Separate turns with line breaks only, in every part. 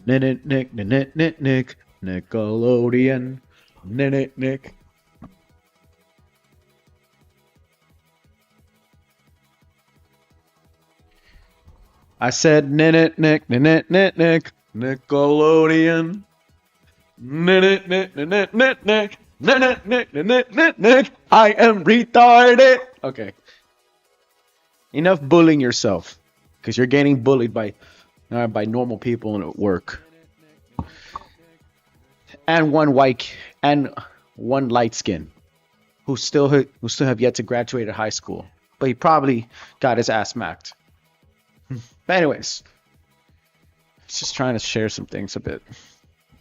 Nick, Nick, Nick, Nick, Nick, Nickelodeon. Nick, Nick. I said Nick, Nick, Nick, Nick, Nick, Nickelodeon. Nick, Nick, Nick, Nick, Nick, Nick, Nick, Nick, Nick, Nick, Nick. I am retarded. Okay, enough bullying yourself, because you're getting bullied by normal people at work, and one light skin who still have yet to graduate at high school, but he probably got his ass smacked. But anyways, just trying to share some things a bit.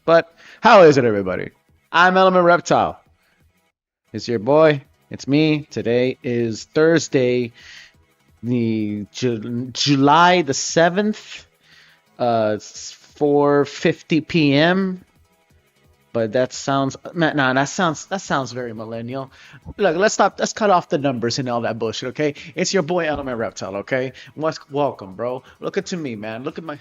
But how is it, everybody? I'm Element Reptile. It's your boy. It's me. Today is Thursday, the July the 7th. It's 4:50 p.m. But that sounds nah, that sounds very millennial. Look, let's cut off the numbers and all that bullshit, okay? It's your boy Element Reptile, okay? Welcome, bro. Look at to me, man. Look at my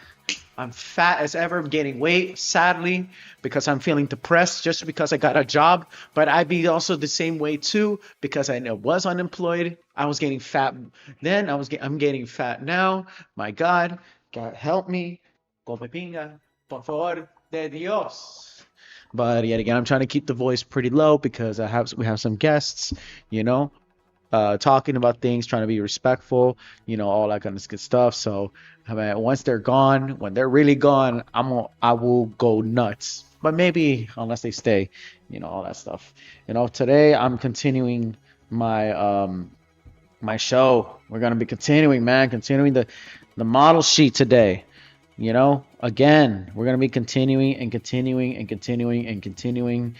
I'm fat as ever, gaining weight, sadly, because I'm feeling depressed just because I got a job. But I be also the same way too, because I was unemployed. I was getting fat then. I'm getting fat now. My God help me. Come pinga, por favor, de Dios. But yet again, I'm trying to keep the voice pretty low because we have some guests, you know, talking about things, trying to be respectful, all that kind of good stuff. So, I mean, once they're gone, when they're really gone, I will go nuts. But maybe unless they stay, all that stuff. Today I'm continuing my show. We're gonna be continuing, man, continuing the model sheet today. Again, we're gonna be continuing and continuing and continuing and continuing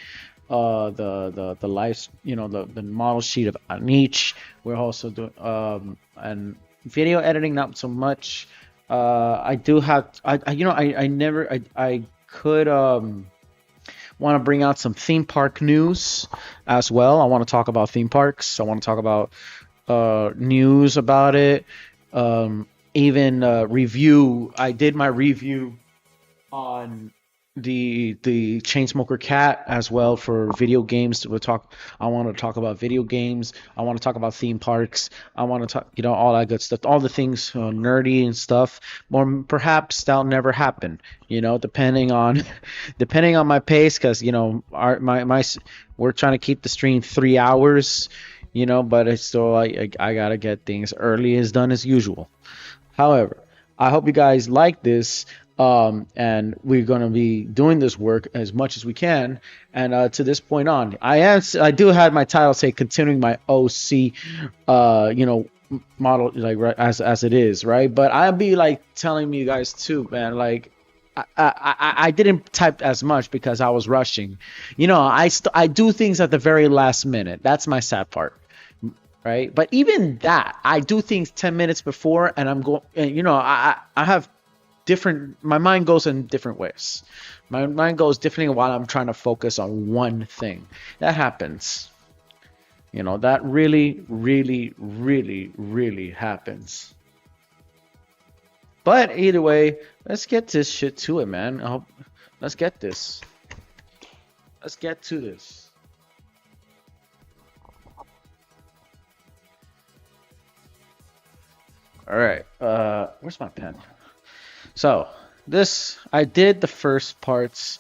the life, the model sheet of Anish. We're also doing and video editing, not so much. I do have I never I could want to bring out some theme park news as well. I want to talk about theme parks. I want to talk about news about it. Even review. I did my review on the Chainsmoker Cat as well for video games. I want to talk about video games. I want to talk about theme parks. I want to talk, all that good stuff, all the things nerdy and stuff. Or perhaps that'll never happen. Depending on depending on my pace, because my we're trying to keep the stream 3 hours. But it's still I gotta get things early as done as usual. However, I hope you guys like this. And we're going to be doing this work as much as we can. And to this point on, I do have my title say continuing my OC, model, like, right, as it is, right? But I'll be like telling you guys too, man, like I didn't type as much because I was rushing. I do things at the very last minute. That's my sad part. Right, but even that, I do things 10 minutes before, and I'm going. I have different. My mind goes in different ways. My mind goes differently while I'm trying to focus on one thing. That happens. That really, really, really, really happens. But either way, let's get this shit to it, man. Let's get this. Let's get to this. All right. Where's my pen? So I did the first parts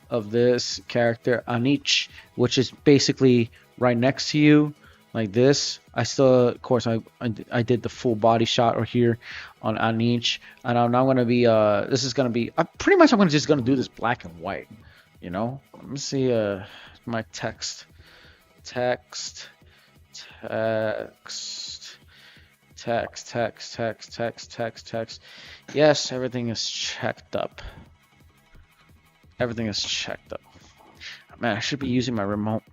of this character Anish, which is basically right next to you, like this. I still, of course, I did the full body shot right here on Anish, and I'm now gonna be this is gonna be pretty much I'm just gonna do this black and white. Let me see my text. Text. Yes, everything is checked up. Everything is checked up. Man, I should be using my remote.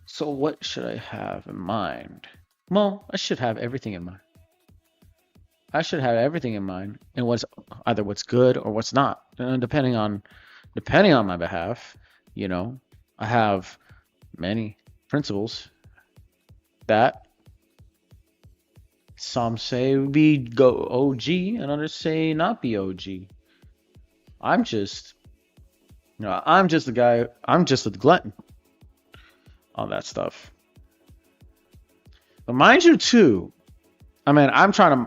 So what should I have in mind? Well, I should have everything in mind. I should have everything in mind, and what's good or what's not, depending on my behalf. I have many principles that some say be go OG and others say not be OG. I'm just, I'm just a guy. I'm just a glutton on that stuff. But mind you, too. I mean, I'm trying to.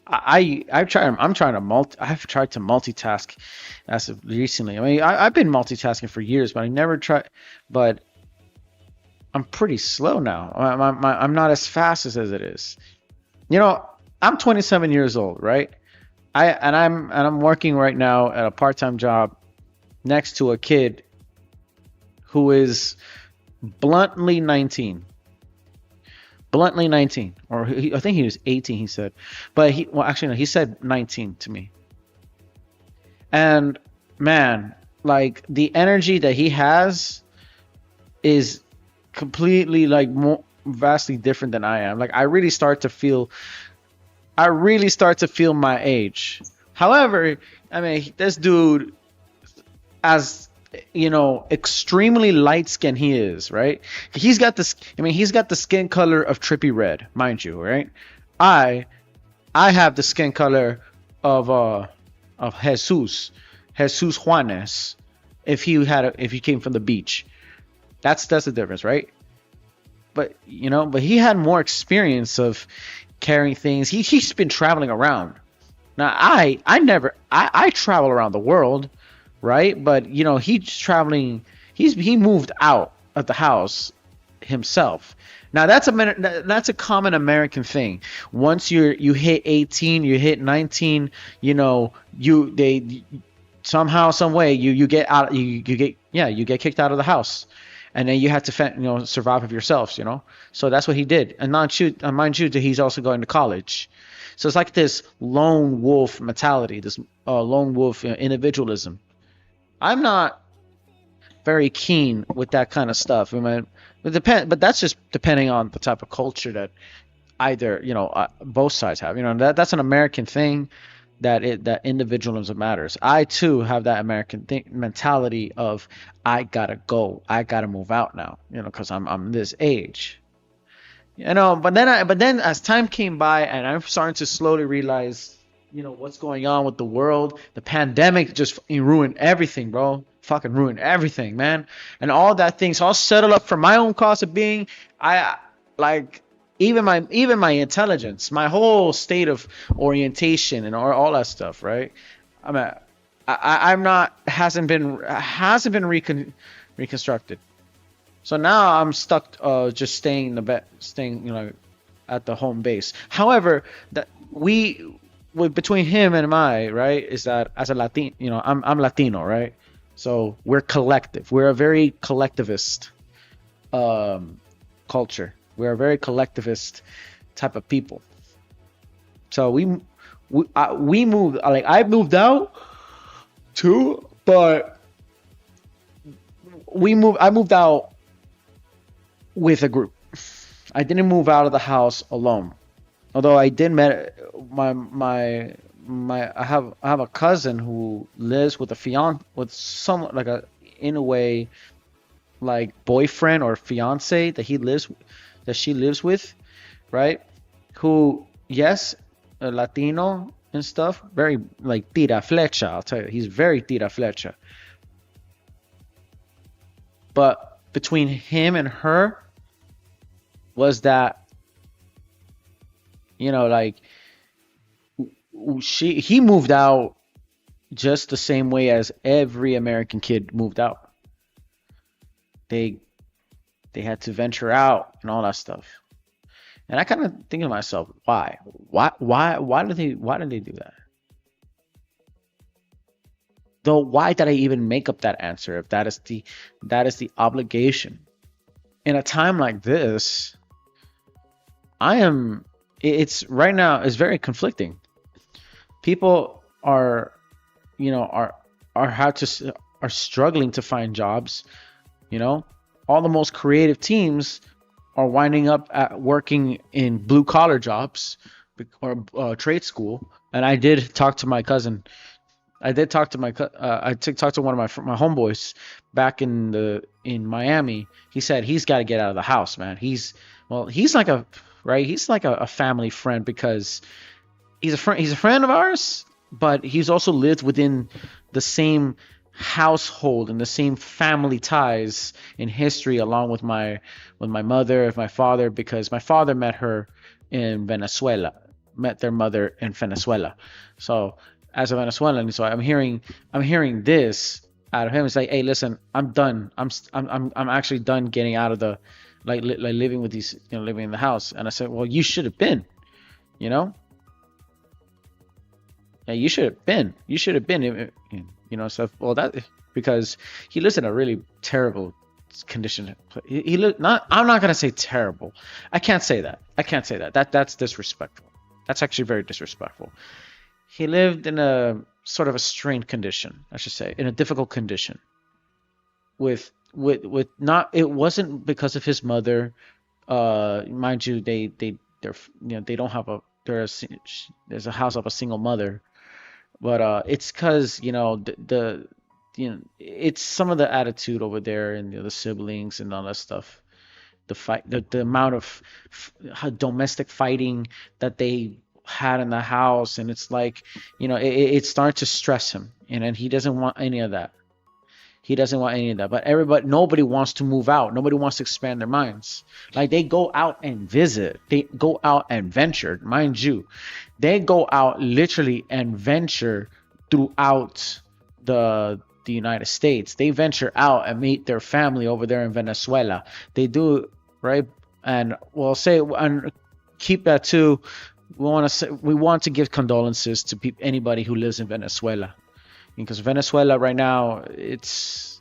I'm trying to I've tried to multitask as of recently. I mean, I've been multitasking for years, but I never tried. But I'm pretty slow now. I'm not as fast as it is. You know, I'm 27 years old, right? I'm working right now at a part-time job next to a kid who is bluntly 19. Bluntly 19, or I think he was 18. He said, but actually no, he said 19 to me. And man, like the energy that he has is completely like more vastly different than I am. Like I really start to feel my age. However, I mean, this dude, as extremely light skin he is, right? He's got this. I mean, he's got the skin color of Trippy Red, mind you, right? I have the skin color of Jesus Juanes, if he came from the beach. That's the difference, right? But but he had more experience of carrying things. He's been traveling around. Now I travel around the world, right? But he's traveling. He moved out of the house himself. Now that's a common American thing. Once you hit 18, you hit 19, they somehow, some way you get out. You get kicked out of the house, and then you have to survive with yourselves. So that's what he did. And mind you, he's also going to college. So it's like this lone wolf mentality, this lone wolf individualism. I'm not very keen with that kind of stuff. I mean, but that's just depending on the type of culture that either both sides have. That's an American thing, that individualism matters. I too have that American mentality of I gotta go, I gotta move out now, because I'm this age. But then as time came by and I'm starting to slowly realize, what's going on with the world. The pandemic just ruined everything, bro. Fucking ruined everything, man. And all that things all settled up for my own cost of being. I like even my intelligence, my whole state of orientation and all that stuff, right? I'm not hasn't been reconstructed. So now I'm stuck just staying at the home base. However, that between him and I, right, is that as a Latino, I'm Latino, right? So we're collective. We're a very collectivist culture. We're a very collectivist type of people. So we moved. Like I moved out too, but I moved out with a group. I didn't move out of the house alone. Although I did met I have a cousin who lives with in a way like boyfriend or fiance that she lives with, right? Who, yes, a Latino and stuff, very like tira flecha. I'll tell you, he's very tira flecha. But between him and her was that, like he moved out just the same way as every American kid moved out. They had to venture out and all that stuff. And I kind of think to myself, why did they do that? Though, why did I even make up that answer if that is the obligation? In a time like this, it's right now is very conflicting. People are struggling to find jobs. All the most creative teams are winding up at working in blue collar jobs or trade school. And I did talk to my cousin I did talk to talked to one of my homeboys back in Miami. He said he's got to get out of the house, man. He's like a right. He's like a family friend because he's a friend of ours, but he's also lived within the same household and the same family ties in history along with my mother and my father, because my father met their mother in Venezuela. So as a Venezuelan, so I'm hearing this out of him. It's like, hey, listen, I'm done. I'm actually done getting out of the like living with these, living in the house. And I said, well, you should have been, you know. Yeah, you should have been, so, well, that, because he lives in a really terrible condition. I'm not going to say terrible. I can't say that. That's disrespectful. That's actually very disrespectful. He lived in a sort of a strained condition, I should say, in a difficult condition with not, it wasn't because of his mother. Mind you, they're, they don't have there's a house of a single mother, but it's because it's some of the attitude over there and the siblings and all that stuff. The amount of domestic fighting that they had in the house, and it's like, it started to stress him, and he doesn't want any of that. But nobody wants to move out. Nobody wants to expand their minds. Like, they go out and visit. They go out and venture. Mind you, they go out literally and venture throughout the United States. They venture out and meet their family over there in Venezuela. They do, right? And we'll say, and keep that too. We want to give condolences to anybody who lives in Venezuela, because Venezuela right now is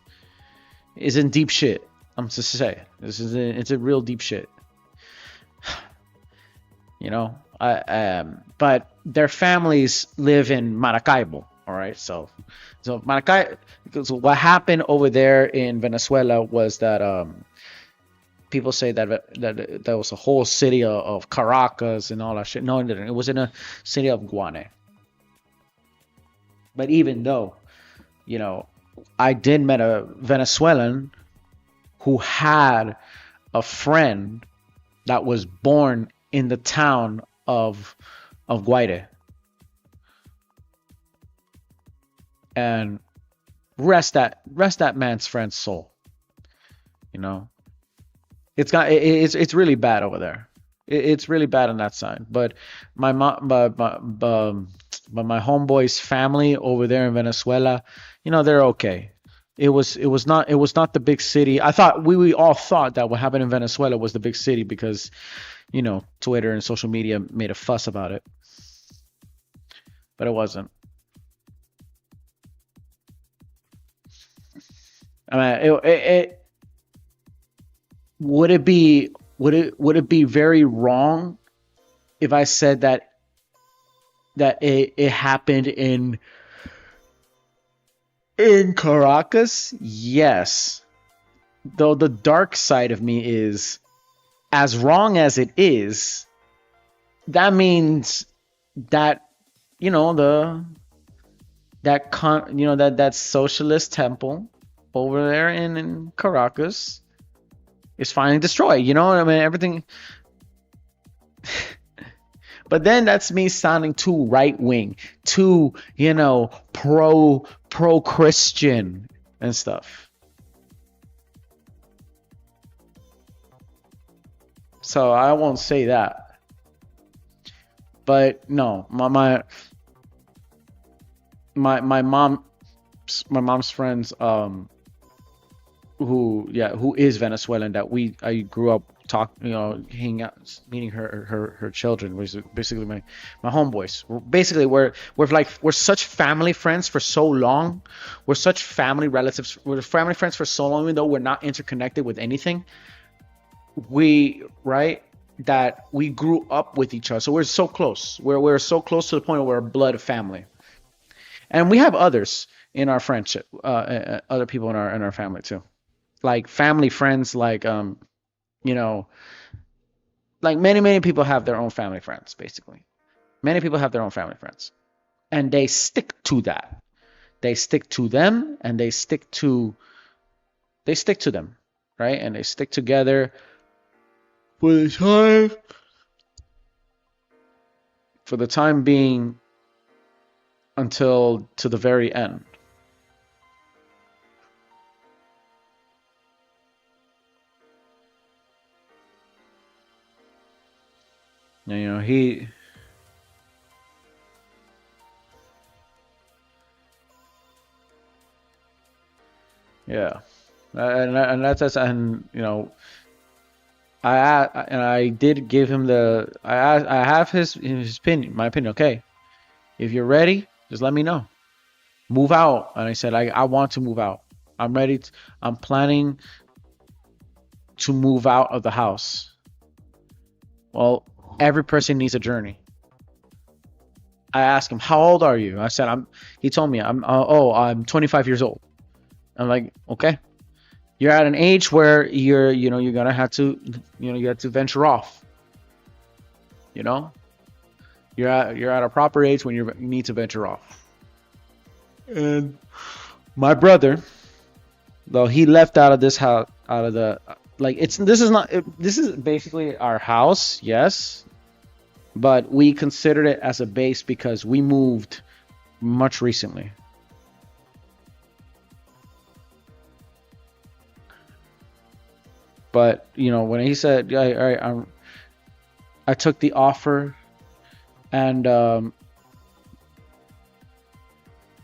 in deep shit. I'm just say it's a real deep shit. But their families live in Maracaibo. All right, so Maracaibo. So what happened over there in Venezuela was that people say that was a whole city of Caracas and all that shit. No, it didn't. It was in a city of Guane. But even though, I did met a Venezuelan who had a friend that was born in the town of Guaire. And rest that man's friend's soul. It's really bad over there. It's really bad on that side. But my mom, but my homeboy's family over there in Venezuela, they're okay. It was not the big city. I thought we all thought that what happened in Venezuela was the big city because, Twitter and social media made a fuss about it. But it wasn't. I mean, would it be very wrong if I said that it happened in Caracas? Yes. Though the dark side of me is, as wrong as it is, that means that that socialist temple over there in Caracas is finally destroyed. I mean, everything. But then that's me sounding too right wing, too pro Christian and stuff. So I won't say that. But no, my mom's friends, who is Venezuelan, that I grew up hanging out, meeting her children, was basically my homeboys. Basically, we're such family friends for so long. We're such family relatives. We're family friends for so long, even though we're not interconnected with anything. That we grew up with each other, so we're so close. We're so close to the point where we're a blood family. And we have others in our friendship, other people in our family too, like family friends, like like many people have their own family friends. Basically, many people have their own family friends, and they stick to that. They stick to them, and they stick to them, right? And they stick together for the time being until to the very end. And, you know, yeah, and and you know, I did give him I have his opinion, my opinion. Okay, if you're ready, just let me know. Move out. And I said, I want to move out. I'm ready. I'm planning to move out of the house. Well, every person needs a journey. I asked him, how old are you? I said, he told me, I'm 25 years old. I'm like, okay. You're at an age where you're gonna have to, you have to venture off. You know, you're at a proper age when you need to venture off. And my brother, though, he left out of this house, out of the, like, this is basically our house, yes, but we considered it as a base because we moved much recently. But when he said, "Yeah, all right," I took the offer, and I'm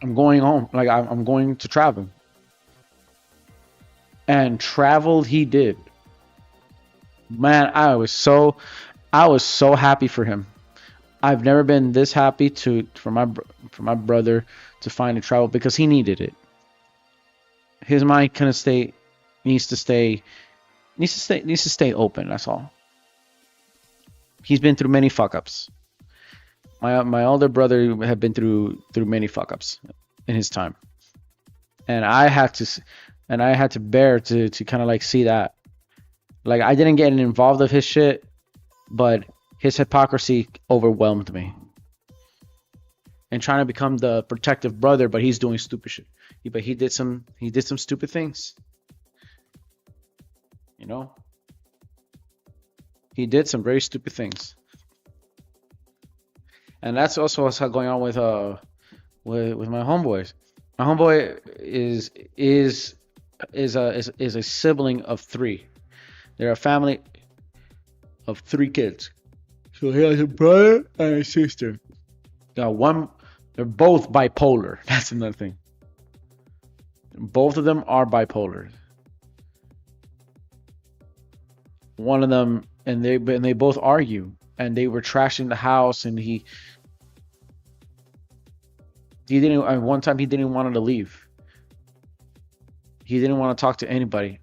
going home. Like, I'm going to travel, and travel he did. Man, I was so happy for him. I've never been this happy for my brother to finally travel, because he needed it. His mind kind of needs to stay open. That's all. He's been through many fuck ups. My older brother had been through many fuck ups in his time, and I had to bear to kind of like see that. Like, I didn't get involved with his shit, but his hypocrisy overwhelmed me. And trying to become the protective brother, but he's doing stupid shit. But he did some stupid things. He did some very stupid things. And that's also what's going on with my homeboys. My homeboy is a sibling of 3. They're a family of 3 kids. So he has a brother and a sister. They're both bipolar. That's another thing. Both of them are bipolar. One of them, and they both argue, and they were trashing the house, and he didn't. One time he didn't want to leave. He didn't want to talk to anybody,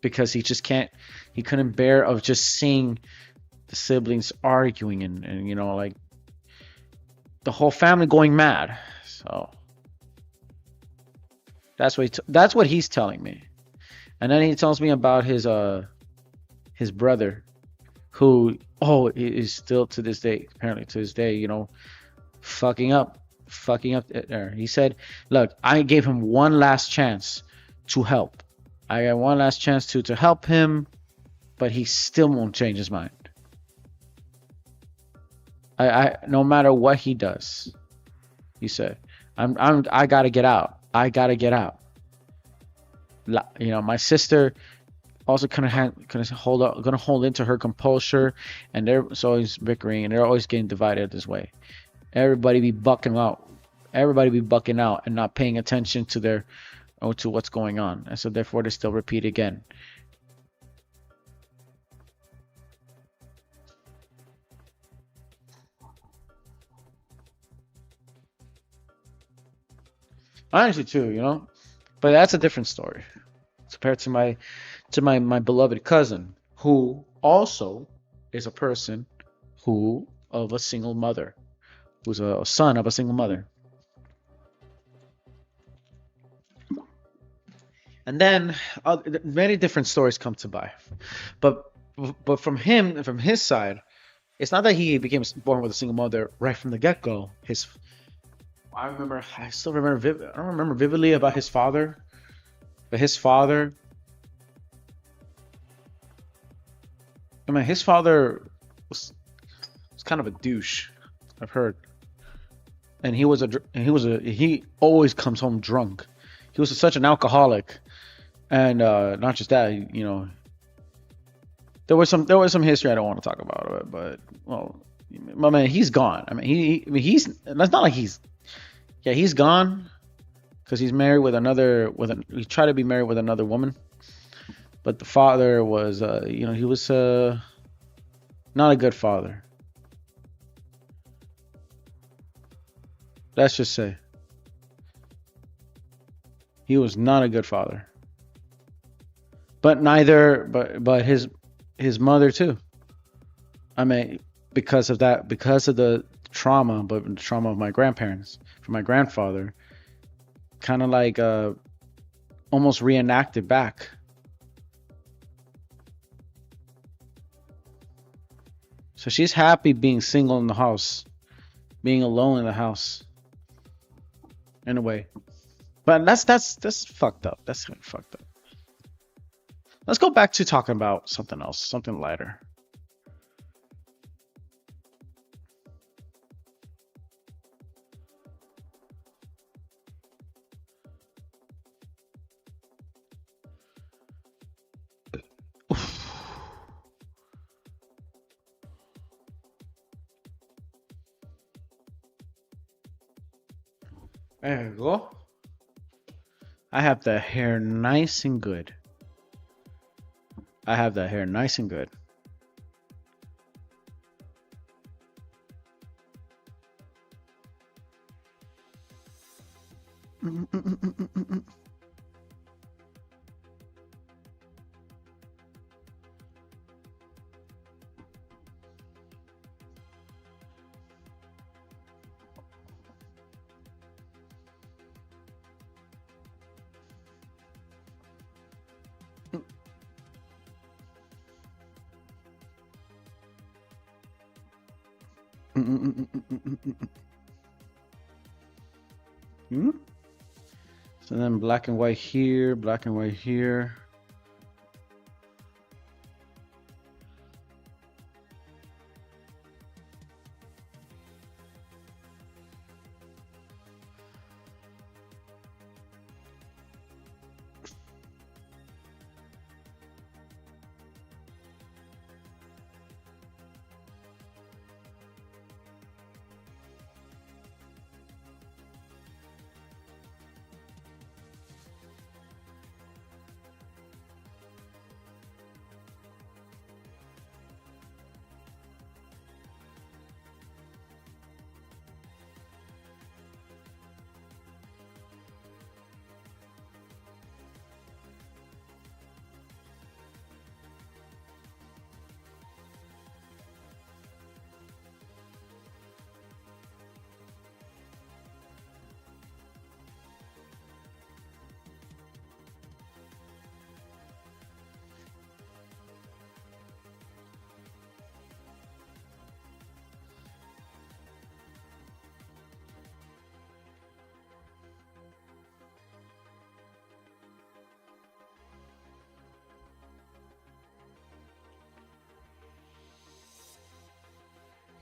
because he couldn't bear of just seeing the siblings arguing and like the whole family going mad. So that's what he's telling me. And then he tells me about his brother, who is still to this day, fucking up there. He said, look, I gave him one last chance to help. I got one last chance to help him, but he still won't change his mind. I no matter what he does, he said, I gotta get out. I gotta get out. My sister also gonna hold into her composure, and they're always bickering, and they're always getting divided this way. Everybody be bucking out and not paying attention to what's going on, and so therefore they still repeat again. Honestly, too, but that's a different story compared to my beloved cousin, who also is a person of a single mother, who's a son of a single mother. And then many different stories come to by, but from his side, it's not that he became born with a single mother right from the get-go. I remember. I still remember. I don't remember vividly about his father, but his father. I mean, his father was kind of a douche. I've heard, and he always comes home drunk. He was such an alcoholic, and not just that. There was some history I don't want to talk about it, but well, my man, he's gone. I mean, he's. That's not like he's. Yeah, he's gone because he's married with another. He tried to be married with another woman, but the father was. He was not a good father. Let's just say he was not a good father. But neither, but his mother too. I mean, because of that, because of the trauma, but the trauma of my grandparents, from my grandfather, kind of like almost reenacted back. So she's happy being single in the house, being alone in the house, in a way. But that's fucked up. That's kind of fucked up. Let's go back to talking about something else, something lighter. There you go. I have the hair nice and good. I have the hair nice and good. Hmm? So then black and white here, black and white here.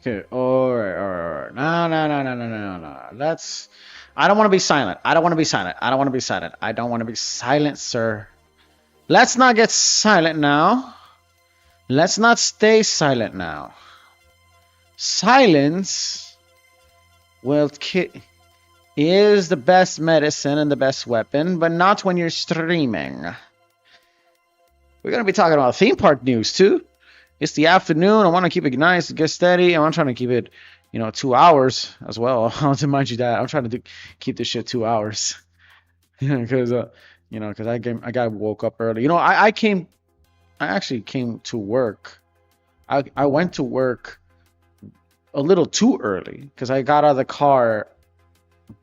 Okay, all right. No, no, no, no, no, no, no. Let's. I don't want to be silent. I don't want to be silent. I don't want to be silent. I don't want to be silent, sir. Let's not get silent now. Let's not stay silent now. Silence will is the best medicine and the best weapon, but not when you're streaming. We're gonna be talking about theme park news too. It's the afternoon. I want to keep it nice, get steady. I'm trying to keep it, 2 hours as well. I'll remind you that I'm trying to keep this shit 2 hours, because because I got woke up early. I actually came to work. I went to work a little too early because I got out of the car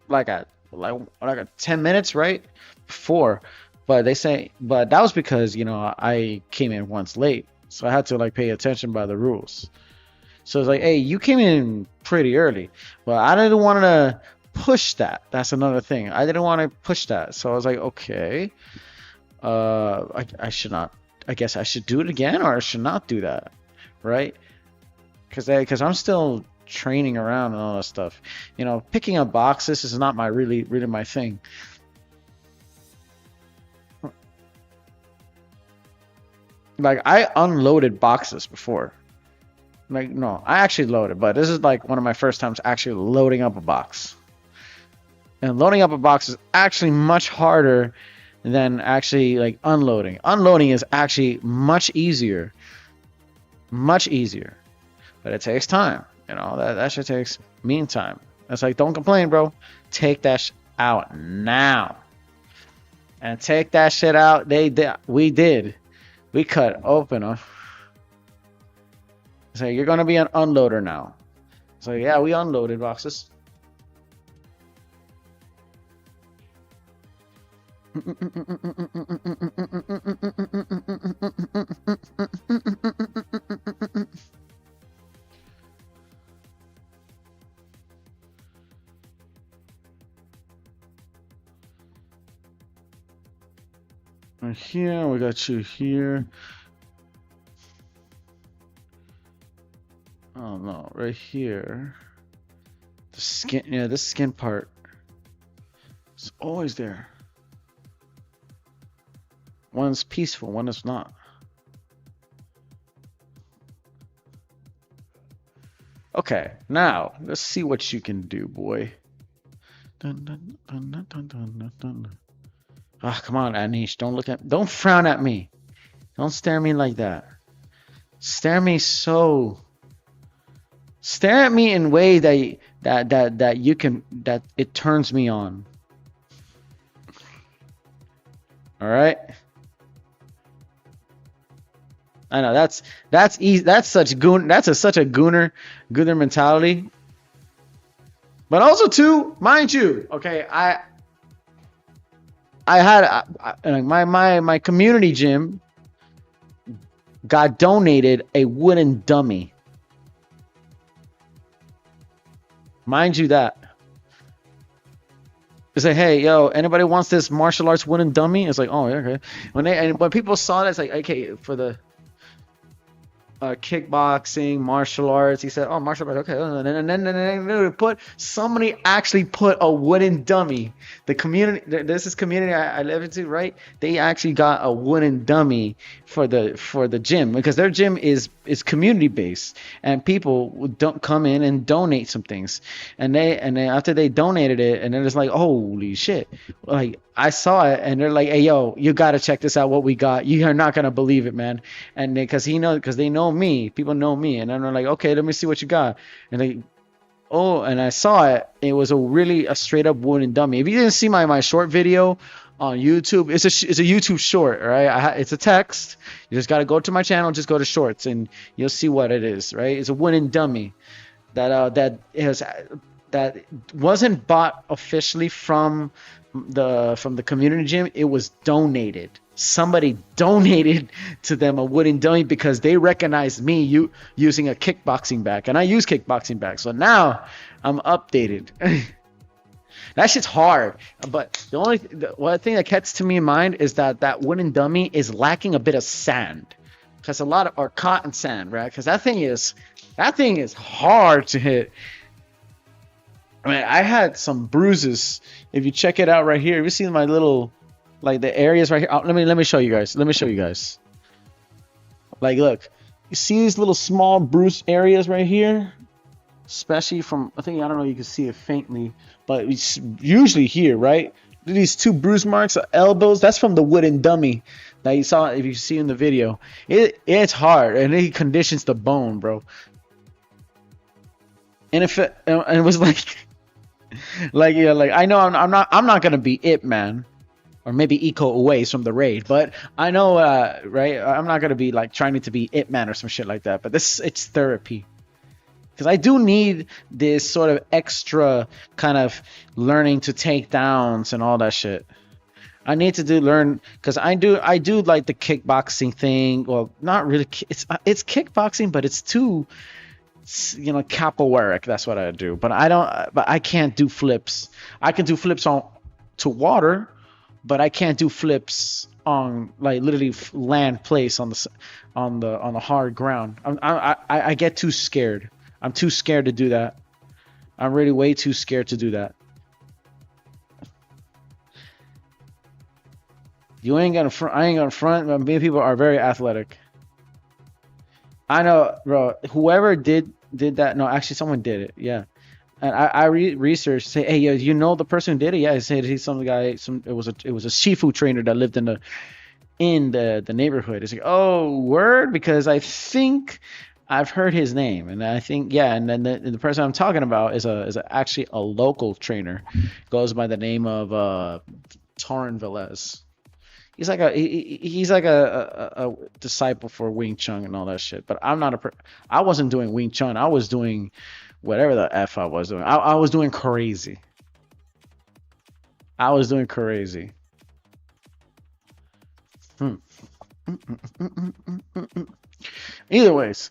like at 10 minutes right before. But that was because I came in once late. So I had to pay attention by the rules. So it's like, hey, you came in pretty early. Well, I didn't want to push that. That's another thing. I didn't want to push that. So I was like, okay, I should not. I guess I should do it again, or I should not do that, right? Because I'm still training around and all that stuff. You know, picking up boxes is not my really my thing. Like, I unloaded boxes before. Like, no, I actually loaded, but this is like one of my first times actually loading up a box. And loading up a box is actually much harder than actually like unloading. Unloading is actually much easier. Much easier. But it takes time. You know, that shit takes mean time. It's like, don't complain, bro. Take that out now. And take that shit out. We did. We cut open them. So you're gonna be an unloader now. So yeah, we unloaded boxes. Right here, we got you here. Oh no, right here. The skin, yeah, this skin part is always there. One's peaceful, one is not. Okay, now let's see what you can do, boy. Ah, come on, Anish, don't frown at me. Don't stare at me like that. Stare at me in a way that it turns me on. All right. I know that's easy. That's such a gooner mentality. But also too, mind you, okay, I had my community gym got donated a wooden dummy. Mind you that. It's like, hey, yo, anybody wants this martial arts wooden dummy? It's like, oh, okay. When people saw that, it's like, okay, for the kickboxing, martial arts. He said, "Oh, martial arts, okay." And then somebody actually put a wooden dummy. The community, this is community I live into, right? They actually got a wooden dummy for the gym, because their gym is community based, and people don't come in and donate some things, and then after they donated it, and they're just like, holy shit, like, I saw it, and they're like, hey, yo, you got to check this out, what we got. You are not going to believe it, man. And because they know me. People know me. And I'm like, okay, let me see what you got. And and I saw it. It was a straight up wooden dummy. If you didn't see my short video on YouTube, it's a YouTube short, right? It's a text. You just got to go to my channel, just go to shorts, and you'll see what it is, right? It's a wooden dummy that wasn't bought officially from the community gym. It was donated. Somebody donated to them a wooden dummy because they recognized me using a kickboxing bag, and I use kickboxing bags, so now I'm updated. That shit's hard, but one thing that gets to me in mind is that wooden dummy is lacking a bit of sand, because or cotton sand, right? Because that thing is hard to hit. I mean, I had some bruises. If you check it out right here, you see my little, like, the areas right here. Oh, let me show you guys. Like, look, you see these little small bruise areas right here, especially from, I don't know, you can see it faintly, but it's usually here, right? These two bruise marks, elbows, that's from the wooden dummy that you saw. If you see in the video, it's hard, and it conditions the bone, bro. And it was like. Like, yeah, like, I know I'm not gonna be Ip Man, or maybe Eco Uwais from the raid, but I know, right? I'm not gonna be like trying to be Ip Man or some shit like that. But it's therapy, because I do need this sort of extra kind of learning to take downs and all that shit. I need to learn, because I do like the kickboxing thing. Well, not really. It's kickboxing, but it's too capoeiric. That's what I do. But I don't. But I can't do flips. I can do flips on to water, but I can't do flips on like literally land place on the hard ground. I get too scared. I'm too scared to do that. I'm really way too scared to do that. You ain't gonna front. I ain't gonna front. But many people are very athletic. I know, bro. Whoever did that. No, actually, someone did it. Yeah. And I researched. Say, hey, yo, you know the person who did it? Yeah, he said he's some guy. It was a seafood trainer that lived in the neighborhood. It's like, oh, word, because I think I've heard his name, and I think yeah, and then the person I'm talking about actually a local trainer, goes by the name of Torrin Velez. He's like a disciple for Wing Chun and all that shit. But I'm not I wasn't doing Wing Chun. I was doing whatever the f I was doing. I was doing crazy. I was doing crazy. Hmm. Either ways.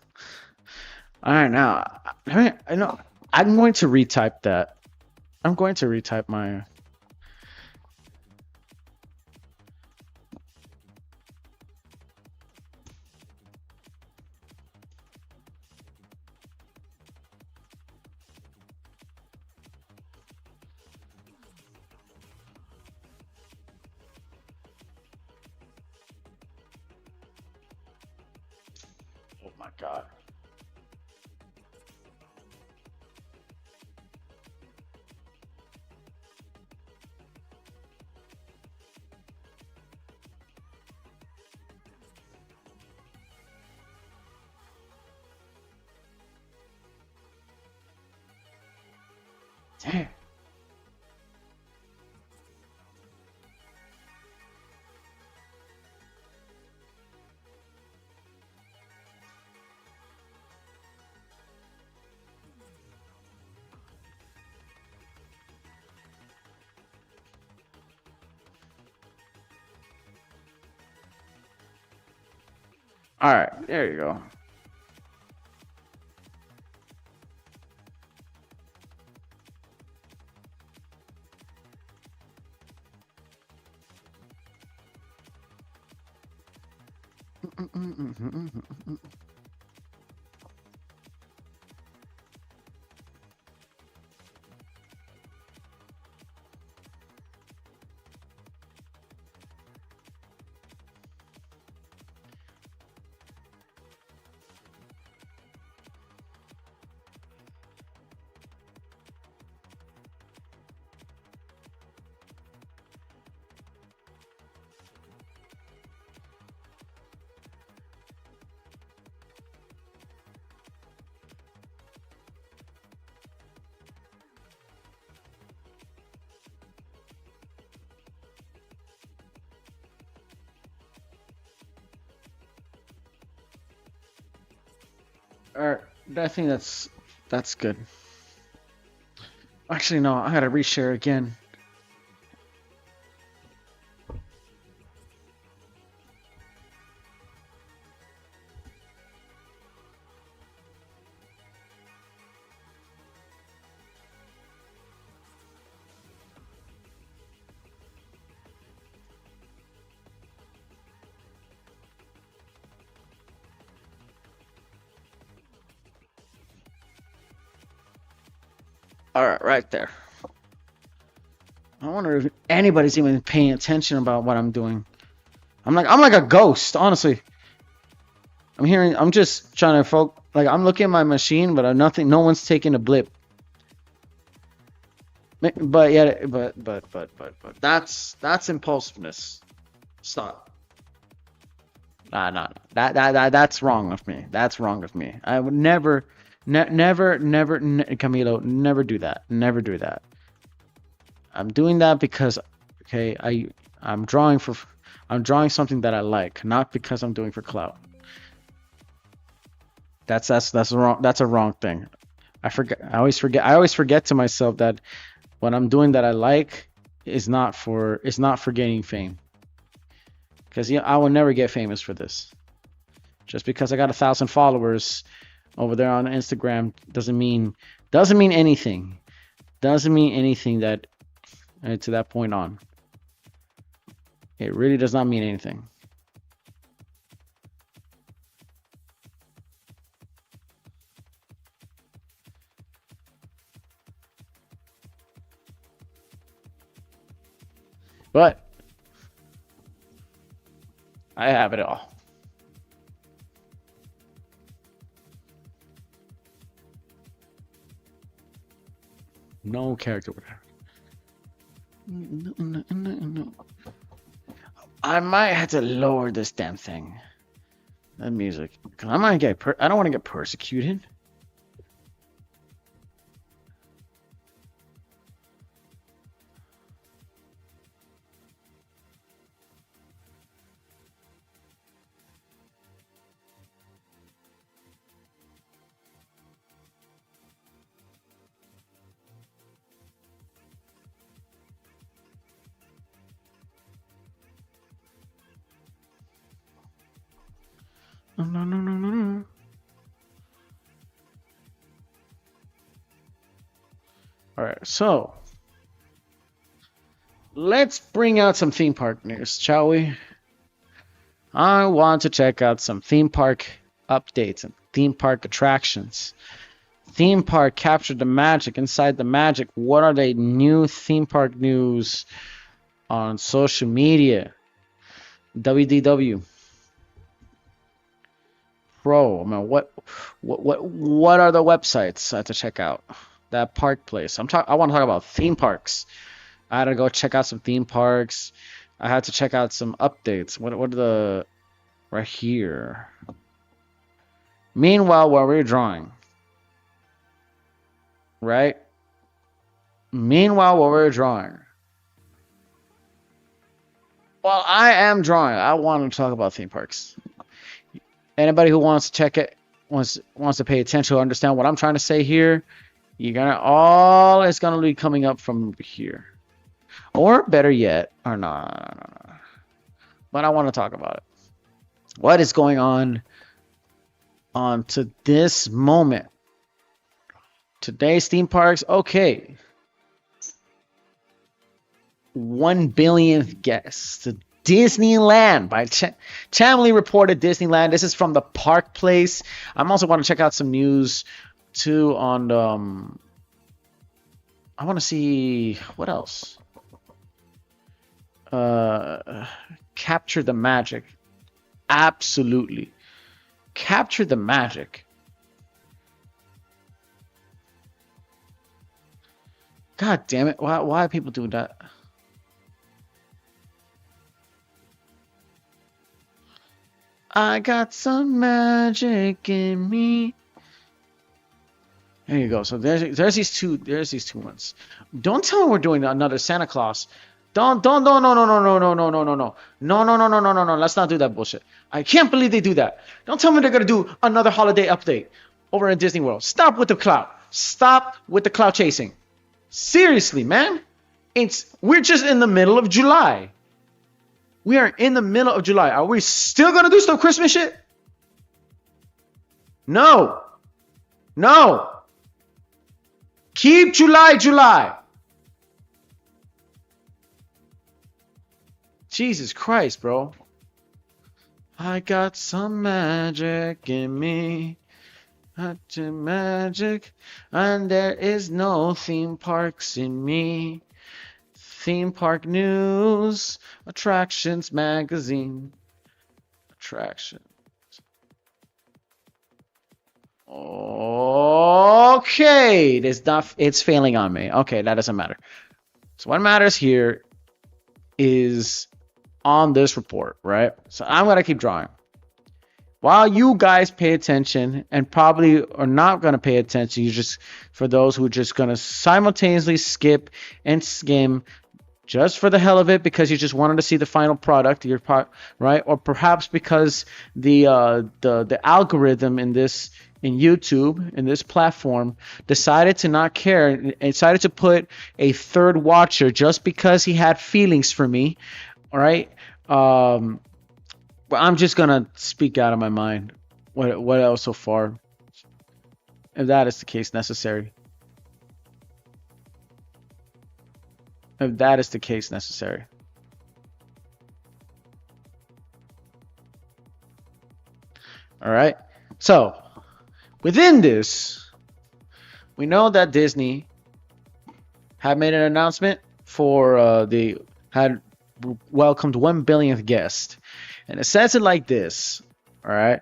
All right, now I know I'm going to retype that. I'm going to retype my. Oh my god. Damn. All right, there you go. All right, I think that's good. Actually, no, I gotta reshare again. All right, right there. I wonder if anybody's even paying attention about what I'm doing. I'm like a ghost, honestly. I'm just trying to focus. Like I'm looking at my machine, but I'm nothing. No one's taking a blip. But yeah, but that's impulsiveness. Stop. Nah, nah, nah. That's wrong with me. That's wrong with me. I would never, Camilo, never do that. Never do that. I'm doing that because, okay, I'm drawing for, I'm drawing something that I like, not because I'm doing for clout. That's wrong. That's a wrong thing. I forget. I always forget. I always forget to myself that what I'm doing that I like is not for gaining fame. Because I will never get famous for this. Just because I got 1,000 followers, over there on Instagram doesn't mean anything. Doesn't mean anything that to that point on. It really does not mean anything. But I have it all. No character. No. I might have to lower this damn thing. That music. Cause I might get. I don't want to get persecuted. No. All right, so let's bring out some theme park news, shall we? I want to check out some theme park updates and theme park attractions. Theme park captured the magic inside the magic. What are the new theme park news on social media? WDW Pro. I mean, what are the websites I have to check out? That park place. I want to talk about theme parks. I had to go check out some theme parks. I had to check out some updates. What are the right here? Meanwhile, while we're drawing, right? Meanwhile, while we're drawing, while I am drawing, I want to talk about theme parks. Anybody who wants to check it, wants to pay attention to understand what I'm trying to say here, all it's gonna be coming up from here. Or better yet, or no. But I want to talk about it. What is going on to this moment? Today's theme parks, okay. 1 billionth guest to Disneyland by Chamley reported Disneyland. This is from the Park Place. I'm also want to check out some news too on I want to see what else. Capture the magic. Absolutely. Capture the magic. God damn it. Why are people doing that? I got some magic in me. There you go. So there's these two ones. Don't tell me we're doing another Santa Claus. No. Let's not do that bullshit. I can't believe they do that. Don't tell me they're gonna do another holiday update over in Disney World. Stop with the clout. Stop with the clout chasing. Seriously, man. We're just in the middle of July. We are in the middle of July. Are we still gonna do some Christmas shit? No. Keep July. Jesus Christ, bro. I got some magic in me. Magic. And there is no theme parks in me. Theme park news. Attractions magazine. Attractions. Okay. It's failing on me. Okay, that doesn't matter. So what matters here is on this report, right? So I'm going to keep drawing. While you guys pay attention and probably are not going to pay attention, you just, for those who are just going to simultaneously skip and skim just for the hell of it because you just wanted to see the final product, right? Or perhaps because the algorithm in YouTube, in this platform, decided to not care and decided to put a third watcher just because he had feelings for me, all right? I'm just gonna speak out of my mind. What else so far? if that is the case necessary. If that is the case necessary. All right. So within this, we know that Disney had made an announcement for they had welcomed 1 billionth guest, and it says it like this. All right.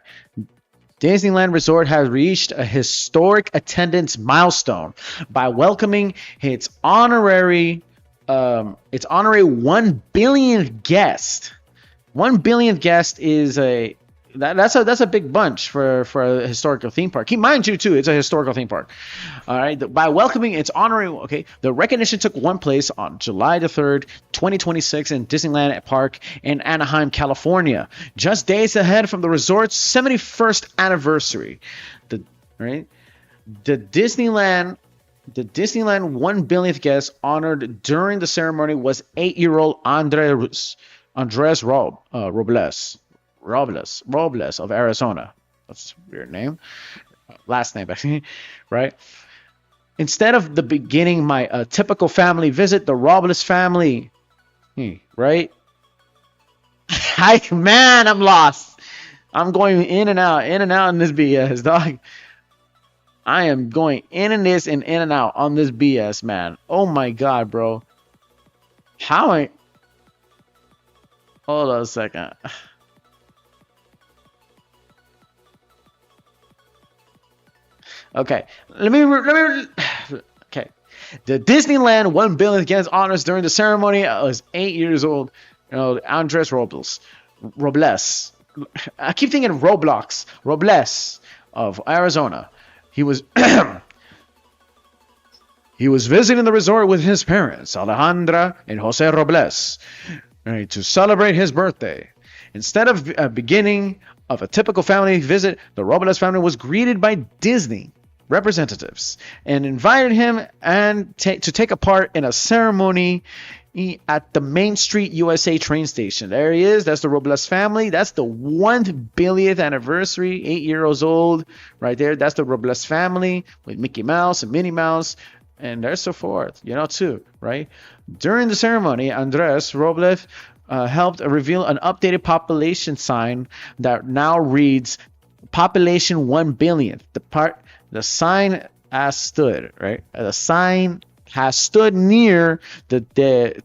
Disneyland Resort has reached a historic attendance milestone by welcoming its honorary 1 billionth guest. 1 billionth guest is that's a big bunch for a historical theme park. Keep mind you too, it's a historical theme park. All right, by welcoming its honorary, the recognition took place on July the 3rd, 2026 in Disneyland Park in Anaheim, California, just days ahead from the resort's 71st anniversary. The Disneyland 1 billionth guest honored during the ceremony was 8-year-old Andres Robles of Arizona. That's a weird name. Last name, actually, right? Instead of the beginning, my typical family visit, the Robles family, right? Man, I'm lost. I'm going in and out in this BS, dog. I am going in and out on this BS, man. Oh my God, bro. Hold on a second. Okay, okay. The Disneyland 1 billionth guest honors during the ceremony was 8 years old. Andres Robles. I keep thinking Robles of Arizona. He was he was visiting the resort with his parents, Alejandra and Jose Robles, right, to celebrate his birthday. Instead of beginning of a typical family visit, the Robles family was greeted by Disney representatives and invited him to take a part in a ceremony at the Main Street USA train station. There he is. That's the Robles family. That's the 1 billionth anniversary, 8 years old, right there. That's the Robles family with Mickey Mouse and Minnie Mouse, and there's so forth, too, right? During the ceremony, Andres Robles helped reveal an updated population sign that now reads "Population 1 billionth." The sign has stood, right? The sign has stood near the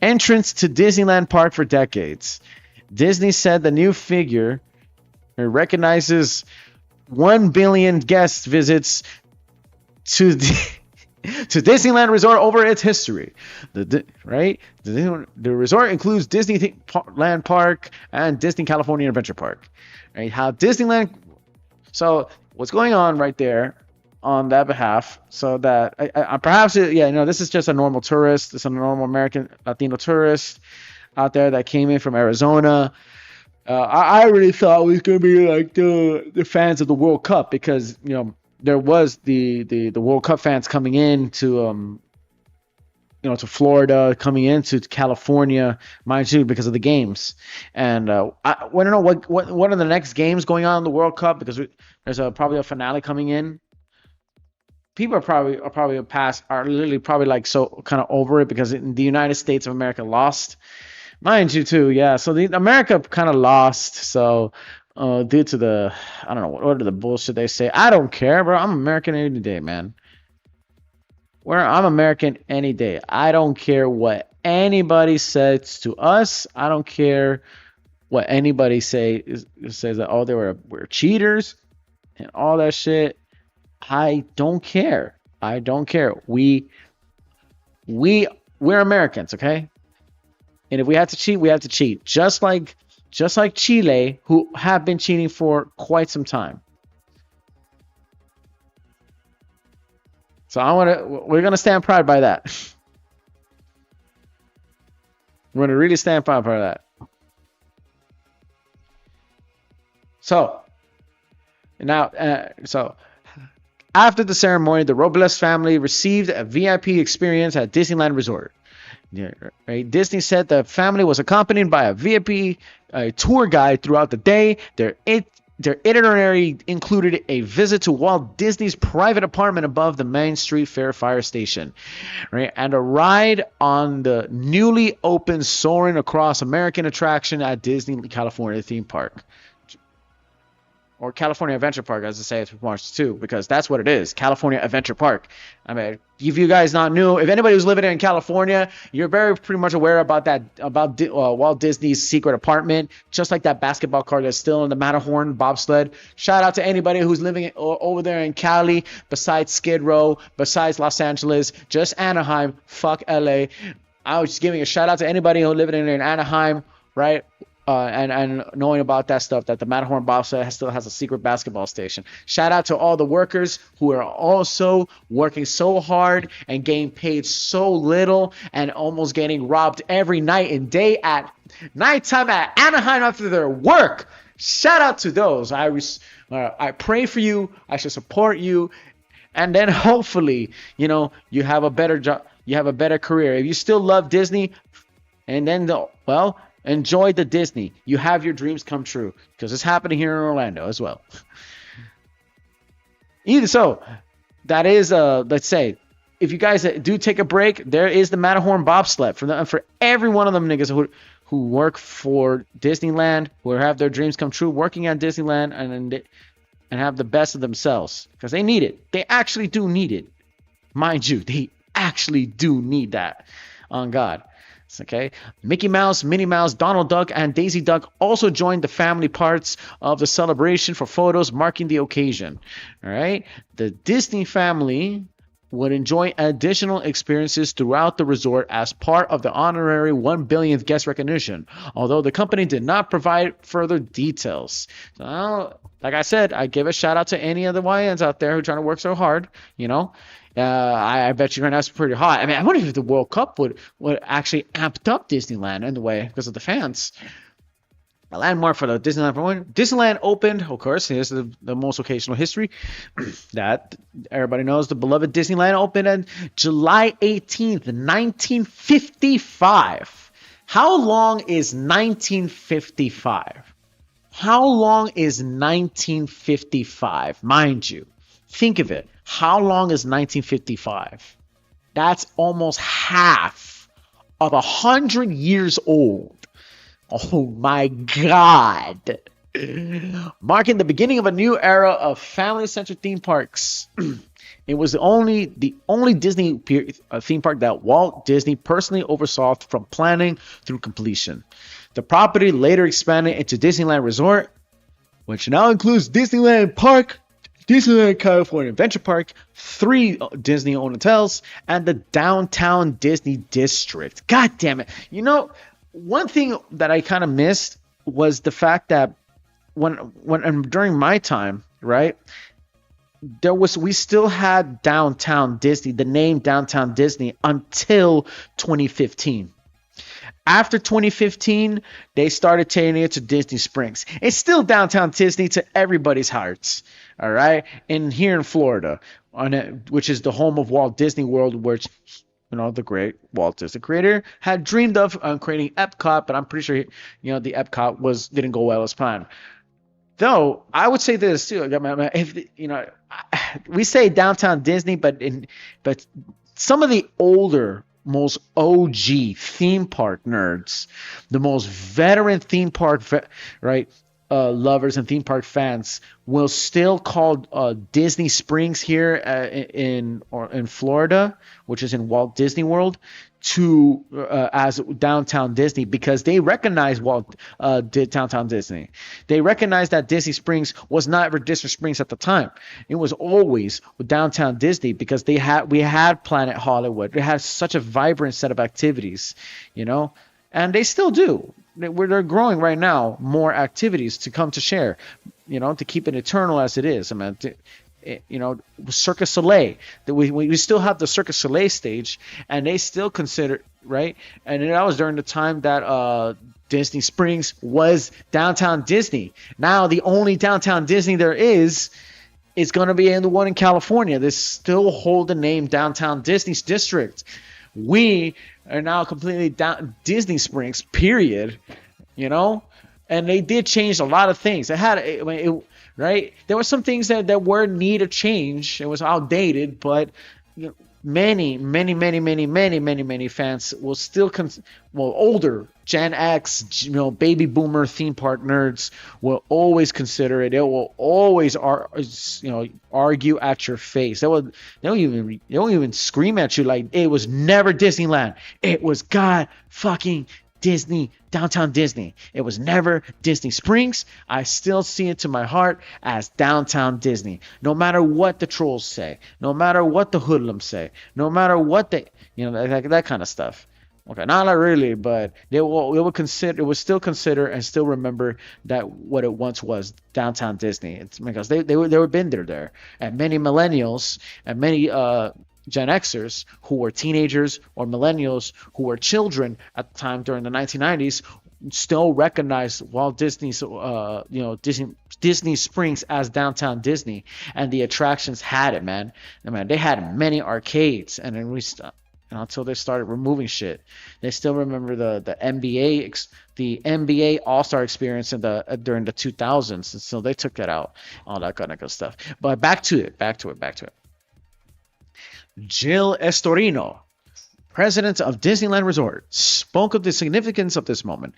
entrance to Disneyland Park for decades. Disney said the new figure recognizes 1 billion guest visits to Disneyland Resort over its history. The resort includes Disneyland Park and Disney California Adventure Park. Right? How Disneyland. So what's going on right there on that behalf? So that this is just a normal tourist. It's a normal American Latino tourist out there that came in from Arizona. I really thought it was gonna be like the fans of the World Cup, because there was the World Cup fans coming in to to Florida, coming into California, mind you, because of the games. And I want to know what are the next games going on in the World Cup, because there's probably a finale coming in. People are literally probably like so kind of over it, because the United States of America lost, mind you too. Yeah, so America kind of lost. So due to the, I don't know what are the bullshit they say. I don't care, bro. I'm American any day, man. I'm American any day. I don't care what anybody says to us. I don't care what anybody says that we're cheaters and all that shit. I don't care. We're Americans, okay? And if we have to cheat, we have to cheat. Just like Chile, who have been cheating for quite some time. So we're gonna stand proud by that. We're gonna really stand proud by that. So now, after the ceremony, the Robles family received a VIP experience at Disneyland Resort. Yeah, right. Disney said the family was accompanied by a VIP tour guide throughout the day. Their Their itinerary included a visit to Walt Disney's private apartment above the Main Street Fair fire station, right, and a ride on the newly opened Soaring Across American attraction at Disney California theme park. Or California Adventure Park, as I say, it's March 2, because that's what it is, California Adventure Park. I mean, if you guys not knew, if anybody who's living in California, you're pretty much aware about Walt Disney's secret apartment, just like that basketball court that's still in the Matterhorn bobsled. Shout out to anybody who's living over there in Cali, besides Skid Row, besides Los Angeles, just Anaheim, fuck LA. I was just giving a shout out to anybody who's living in Anaheim, right? And knowing about that stuff, that the Matterhorn bobsled still has a secret basketball station. Shout out to all the workers who are also working so hard and getting paid so little and almost getting robbed every night and day at nighttime at Anaheim after their work. Shout out to those. I pray for you. I should support you. And then hopefully, you have a better job. You have a better career. If you still love Disney, and then enjoy the Disney. You have your dreams come true, because it's happening here in Orlando as well. Either so, that is let's say, if you guys do take a break, there is the Matterhorn bobsled for every one of them niggas who work for Disneyland, who have their dreams come true working at Disneyland, and have the best of themselves, because they need it. They actually do need it, mind you. They actually do need that, on God. Okay, Mickey Mouse, Minnie Mouse, Donald Duck, and Daisy Duck also joined the family parts of the celebration for photos marking the occasion. All right, the Disney family would enjoy additional experiences throughout the resort as part of the honorary 1 billionth guest recognition, although the company did not provide further details. So, like I said, I give a shout out to any of the YNs out there who are trying to work so hard, I bet you're going to have pretty hot. I mean, I wonder if the World Cup would actually amped up Disneyland in the way because of the fans. A landmark for the Disneyland. Disneyland opened, of course, here's the most occasional history that everybody knows. The beloved Disneyland opened on July 18th, 1955. How long is 1955? How long is 1955? Mind you, think of it. How long is 1955? That's almost half of 100 years old. Oh my God. Marking the beginning of a new era of family-centered theme parks. It was the only Disney theme park that Walt Disney personally oversaw from planning through completion. The property later expanded into Disneyland Resort, which now includes Disneyland Park, Disneyland California Adventure Park, 3 Disney-owned hotels, and the Downtown Disney District. God damn it. One thing that I kind of missed was the fact that during my time, right, we still had Downtown Disney, the name Downtown Disney, until 2015. After 2015, they started changing it to Disney Springs. It's still Downtown Disney to everybody's hearts, all right? And here in Florida, which is the home of Walt Disney World, which the great Walt Disney creator had dreamed of creating Epcot, but I'm pretty sure the Epcot didn't go well as planned. Though I would say this too, if we say Downtown Disney, but some of the older, most OG theme park nerds, the most veteran theme park lovers and theme park fans will still call Disney Springs here in Florida, which is in Walt Disney World, as Downtown Disney, because they recognize Downtown Disney. They recognize that Disney Springs was not ever Disney Springs at the time. It was always Downtown Disney, because we had Planet Hollywood. They had such a vibrant set of activities, and they still do. They're growing right now, more activities to come to share, to keep it eternal as it is. I mean, Cirque Soleil. We still have the Cirque Soleil stage, and they still consider, right? And that was during the time that Disney Springs was Downtown Disney. Now the only Downtown Disney there is going to be in the one in California. They still hold the name Downtown Disney's District. We are now completely Disney Springs, period. and they did change a lot of things. I mean, right? There were some things that were in need of change. It was outdated, but you know, many fans will still older Gen X, baby boomer theme park nerds will always consider it. They will always argue at your face. They don't even scream at you like it was never Disneyland. It was God fucking Disney, downtown Disney. It was never Disney Springs. I still see it to my heart as downtown Disney. No matter what the trolls say, no matter what the hoodlums say, no matter what that kind of stuff. Okay, not like really, but they would still consider and still remember that what it once was, downtown Disney. It's because they were been there, and many millennials and many Gen Xers who were teenagers or millennials who were children at the time during the 1990s still recognized Walt Disney's Disney Springs as downtown Disney, and the attractions had it, man. I mean, they had many arcades, and then until they started removing shit. They still remember the NBA All-Star experience during the 2000s, and so they took that out, all that kind of good stuff. But back to it. Jill Estorino, president of Disneyland Resort, spoke of the significance of this moment.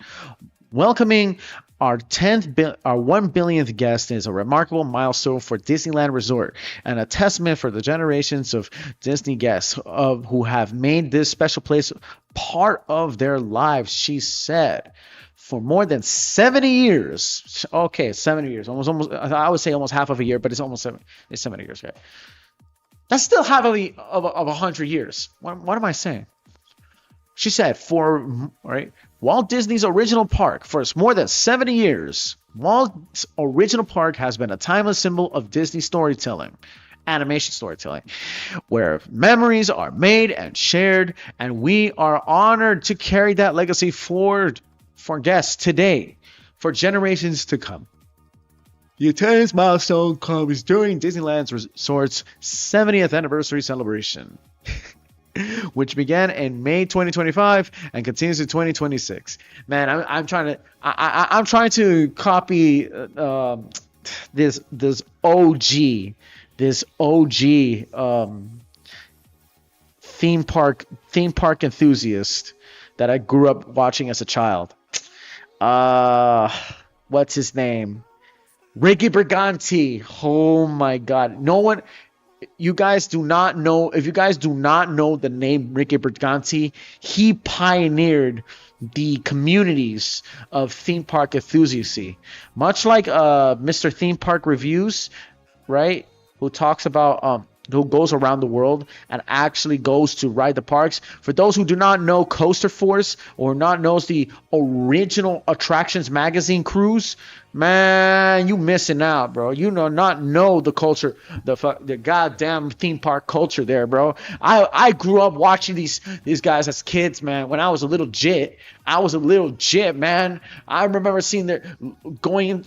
Welcoming our 1 billionth guest is a remarkable milestone for Disneyland Resort and a testament for the generations of Disney guests who have made this special place part of their lives, she said. For more than 70 years. Okay, 70 years. Almost. I would say almost half of a year, but it's almost 70 years. Okay. That's still half of 100 years. What am I saying? She said, Walt Disney's original park, for more than 70 years, Walt's original park has been a timeless symbol of Disney storytelling, animation storytelling, where memories are made and shared, and we are honored to carry that legacy forward for guests today, for generations to come. The attendance milestone comes during Disneyland Resort's 70th anniversary celebration, which began in May 2025 and continues in 2026. Man, I'm trying to copy this OG theme park enthusiast that I grew up watching as a child. What's his name? Ricky Briganti. Oh my God. You guys do not know. If you guys do not know the name Ricky Briganti, he pioneered the communities of theme park enthusiasts. Much like Mr. Theme Park Reviews, right? Who talks about who goes around the world and actually goes to ride the parks. For those who do not know Coaster Force or not knows the original Attractions Magazine cruise, man, you missing out, bro. You not know the culture, the goddamn theme park culture there, bro. I grew up watching these guys as kids, man. When I was a little jit, man. I remember seeing going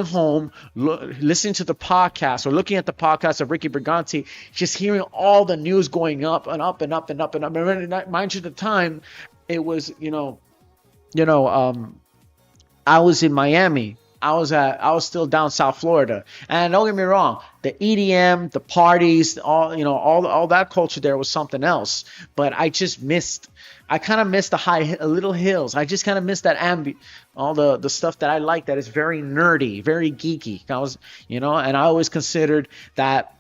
home, listening to the podcast or looking at the podcast of Ricky Briganti, just hearing all the news going up and up and up and up and up. And mind you, at the time, it was I was in Miami. I was still down South Florida, and don't get me wrong, the EDM, the parties, all that culture there was something else. But I kind of missed the little hills. I just kind of missed that all the stuff that I like that is very nerdy, very geeky. And I always considered that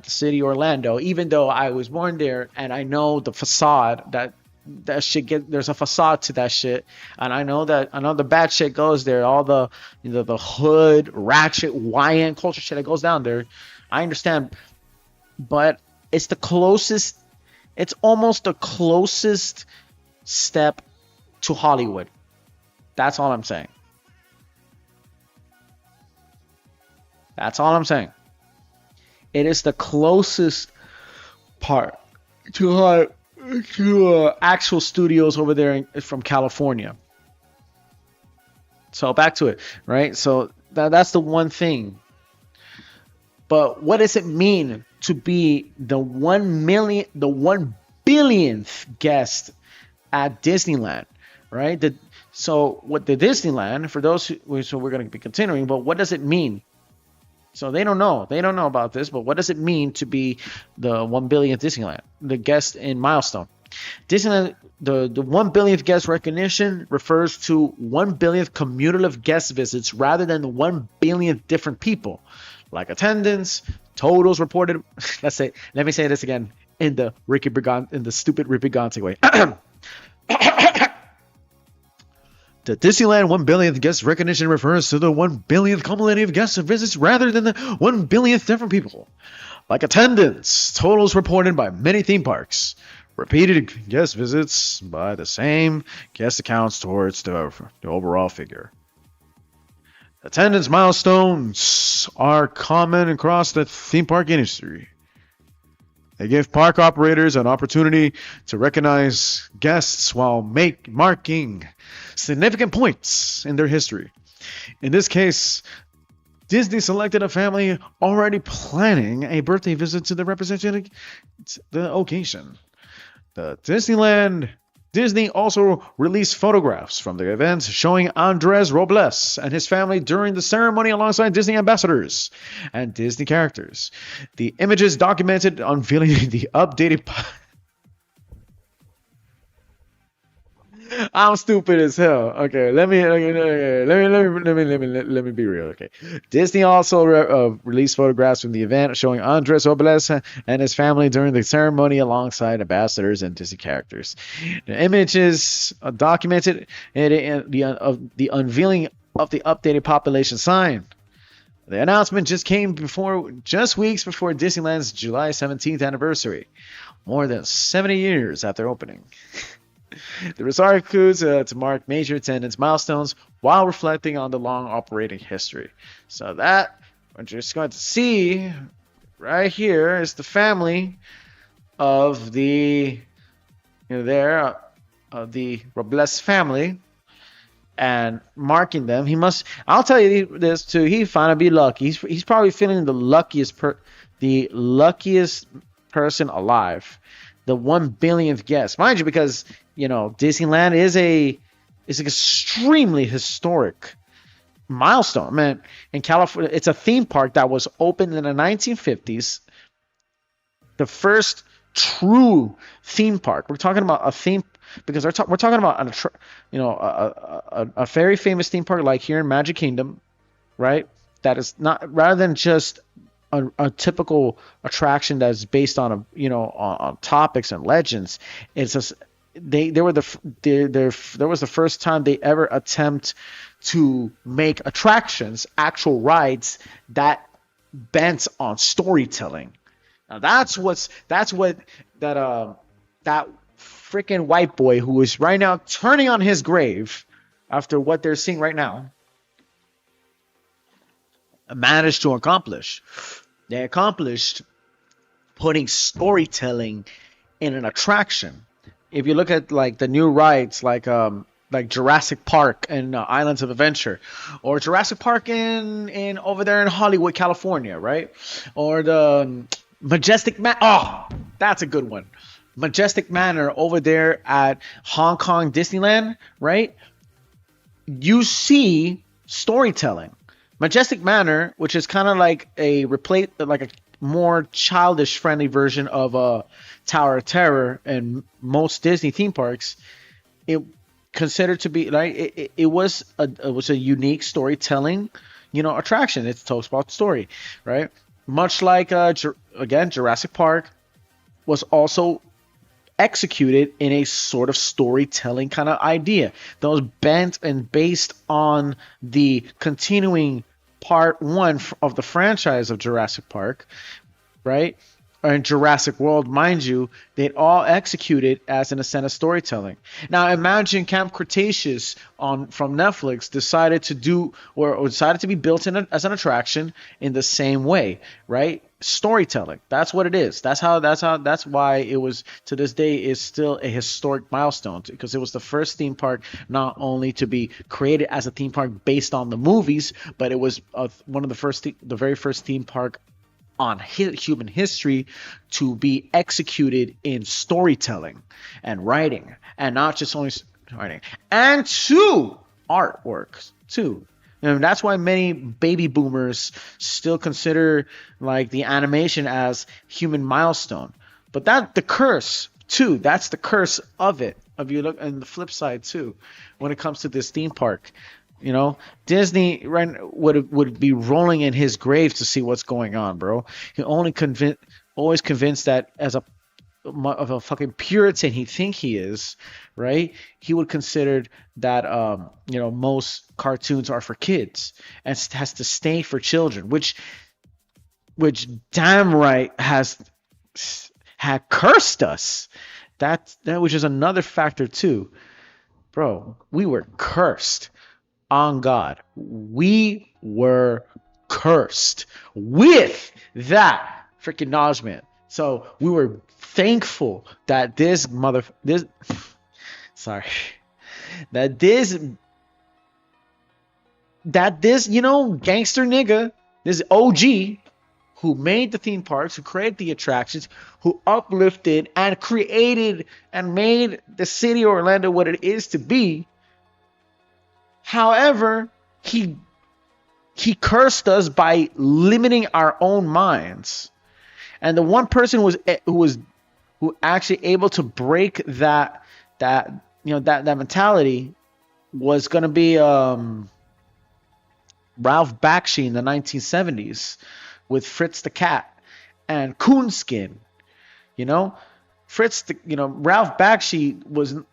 city Orlando, even though I was born there, and I know the facade that shit there's a facade to that shit, and I know the bad shit goes there, all the the hood ratchet YN culture shit that goes down there. I understand, but it's almost the closest step to Hollywood. That's all I'm saying. It is the closest part to actual studios over there from California. So back to it, right? So that's the one thing. But what does it mean to be the 1 billionth guest at Disneyland, right? So what the Disneyland, for those who, so we're going to be continuing, but what does it mean? So they don't know. They don't know about this, but what does it mean to be the 1 billionth Disneyland, the guest in milestone? Disneyland, the 1 billionth guest recognition refers to 1 billionth cumulative guest visits rather than the 1 billionth different people, like attendance, totals reported. Let me say this again in the stupid Ricky Brigante way. The Disneyland 1 billionth guest recognition refers to the 1 billionth cumulative guest visits rather than the 1 billionth different people, like attendance, totals reported by many theme parks. Repeated guest visits by the same guest accounts towards the overall figure. Attendance milestones are common across the theme park industry. They give park operators an opportunity to recognize guests while marking significant points in their history. In this case, Disney selected a family already planning a birthday visit to represent the occasion. Disney also released photographs from the event showing Andres Robles and his family during the ceremony alongside Disney ambassadors and Disney characters. The images documented unveiling the updated I'm stupid as hell. Okay, let me be real. Okay, Disney also released photographs from the event showing Andres Robles and his family during the ceremony alongside ambassadors and Disney characters. The images documented the unveiling of the updated population sign. The announcement just came weeks before Disneyland's July 17th anniversary, more than 70 years after opening. The resort includes to mark major attendance milestones while reflecting on the long operating history. So that what you're just going to see right here is the family of the the Robles family, and marking them. I'll tell you this too. He finally be lucky. He's probably feeling the luckiest person alive. The 1 billionth guest, mind you, because Disneyland is an extremely historic milestone, man. In California, it's a theme park that was opened in the 1950s. The first true theme park. We're talking about a theme because we're talking about a very famous theme park like here in Magic Kingdom, right? That is not rather than just a typical attraction that's based on on topics and legends. There was the first time they ever attempt to make attractions actual rides that bent on storytelling. Now that freaking white boy who is right now turning on his grave after what they're seeing right now managed to accomplish. They accomplished putting storytelling in an attraction. If you look at like the new rides, like Jurassic Park and Islands of Adventure, or Jurassic Park in over there in Hollywood, California, right? Or the Majestic that's a good one. Majestic Manor over there at Hong Kong Disneyland, right? You see storytelling. Majestic Manor, which is kind of like a more childish friendly version of Tower of Terror and most Disney theme parks, it considered to be like it was a unique storytelling, attraction. It talks about story, right? Much like again, Jurassic Park was also executed in a sort of storytelling kind of idea that was bent and based on the continuing part one of the franchise of Jurassic Park, right? And Jurassic World, mind you, they all executed as an ascent of storytelling. Now imagine Camp Cretaceous from Netflix decided to be built as an attraction in the same way, right? Storytelling. That's what it is. That's why it was, to this day, is still a historic milestone, because it was the first theme park not only to be created as a theme park based on the movies, but it was one of the very first theme park on human history to be executed in storytelling and writing, and not just only writing, and two, artworks too. And that's why many baby boomers still consider like the animation as human milestone. But that the curse too. That's the curse of it. Of you look and the flip side too, when it comes to this theme park. You know, Disney right would be rolling in his grave to see what's going on, bro. He always convinced that as a fucking Puritan he is, right? He would consider that most cartoons are for kids and has to stay for children, which damn right had cursed us. That which is another factor too, bro. We were cursed on God. We were cursed with that freaking acknowledgement. So we were thankful that sorry, that this gangster nigga, this OG who made the theme parks, who created the attractions, who uplifted and created and made the city of Orlando what it is to be. However, he cursed us by limiting our own minds. And the one person who actually able to break that mentality was going to be Ralph Bakshi in the 1970s with Fritz the Cat and Coonskin. Ralph Bakshi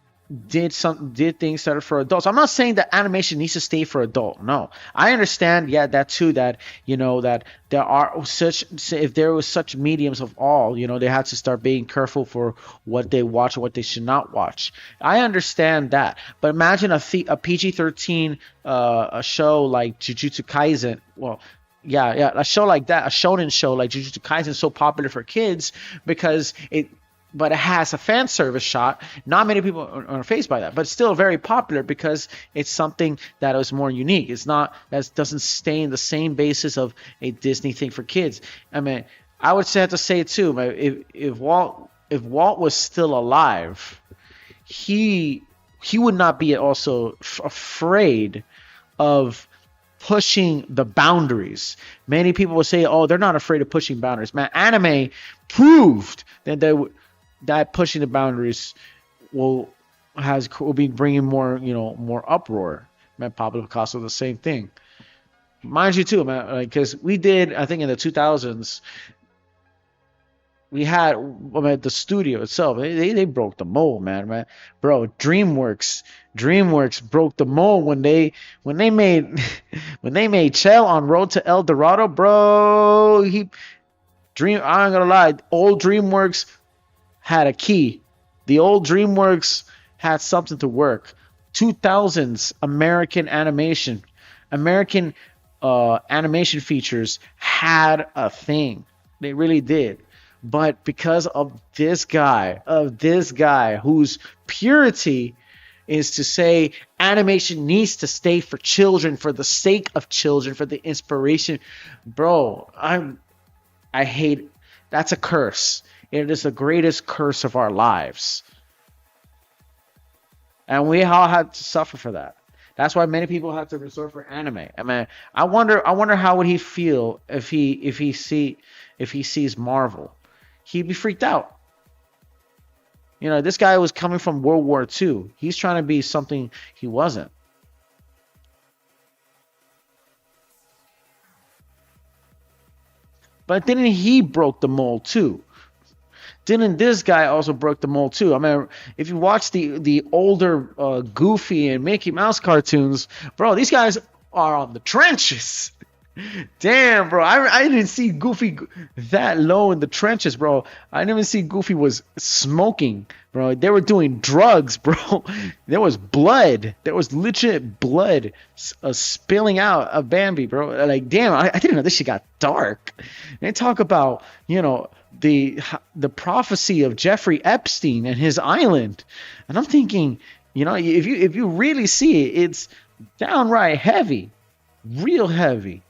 did things that are for adults. I'm not saying that animation needs to stay for adult. No, I understand. Yeah, that too. That that there are if there was such mediums of all, they had to start being careful for what they watch or what they should not watch. I understand that, but imagine a PG-13 a show like Jujutsu Kaisen. Well, yeah, a show like that, a shonen show like Jujutsu Kaisen is so popular for kids because it has a fan service shot. Not many people are faced by that, but it's still very popular because it's something that is more unique. It's not that doesn't stay in the same basis of a Disney thing for kids. I mean, I would have to say too, if Walt was still alive, he would not be also afraid of pushing the boundaries. Many people will say, "Oh, they're not afraid of pushing boundaries." Man, anime proved that pushing the boundaries will be bringing more uproar. Man, Pablo Picasso, the same thing. Mind you, too, man, because we did, I think in the 2000s, we had the studio itself. They broke the mold, man. Bro, DreamWorks broke the mold when they made Chell on Road to El Dorado, bro. I'm not gonna lie, old DreamWorks had a key. The old DreamWorks had something to work. 2000s American animation features had a thing. They really did. But because of this guy whose purity is to say animation needs to stay for children, for the sake of children, for the inspiration, bro, I hate. That's a curse. It is the greatest curse of our lives. And we all had to suffer for that. That's why many people have to resort for anime. I mean, I wonder how would he feel if he sees Marvel. He'd be freaked out. This guy was coming from World War II. He's trying to be something he wasn't. But didn't he broke the mold too? Didn't this guy also broke the mold too? I mean, if you watch the older Goofy and Mickey Mouse cartoons, bro, these guys are on the trenches. Damn, bro, I didn't see Goofy that low in the trenches, bro. I didn't even see Goofy was smoking, bro. They were doing drugs, bro. There was blood. There was legit blood spilling out of Bambi, bro. Like, damn, I didn't know this shit got dark. They talk about, the prophecy of Jeffrey Epstein and his island, and I'm thinking, if you really see it, it's downright heavy, real heavy.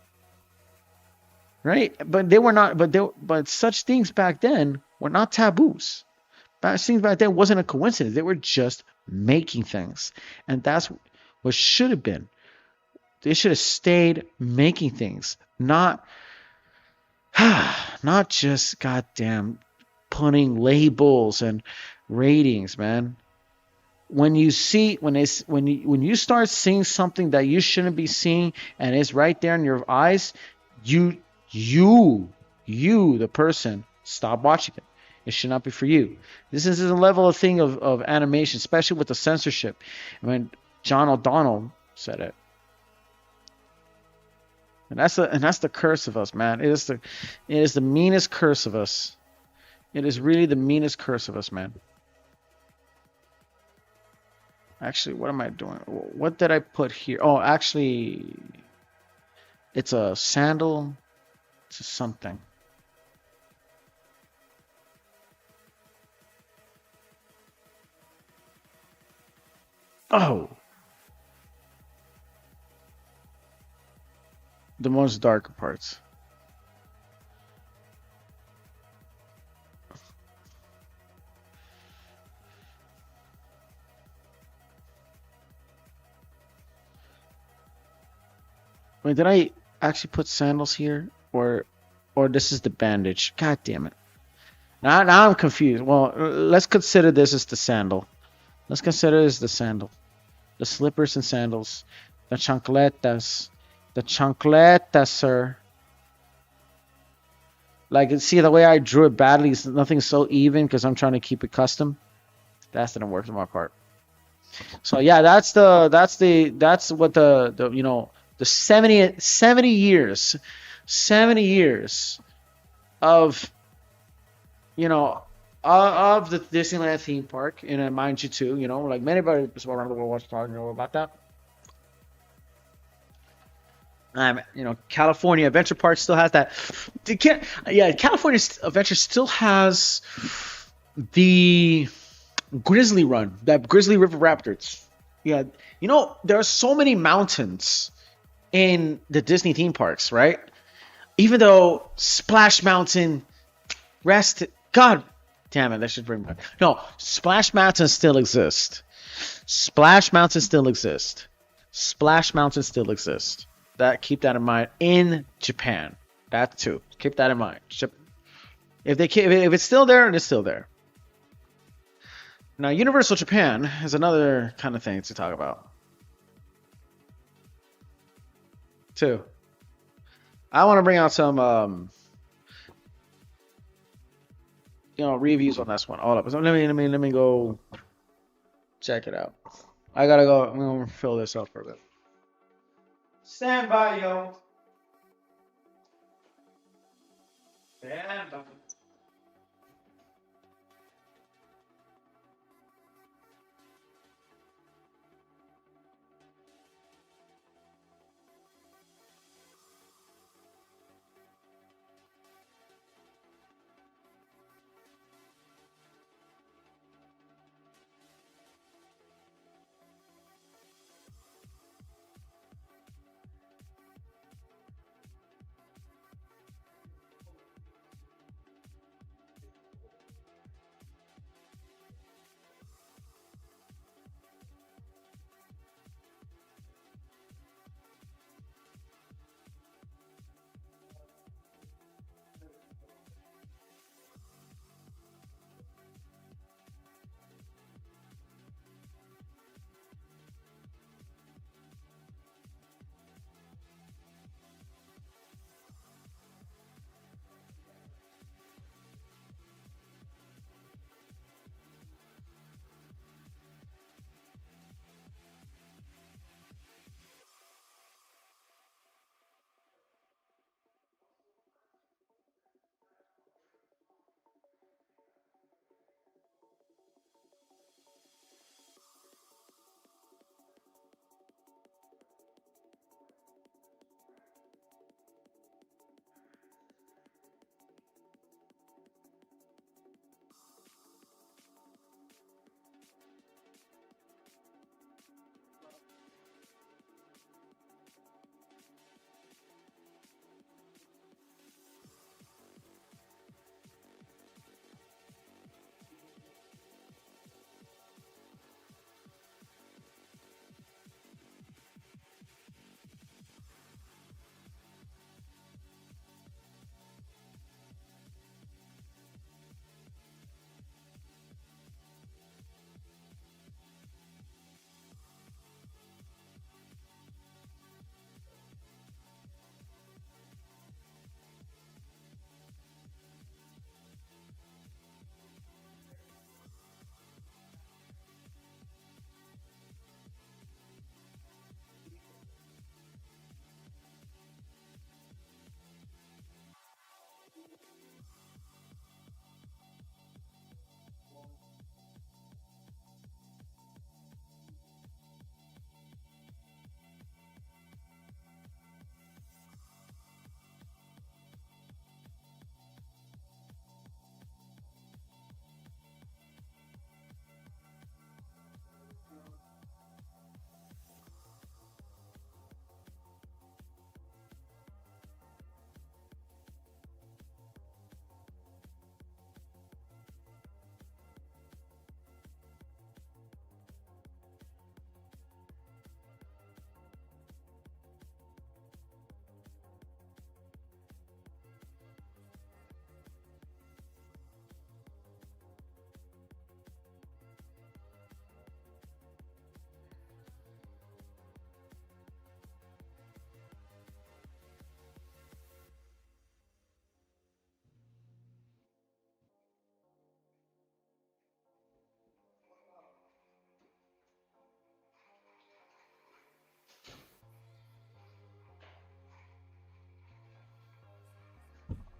Right, but they were not. But such things back then were not taboos. Such things back then wasn't a coincidence. They were just making things. And that's what should have been. They should have stayed making things, not not just goddamn putting labels and ratings, man. When you see when you start seeing something that you shouldn't be seeing and it's right there in your eyes, you you the person, stop watching it. It should not be for you. This is a level of thing of animation, especially with the censorship. When John O'Donnell said it. And that's the curse of us, man. It is the meanest curse of us. It is really the meanest curse of us, man. Actually, what am I doing? What did I put here? Oh, actually, it's a sandal to something. Oh, the most darker parts. Wait, did I actually put sandals here, or this is the bandage? God damn it! Now I'm confused. Well, let's consider this as the sandal. Let's consider this the sandal. The slippers and sandals. The chancletas. The chancletas, sir. Like, see the way I drew it badly is nothing so even because I'm trying to keep it custom. That didn't work on my part. So yeah, that's what the you know the 70 years 70 years of you know of the Disneyland theme park, and mind you too, like many people around the world want to talk about that. California Adventure Park still has that. California Adventure still has the Grizzly Run, that Grizzly River Rapids. Yeah, there are so many mountains in the Disney theme parks, right? Even though Splash Mountain, God damn it, that should bring back. No, Splash Mountain still exists. Splash Mountain still exists. Splash Mountain still exists. Keep that in mind in Japan. That too. Keep that in mind. If it's still there, it's still there. Now, Universal Japan is another kind of thing to talk about. Too. I want to bring out some reviews on this one. Hold up. Let me go check it out. I gotta go. I'm gonna fill this up for a bit. Stand by, yo. Stand by.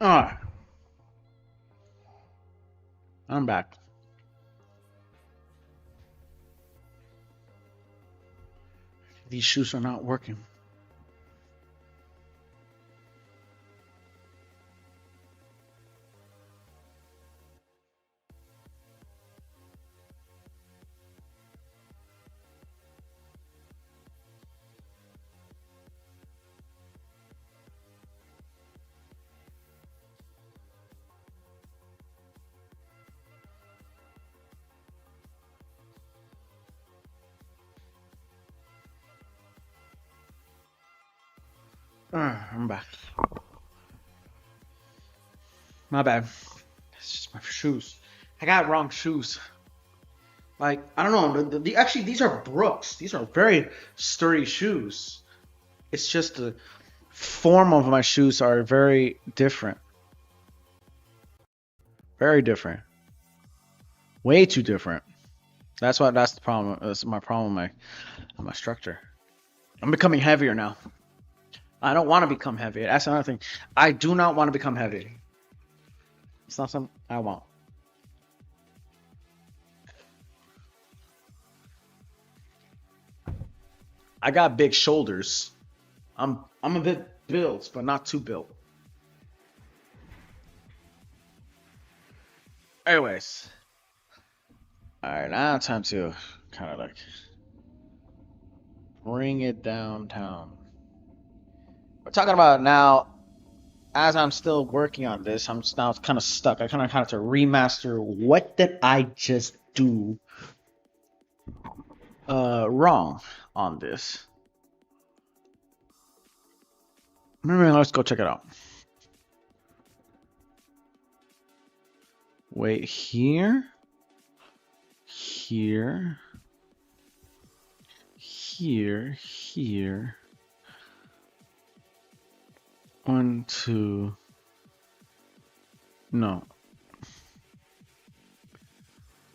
Alright, I'm back. These shoes are not working. I'm back. My bad. It's just my shoes. I got wrong shoes. Like, I don't know. Actually, these are Brooks. These are very sturdy shoes. It's just the form of my shoes are very different. Very different. Way too different. That's the problem. That's my problem with my structure. I'm becoming heavier now. I don't want to become heavy. That's another thing. I do not want to become heavy. It's not something I want. I got big shoulders. I'm a bit built, but not too built. Anyways, all right, now time to kind of like bring it downtown. We're talking about now. As I'm still working on this, I'm now kind of stuck. I kind of have to remaster. What did I just do wrong on this? Maybe let's go check it out. Wait, here, here, here. 1, 2. No.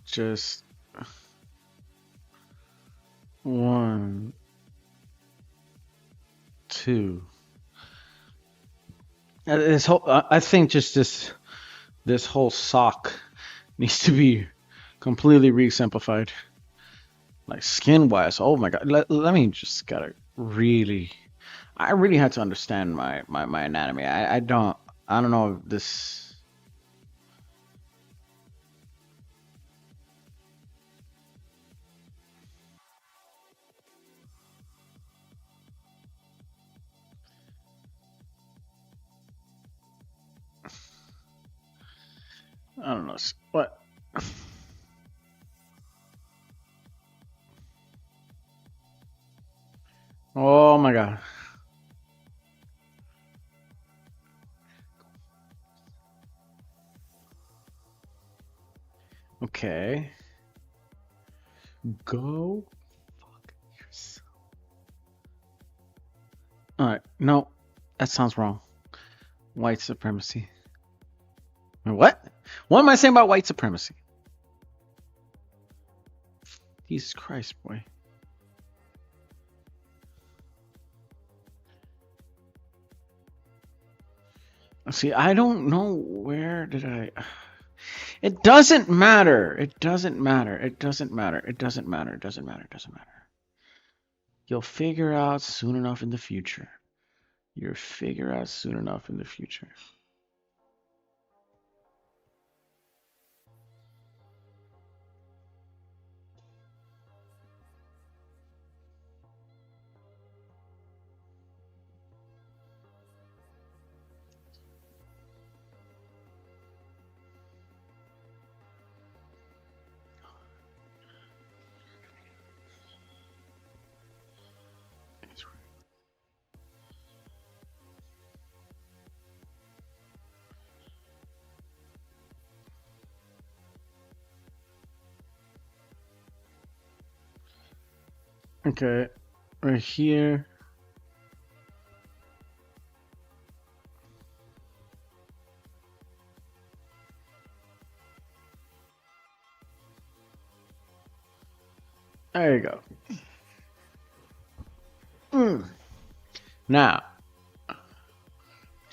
Just 1, 2. This whole, I think just this whole sock needs to be completely re-simplified. Like skin wise, oh my god. Let me just gotta really, I really had to understand my anatomy. I don't know if this. I don't know what. Oh my god. Okay. Go fuck yourself. Alright, no, that sounds wrong. White supremacy. What? What am I saying about white supremacy? Jesus Christ, boy. See, I don't know where did I. It doesn't matter. It doesn't matter. It doesn't matter. It doesn't matter. It doesn't matter. It doesn't matter. You'll figure out soon enough in the future. You'll figure out soon enough in the future. Okay, right here. There you go. Now,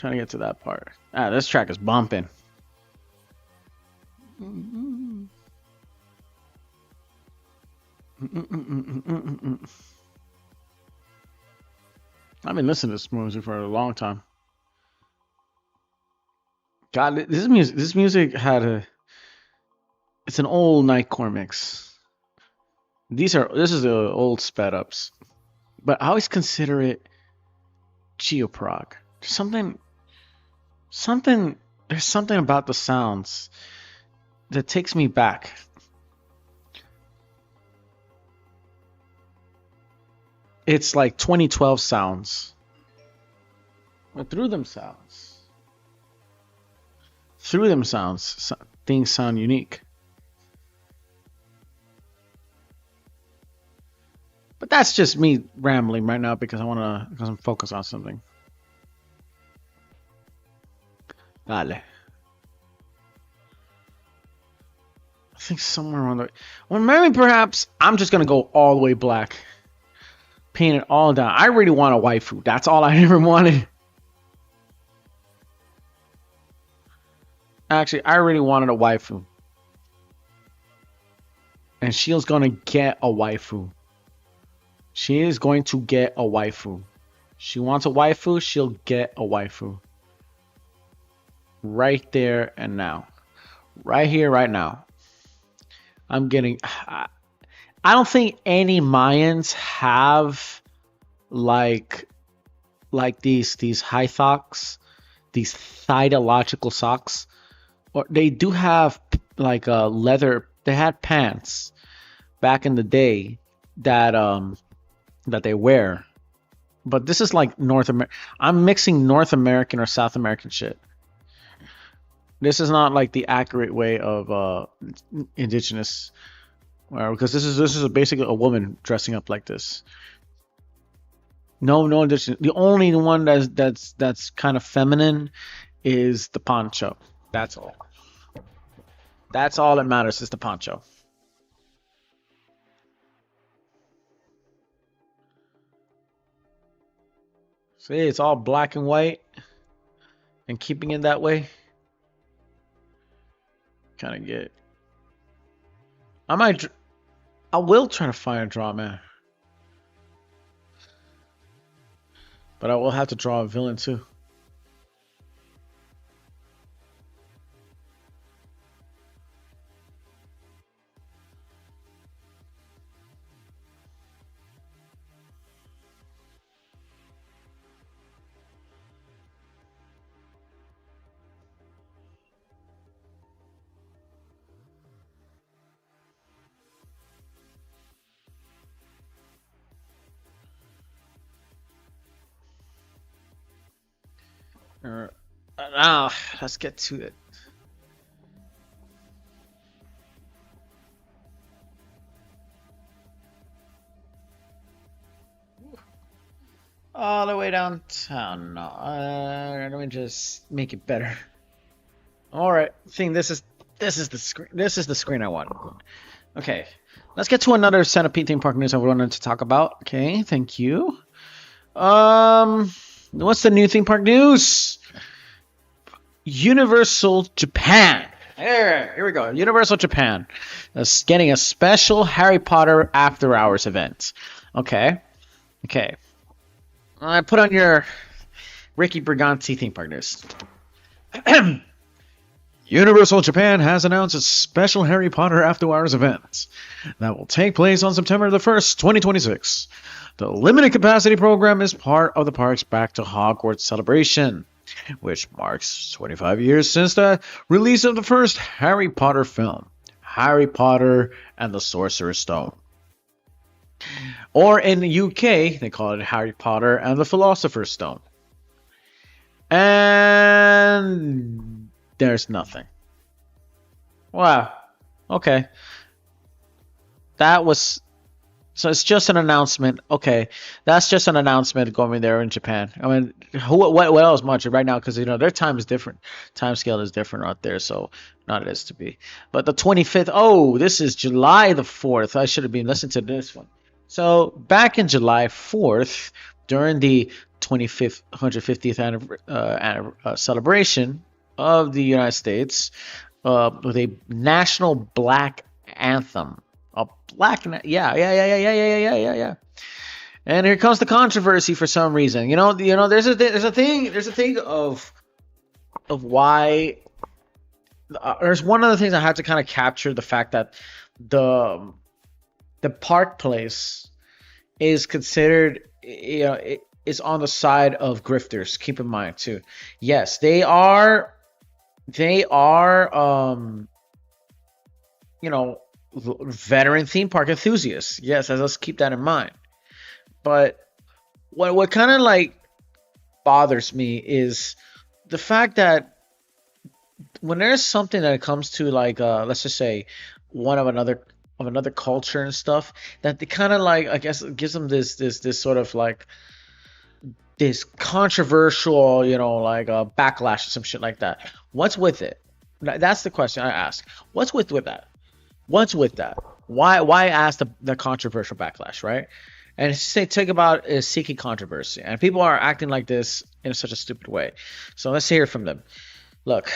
Trying to get to that part. Ah, this track is bumping. I've been listening to this music for a long time. God, this music had a. It's an old Nightcore mix. This is the old sped ups, but I always consider it geoprog. Something. There's something about the sounds that takes me back. It's like 2012 sounds, but through them things sound unique. But that's just me rambling right now because I'm focused on something. Dale. I think somewhere on the. Well, maybe perhaps I'm just gonna go all the way black, paint it all down. I really want a waifu. That's all I ever wanted. Actually, I really wanted a waifu, and Shield's gonna get a waifu. She is going to get a waifu. She wants a waifu, she'll get a waifu. Right there and now. Right here, right now. I'm getting. I don't think any Mayans have like these high socks, these thigh-logical socks. Or they do have like a leather. They had pants back in the day that they wear, but this is like North America. I'm mixing North American or South American shit. This is not like the accurate way of indigenous, because this is basically a woman dressing up like this. No indigenous. The only one that's kind of feminine is the poncho. That's all. That's all that matters is the poncho. See, it's all black and white, and keeping it that way. Kind of get. I will try to find a draw man, but I will have to draw a villain too. Now, let's get to it. All the way downtown. No, let me just make it better. All right, I think this is the screen. This is the screen I want. Okay, let's get to another Centipede theme park news I wanted to talk about. Okay, thank you. What's the new theme park news? Universal Japan. Here we go. Universal Japan is getting a special Harry Potter After Hours event. Okay. I put on your Ricky Briganti theme park news. Universal Japan has announced a special Harry Potter After Hours event that will take place on September the 1st, 2026. The limited capacity program is part of the park's Back to Hogwarts celebration, which marks 25 years since the release of the first Harry Potter film, Harry Potter and the Sorcerer's Stone. Or in the UK, they call it Harry Potter and the Philosopher's Stone. And there's nothing. Wow. Okay. So it's just an announcement. Okay, that's just an announcement going there in Japan. I mean, what else much right now? Because their time is different. Time scale is different out there, so not it is to be. But the 25th. Oh, this is July the 4th. I should have been listening to this one. So back in July 4th, during the 150th celebration of the United States with a national black anthem. A yeah, yeah, yeah, yeah, yeah, yeah, yeah, yeah, yeah. And here comes the controversy for some reason. There's a thing of why. There's one of the things I had to kind of capture the fact that the the Park Place is considered, it is on the side of grifters. Keep in mind too. Yes, they are you know veteran theme park enthusiasts. Yes, let's keep that in mind. But what kind of like bothers me is the fact that when there's something that comes to like let's just say one of another culture and stuff, that they kind of like, I guess, it gives them this sort of like this controversial, like a backlash or some shit like that. What's with it? That's the question I ask. What's with that? What's with that? Why ask the controversial backlash, right? And say take about is seeking controversy, and people are acting like this in such a stupid way. So let's hear from them. Look,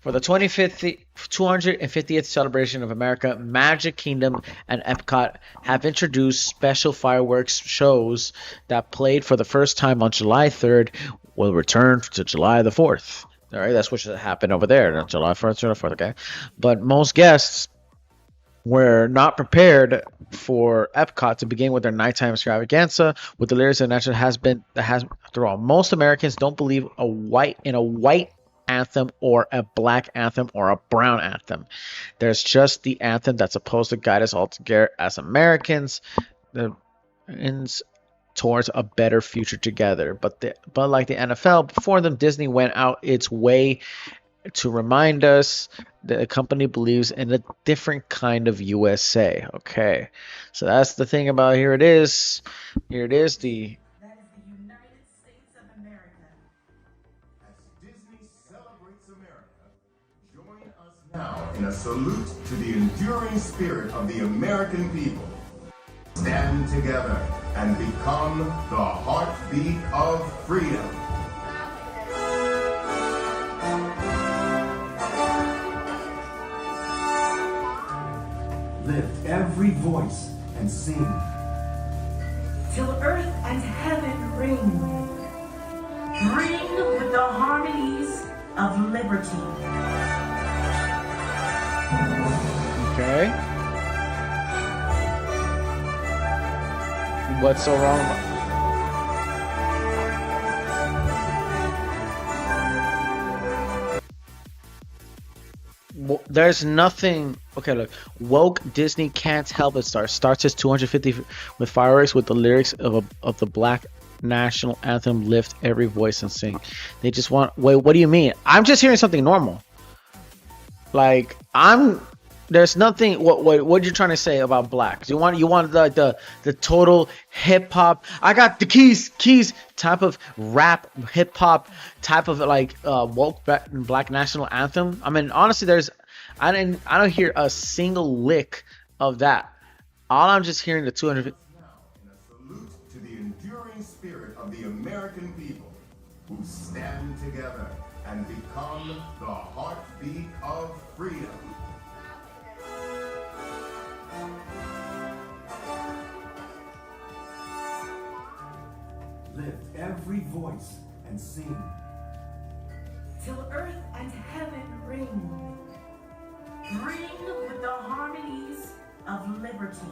for the 250th celebration of America, Magic Kingdom and Epcot have introduced special fireworks shows that played for the first time on July 3rd will return to July the 4th. All right, that's what should happen over there, July 1st, July 4th, okay? But most guests were not prepared for Epcot to begin with their nighttime extravaganza with the lyrics that national has after all. Most Americans don't believe a white anthem or a black anthem or a brown anthem. There's just the anthem that's supposed to guide us all together as Americans towards a better future together. But like the NFL before them, Disney went out its way to remind us that the company believes in a different kind of USA. Okay, so that's the thing about here it is. Here it is.
That is the United States of America.
As Disney celebrates America, join us now in a salute to the enduring spirit of the American people. Stand together and become the heartbeat of freedom. Lift every voice and sing.
Till earth and heaven ring. Ring with the harmonies of liberty.
Okay. What's so wrong about there's nothing. Okay, look, woke Disney can't help it starts his 250 with fireworks with the lyrics of the black national anthem, lift every voice and sing. They just want, wait, what do you mean? I'm just hearing something normal. Like, there's nothing. What you're trying to say about black? You want like the total hip hop? I got the keys type of rap hip hop type of like woke black national anthem. I mean, honestly, I don't hear a single lick of that. All I'm just hearing the 200.
Now, in a salute to the enduring spirit of the American people who stand together and become the heartbeat of freedom. Lift every voice and sing.
Till earth and heaven ring. Ring with the harmonies of liberty.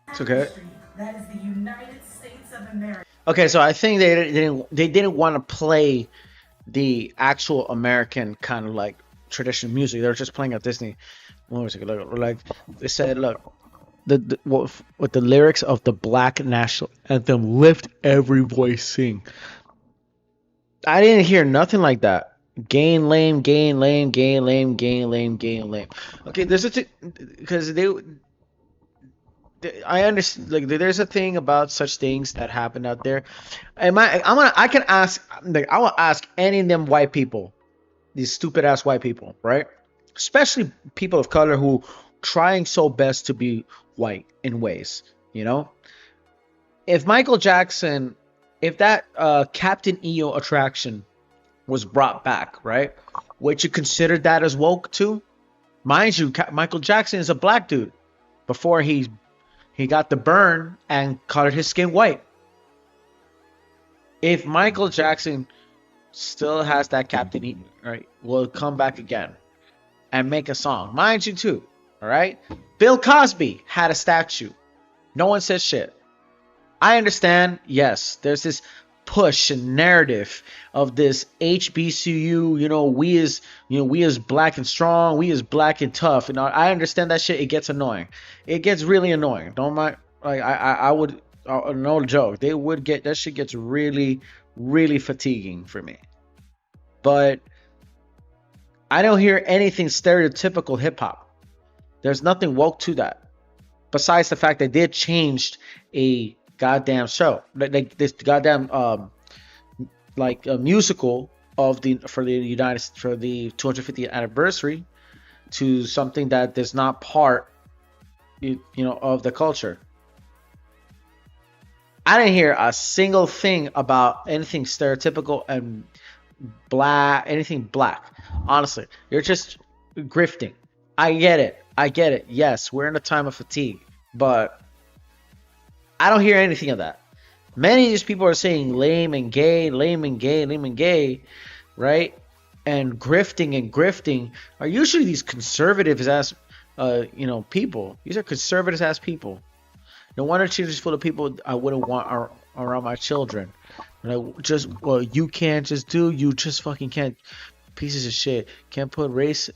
It's okay.
Artstream. That is the United States of America.
Okay, so I think they didn't want to play the actual American kind of like traditional music. They were just playing a Disney music. Like they said, look, with the lyrics of the black national anthem, lift every voice, sing. I didn't hear nothing like that. Gain lame, gain lame, gain lame, gain lame, gain lame. Okay, there's because I understand. Like, there's a thing about such things that happen out there. I can ask. Like, I will ask any of them white people, these stupid ass white people, right? Especially people of color who trying so best to be white in ways, you know. If Michael Jackson, if that Captain EO attraction was brought back, right? Would you consider that as woke too? Mind you, Michael Jackson is a black dude before he got the burn and colored his skin white. If Michael Jackson still has that Captain E, right, will come back again and make a song, mind you too. All right, Bill Cosby had a statue. No one said shit. I understand. Yes, there's this push and narrative of this HBCU. We as black and strong, we as black and tough. I understand that shit. It gets annoying. It gets really annoying. Don't mind. Like I would. No joke. They would get that shit gets really, really fatiguing for me. But I don't hear anything stereotypical hip hop. There's nothing woke to that. Besides the fact that they changed a goddamn show, like this goddamn like a musical of the for the 250th anniversary to something that is not part, of the culture. I didn't hear a single thing about anything stereotypical and anything black. Honestly, you're just grifting. I get it. Yes, we're in a time of fatigue, but I don't hear anything of that. Many of these people are saying lame and gay, lame and gay, lame and gay, right? And grifting are usually these conservative ass, people. These are conservative ass people. No wonder church is full of people I wouldn't want around my children. You can't just do. You just fucking can't. Pieces of shit. Can't put race.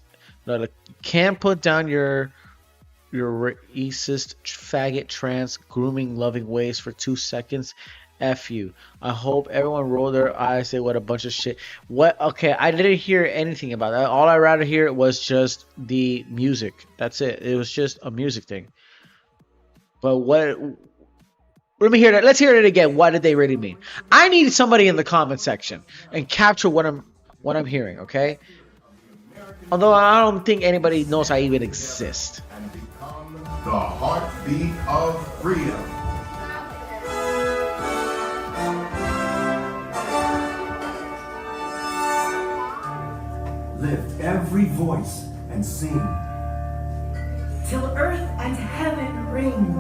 Can't put down your racist, faggot, trans, grooming, loving ways for 2 seconds. F you. I hope everyone roll their eyes, say what a bunch of shit. What? Okay, I didn't hear anything about that. All I rather hear was just the music. That's it. It was just a music thing. But what? Let me hear that. Let's hear it again. What did they really mean? I need somebody in the comment section and capture what I'm hearing. Okay. Although I don't think anybody knows I even exist.
And become the heartbeat of freedom.
Lift every voice and sing.
Till earth and heaven ring.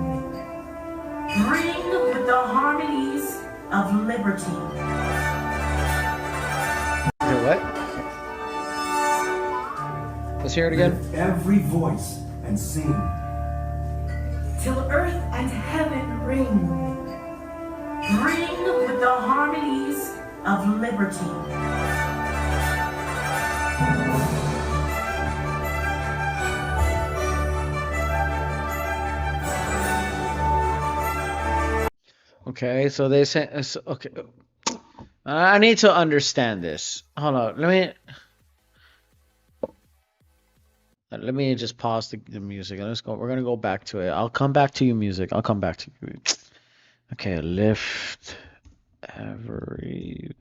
Ring with the harmonies of liberty.
What? Let's hear it again.
Lift every voice and sing.
Till earth and heaven ring. Ring with the harmonies of liberty.
Okay, so they say okay. I need to understand this. Hold on, let me just pause the music. Let's go. We're gonna go back to it. I'll come back to you, music. I'll come back to you. Okay, lift every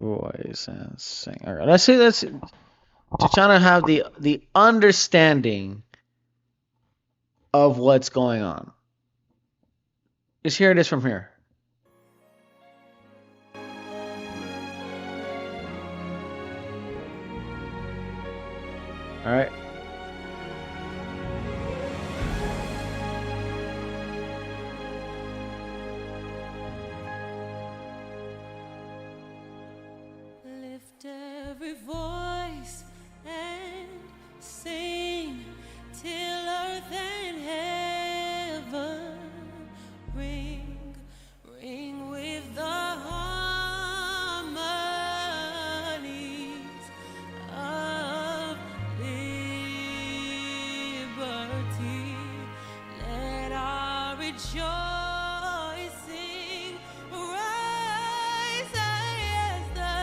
voice and sing. All right, let's see. To try to have the understanding of what's going on. Just hear this from here. All right.
Lift every voice and sing till earth and heaven ring with the harmonies of liberty. Let our rejoicing rise as the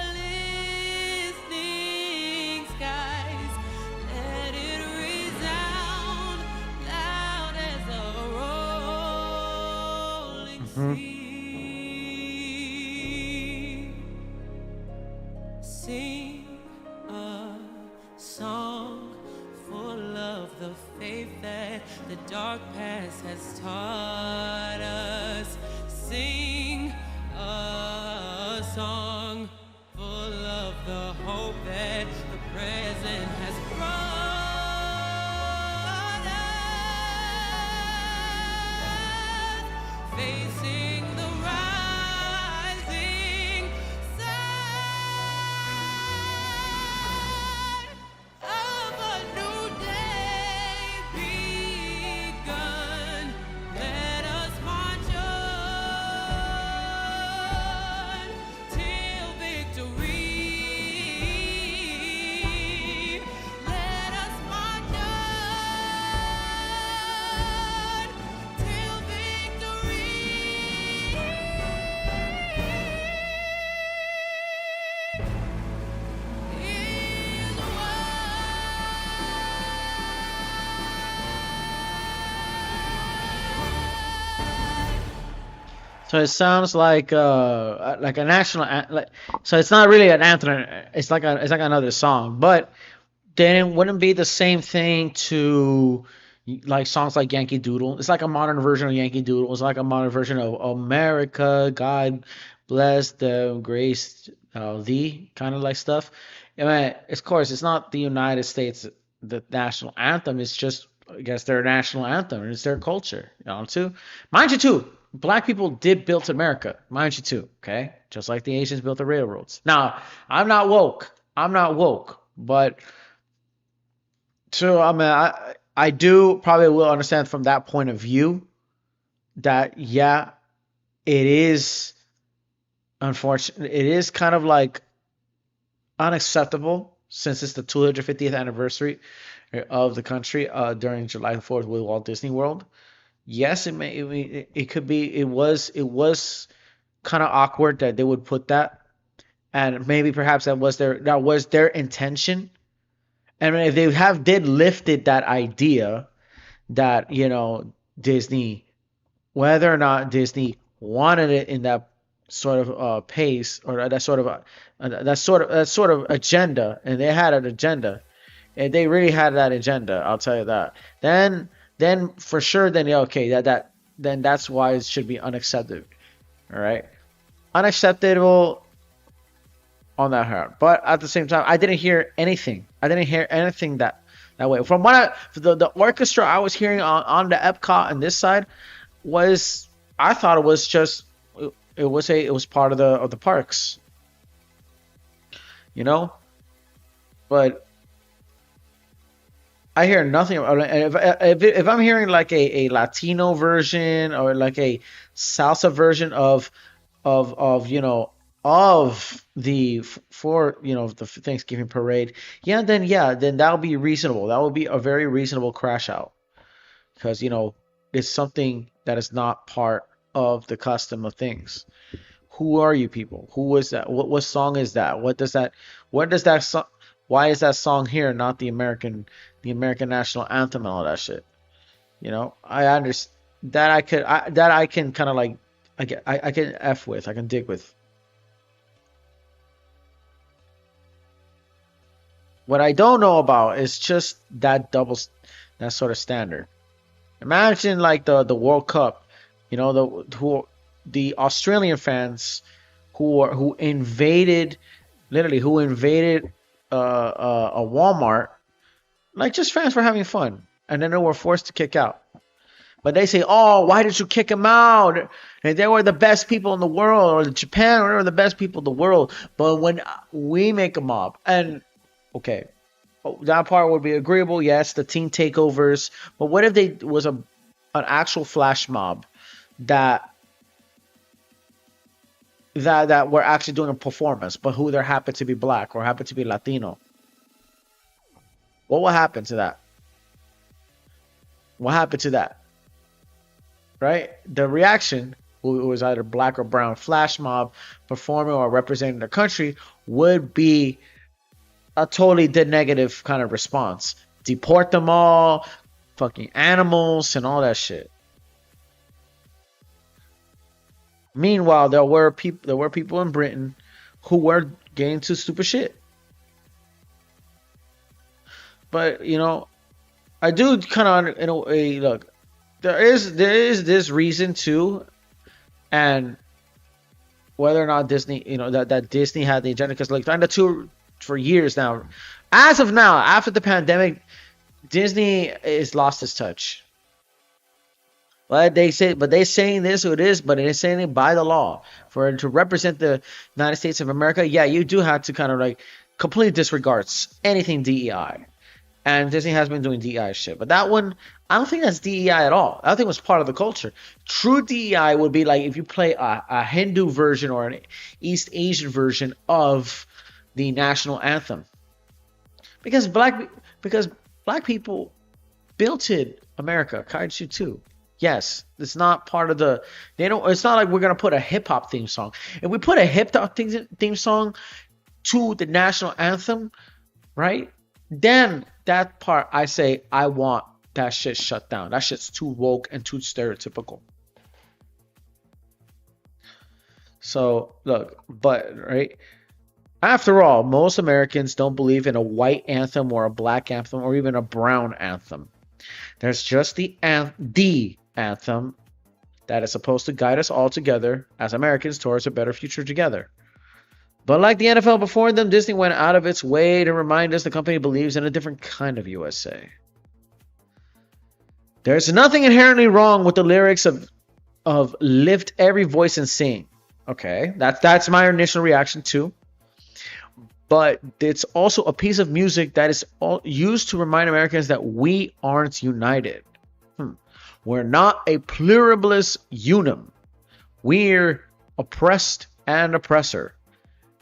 listening skies. Let it resound loud as a roar. Sing a song full of the faith that the dark past has taught us. Sing a song full of the hope that the present has brought us. Facing the rising sun of a new day begun. Let us march on till victory. Let us march on till victory is won.
So it sounds like a national like, so it's not really an anthem, it's like another song, but then it wouldn't be the same thing to like songs like Yankee Doodle. It's like a modern version of Yankee Doodle. It's like a modern version of America, God bless the grace thee, kind of like stuff. I mean, of course, it's not the United States, the national anthem. It's just, I guess, their national anthem. It's their culture, too. Mind you, too, black people did build America. Mind you, too, okay? Just like the Asians built the railroads. Now, I'm not woke. But so I mean, I do probably will understand from that point of view that, yeah, it is unfortunate. It is kind of like unacceptable since it's the 250th anniversary of the country during July 4th with Walt Disney World. Yes, it could be, it was kind of awkward that they would put that, and maybe perhaps that was their intention. And if they did lifted that idea that, Disney, whether or not Disney wanted it in that sort of pace, or that sort of agenda, and they had an agenda, and they really had that agenda, I'll tell you that. Then for sure, then yeah, okay, then that's why it should be unacceptable. All right, unacceptable on that part. But at the same time, I didn't hear anything. that way. From what the orchestra I was hearing on the Epcot and this side was, I thought it was just, it was part of the parks, but I hear nothing about it. If I'm hearing like a Latino version or like a salsa version of the the Thanksgiving parade, then that'll be reasonable. That will be a very reasonable crash out, because it's something that is not part of the custom of things. Who are you people? Who is that? What song is that? What does that song? Why is that song here, not the American national anthem and all that shit? I understand that. I can kind of like, I can F with, I can dig with. What I don't know about is just that sort of standard. Imagine like the World Cup, the Australian fans who invaded a Walmart, like just fans for having fun, and then they were forced to kick out. But they say, "Oh, why did you kick them out? And they were the best people in the world, or Japan were the best people in the world." But when we make a mob, and okay, that part would be agreeable. Yes, the team takeovers. But what if they was an actual flash mob that were actually doing a performance, but who there happened to be black or happened to be Latino? What will happen to that? What happened to that? Right? The reaction, who was either black or brown flash mob performing or representing the country, would be a totally negative kind of response. Deport them all, fucking animals, and all that shit. Meanwhile, there were people in Britain who were getting to stupid shit. But I do kind of in a way look. There is this reason too, and whether or not Disney, that Disney had the agenda, because like trying to tour for years now. As of now, after the pandemic, Disney is lost its touch. But they're saying this, it is, but it's saying it by the law for it to represent the United States of America. Yeah, you do have to kind of like completely disregards anything DEI, and Disney has been doing DEI shit. But that one, I don't think that's DEI at all. I don't think it was part of the culture. True DEI would be like if you play a Hindu version or an East Asian version of the national anthem, because black people built it America, Kaiju too. Yes, it's not part of the. They don't. It's not like we're gonna put a hip hop theme song. If we put a hip hop theme song to the national anthem, right? Then that part, I say, I want that shit shut down. That shit's too woke and too stereotypical. So look, but right. After all, most Americans don't believe in a white anthem or a black anthem or even a brown anthem. There's just the anthem that is supposed to guide us all together as Americans towards a better future together. But like the NFL before them, Disney went out of its way to remind us the company believes in a different kind of USA. There's nothing inherently wrong with the lyrics of lift every voice and sing. Okay, that's my initial reaction too. But it's also a piece of music that is used to remind Americans that we aren't united. We're not a pluribus unum. We're oppressed and oppressor.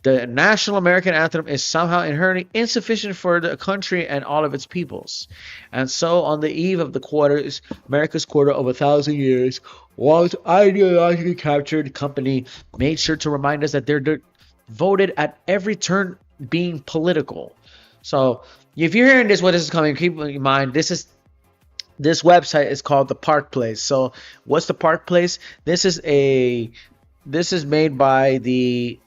The national American anthem is somehow inherently insufficient for the country and all of its peoples. And so, on the eve of the quarters, America's quarter of 1,000 years, Walt's ideologically captured company made sure to remind us that they're voted at every turn being political. So, if you're hearing this, what this is coming, keep in mind, this website is called the Park Place. So, what's the Park Place? This is made by the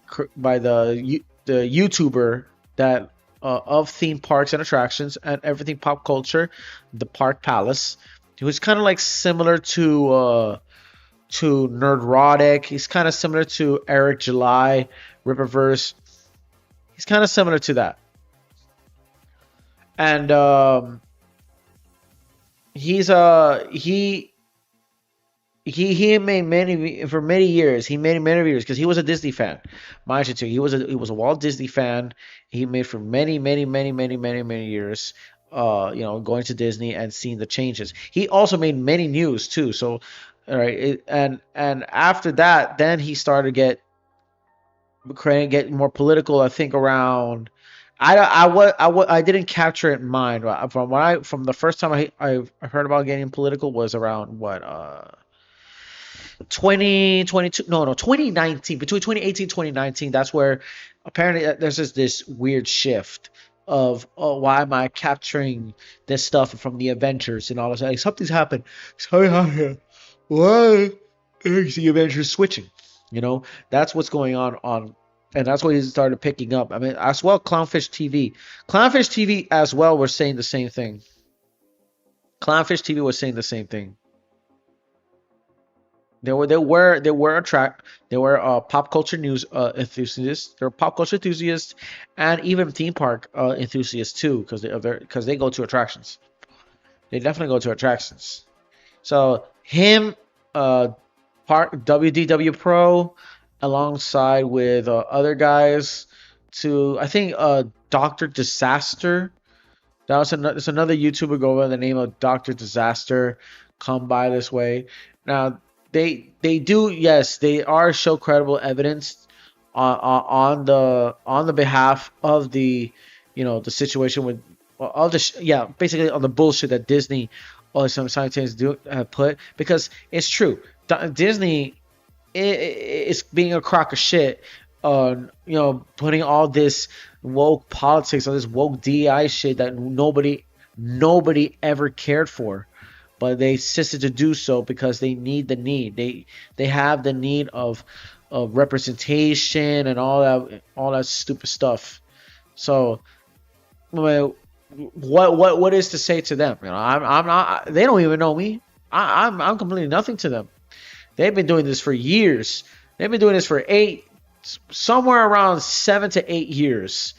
YouTuber that of theme parks and attractions and everything pop culture, the Park Palace. He was kind of like similar to Nerdrotic. He's kind of similar to Eric July, Ripperverse. He's kind of similar to that. And he made many years because he was a Disney fan. Mind you too, he was a Walt Disney fan. He made for many years, going to Disney and seeing the changes. He also made many news too. So, all right, and after that, then he started get more political. I think around. I didn't capture it in mind. From the first time I heard about getting political was around 2019, between 2018 and 2019. That's where apparently there's this weird shift of, oh, why am I capturing this stuff from the Avengers and all this? Like, something's happened. Why is the Avengers switching? That's what's going on, and that's what he started picking up. I mean, as well, Clownfish TV as well were saying the same thing. Clownfish TV was saying the same thing. There were pop culture news enthusiasts. There were pop culture enthusiasts and even theme park enthusiasts too, because they go to attractions. They definitely go to attractions. So him, WDW Pro, alongside with other guys, to I think Dr. Disaster. There's another YouTuber go by the name of Dr. Disaster. Come by this way now. They do, yes, they are show credible evidence on the behalf of the the situation with all the basically on the bullshit that Disney or some scientists put, because it's true. Disney is being a crock of shit on putting all this woke politics, all this woke DI shit that nobody ever cared for. but they insisted to do so because they need the need. They have the need of representation and all that stupid stuff. So, well, what is to say to them? You know, I'm not. They don't even know me. I'm completely nothing to them. They've been doing this for years. They've been doing this for somewhere around 7 to 8 years.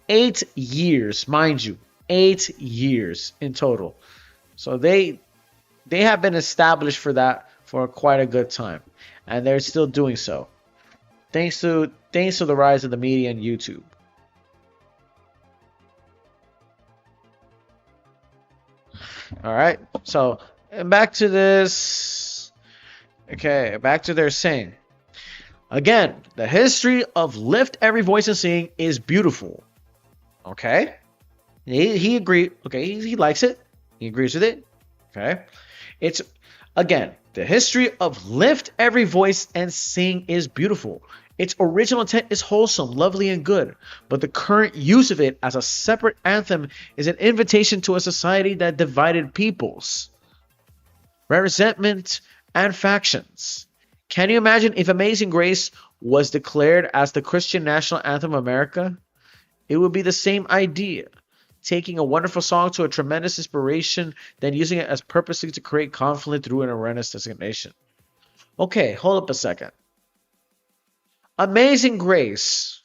8 years, mind you, 8 years in total. So they have been established for that for quite a good time, and they're still doing so, thanks to the rise of the media and YouTube. All right, so back to this. Okay, back to their saying. Again, the history of lift every voice and sing is beautiful. Okay, he agreed. Okay, he likes it. He agrees with it. Okay, it's again the history of lift every voice and sing is beautiful. Its original intent is wholesome, lovely, and good, but the current use of it as a separate anthem is an invitation to a society that divided peoples, resentment, and factions. Can you imagine if Amazing Grace was declared as the Christian national anthem of America? It would be the same idea, taking a wonderful song to a tremendous inspiration, then using it as purposely to create conflict through an erroneous designation. Okay, hold up a second. Amazing Grace.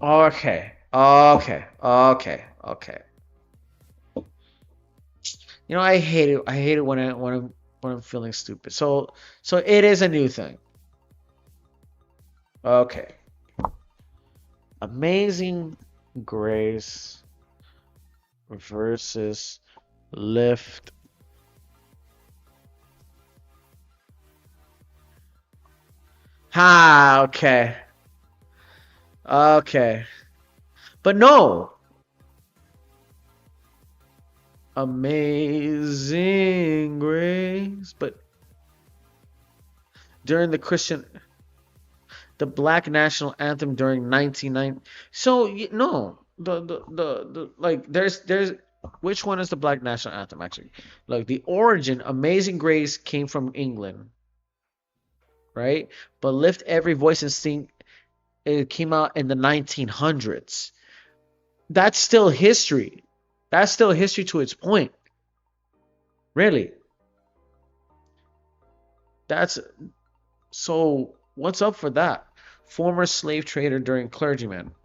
Okay. You know, I hate it. I hate it when I'm feeling stupid. So it is a new thing. Okay. Amazing Grace versus Lift. Okay. But no. Amazing Grace. But during the Black national anthem during 1990. So no, the like there's which one is the Black national anthem actually? Like the origin, Amazing Grace came from England. Right? But Lift Every Voice and Sing, it came out in the 1900s. That's still history. That's still history to its point. Really. So what's up for that? Former slave trader during clergyman.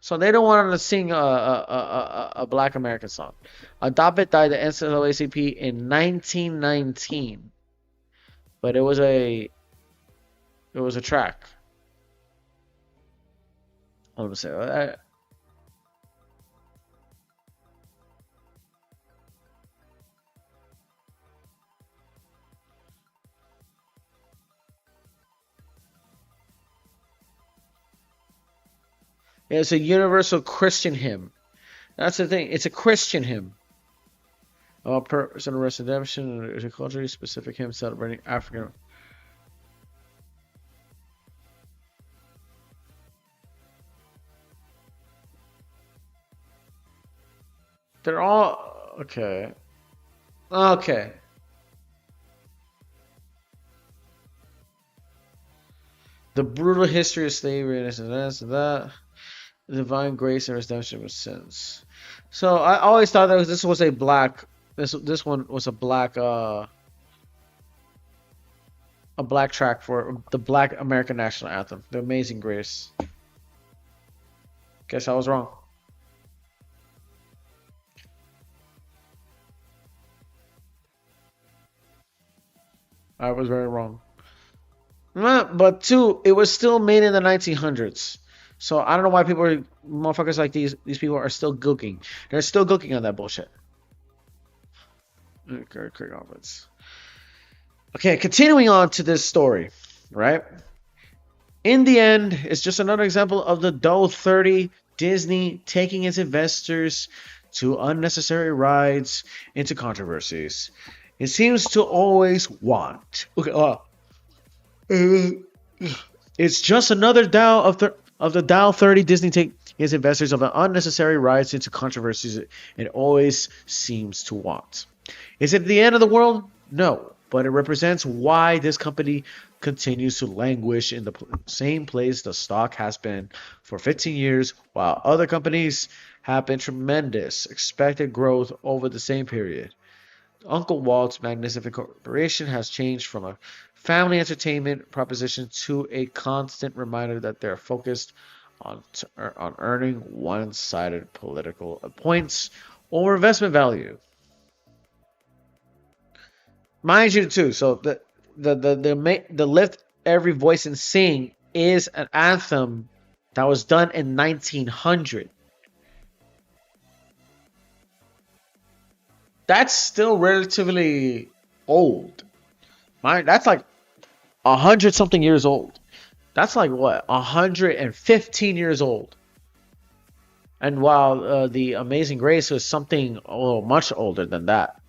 So they don't want to sing a Black American song. Adopted died the NAACP in 1919. But it was a track. Hold on a second. It's a universal Christian hymn. That's the thing. It's a Christian hymn. Personal redemption is a culturally specific hymn celebrating African. They're all okay. Okay. The brutal history of slavery and that. Divine grace and redemption of sins. So I always thought that this was a black. This one was a black track for the Black American national anthem, the Amazing Grace. Guess I was wrong. I was very wrong. But two, it was still made in the 1900s. So I don't know why motherfuckers like these people are still gooking. They're still gooking on that bullshit. Okay, continuing on to this story, right? In the end, it's just another example of the dull 30 Disney taking its investors to unnecessary rides into controversies. It seems to always want. Okay, it's just another of the Dial 30, Disney takes its investors of an unnecessary rise into controversies it always seems to want. Is it the end of the world? No, but it represents why this company continues to languish in the same place the stock has been for 15 years, while other companies have been tremendous expected growth over the same period. Uncle Walt's Magnificent Corporation has changed from a family entertainment proposition to a constant reminder that they're focused on earning one-sided political points or investment value. Mind you, too. So the lift every voice and sing is an anthem that was done in 1900. That's still relatively old. That's like 100 something years old. That's like what, 115 years old. And while the Amazing Grace was something much older than that,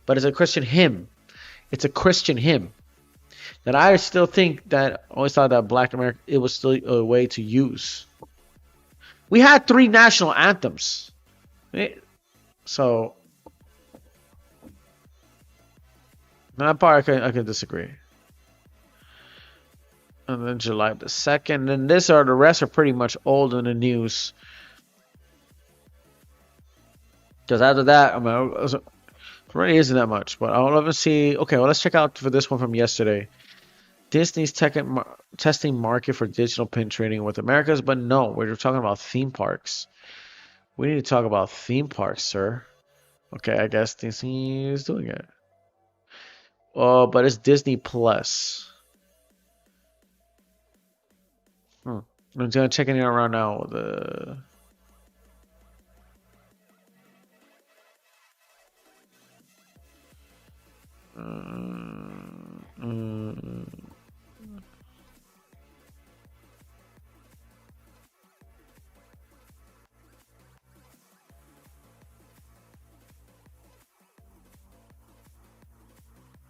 but it's a Christian hymn. It's a Christian hymn that I still think that I always thought that Black America, it was still a way to use. We had 3 national anthems, so that part I could disagree. And then July the 2nd, and the rest are pretty much old in the news. Because after that, I mean, it really isn't that much. But I'll let me see. Okay, well, let's check out for this one from yesterday. Disney's testing market for digital penetrating with Americas, but no, we're talking about theme parks. We need to talk about theme parks, sir. Okay, I guess Disney is doing it. Oh, but it's Disney Plus. I'm gonna check it out right now.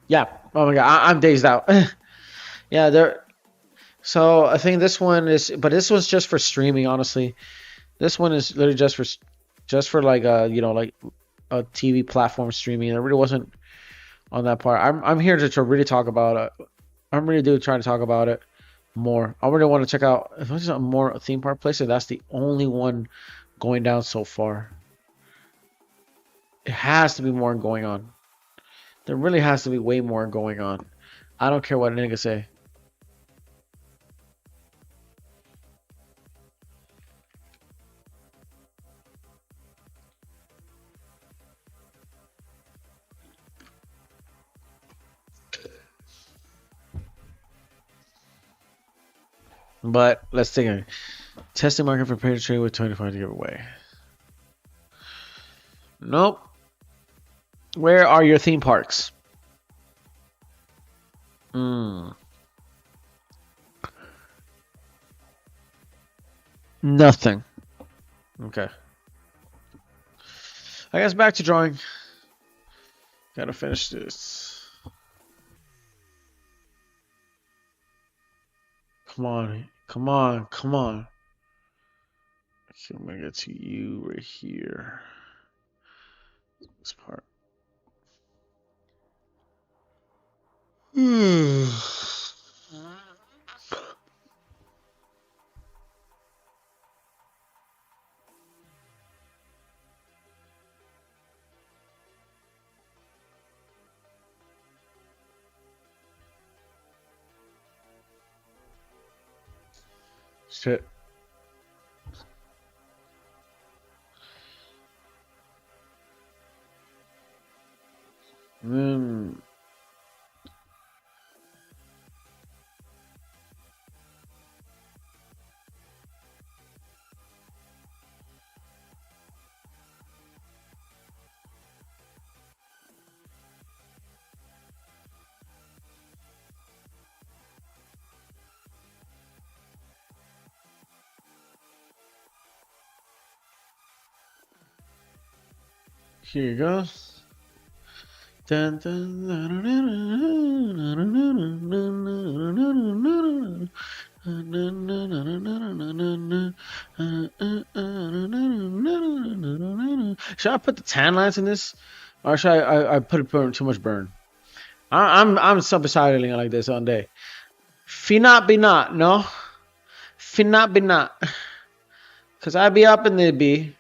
Yeah. Oh my God, I'm dazed out. Yeah, there. So I think this one is, but this one's just for streaming. Honestly, this one is literally just for like like a TV platform streaming. It really wasn't on that part. I'm here to really talk about it. I'm really trying to talk about it more. I really want to check out if there's a more theme park place. That's the only one going down so far. It has to be more going on. There really has to be way more going on. I don't care what a nigga say. But let's take a testing market for penetrating with 25 to give away. Nope. Where are your theme parks? Nothing. Okay. I guess back to drawing. Gotta finish this. Come on. Come on. Come on. Okay, I'm gonna get to you right here. This part. Shit. Here you go. Dun, dun, Should I put the tan lines in this, or should I put too much burn? I'm subsiding like this all day. Finna be not, no. Finna be not. Cause I be up in the be.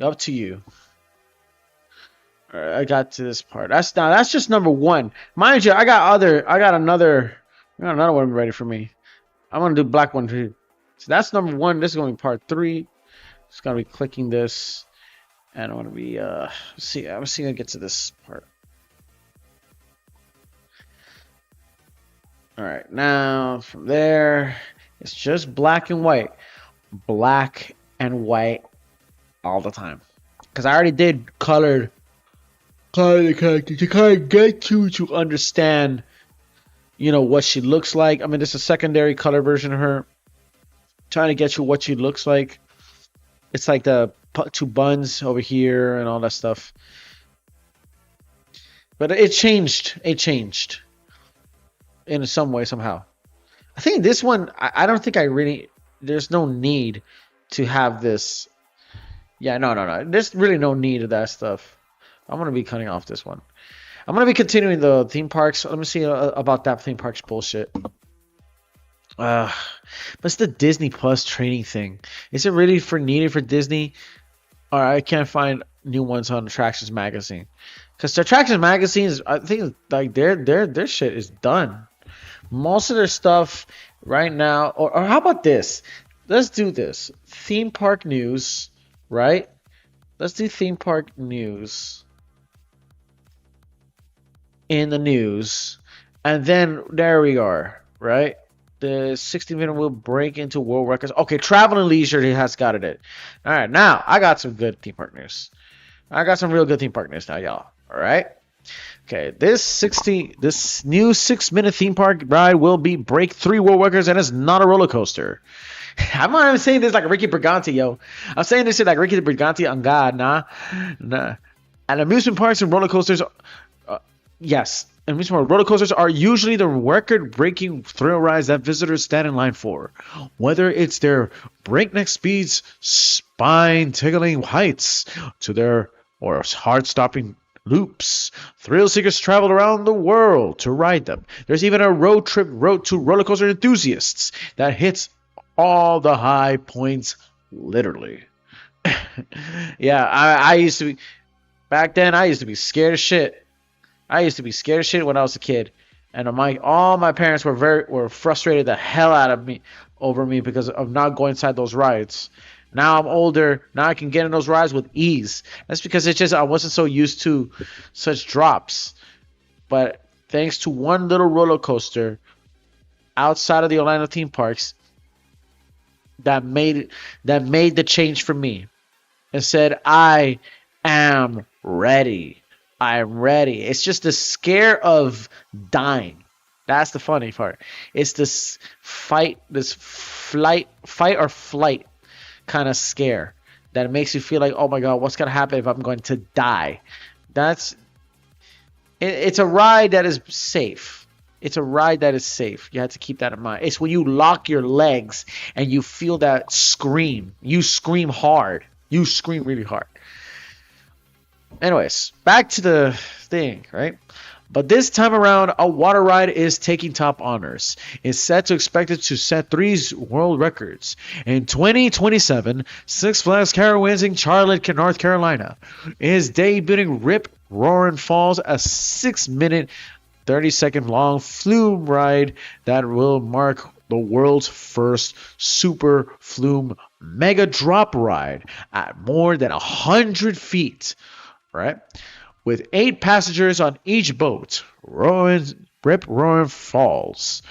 Up to you. All right, I got to this part. That's just number one. Mind you, I got another one ready for me. I'm gonna do black one too. So that's number one. This is going to be part 3. Just gonna be clicking this, and I'm gonna be I'm gonna get to this part. All right, now from there, it's just black and white all the time. Because I already did colored to kind of get you to understand, what she looks like. I mean, this is a secondary color version of her. Trying to get you what she looks like. It's like the 2 buns over here and all that stuff. But it changed. In some way, somehow. I think this one, I don't think there's no need to have this. Yeah, no. There's really no need of that stuff. I'm going to be cutting off this one. I'm going to be continuing the theme parks. Let me see about that theme parks bullshit. But it's the Disney Plus training thing. Is it really needed for Disney? Or I can't find new ones on Attractions Magazine. Because the Attractions Magazine, I think like their shit is done. Most of their stuff right now, or how about this? Let's do this. Theme park news, right? Let's do theme park news in the news. And then there we are, right? The 60-minute will break into world records. Okay, Travel and Leisure has got it. All right, now I got some good theme park news. I got some real good theme park news now, y'all. All right. Okay, this new 6-minute theme park ride will break 3 world records, and it's not a roller coaster. I'm not even saying this like Ricky Briganti, yo. I'm saying this shit like Ricky Briganti on God, nah. And amusement parks and roller coasters, yes. Amusement roller coasters are usually the record-breaking thrill rides that visitors stand in line for. Whether it's their breakneck speeds, spine-tickling heights, or heart-stopping loops, thrill seekers travel around the world to ride them. There's even a road to roller coaster enthusiasts that hits all the high points, literally. Yeah, I used to be back then. I used to be scared of shit. When I was a kid, and all my parents were frustrated the hell out of me over me because of not going inside those rides. Now I'm older. Now I can get in those rides with ease. That's because I wasn't so used to such drops. But thanks to one little roller coaster outside of the Orlando theme parks, that made the change for me, and said, I am ready. I'm ready. It's just the scare of dying. That's the funny part. It's this fight or flight kind of scare that makes you feel like, oh my God, what's gonna happen if I'm going to die? It's a ride that is safe. You have to keep that in mind. It's when you lock your legs and you feel that scream. You scream hard. You scream really hard. Anyways, back to the thing, right? But this time around, a water ride is taking top honors. It's expected to set 3 world records. In 2027, Six Flags Carowinds in Charlotte, North Carolina is debuting Rip Roaring Falls, a 6-minute, 30-second long flume ride that will mark the world's first super flume mega drop ride at more than 100 feet, right? With 8 passengers on each boat, Rip Roaring Falls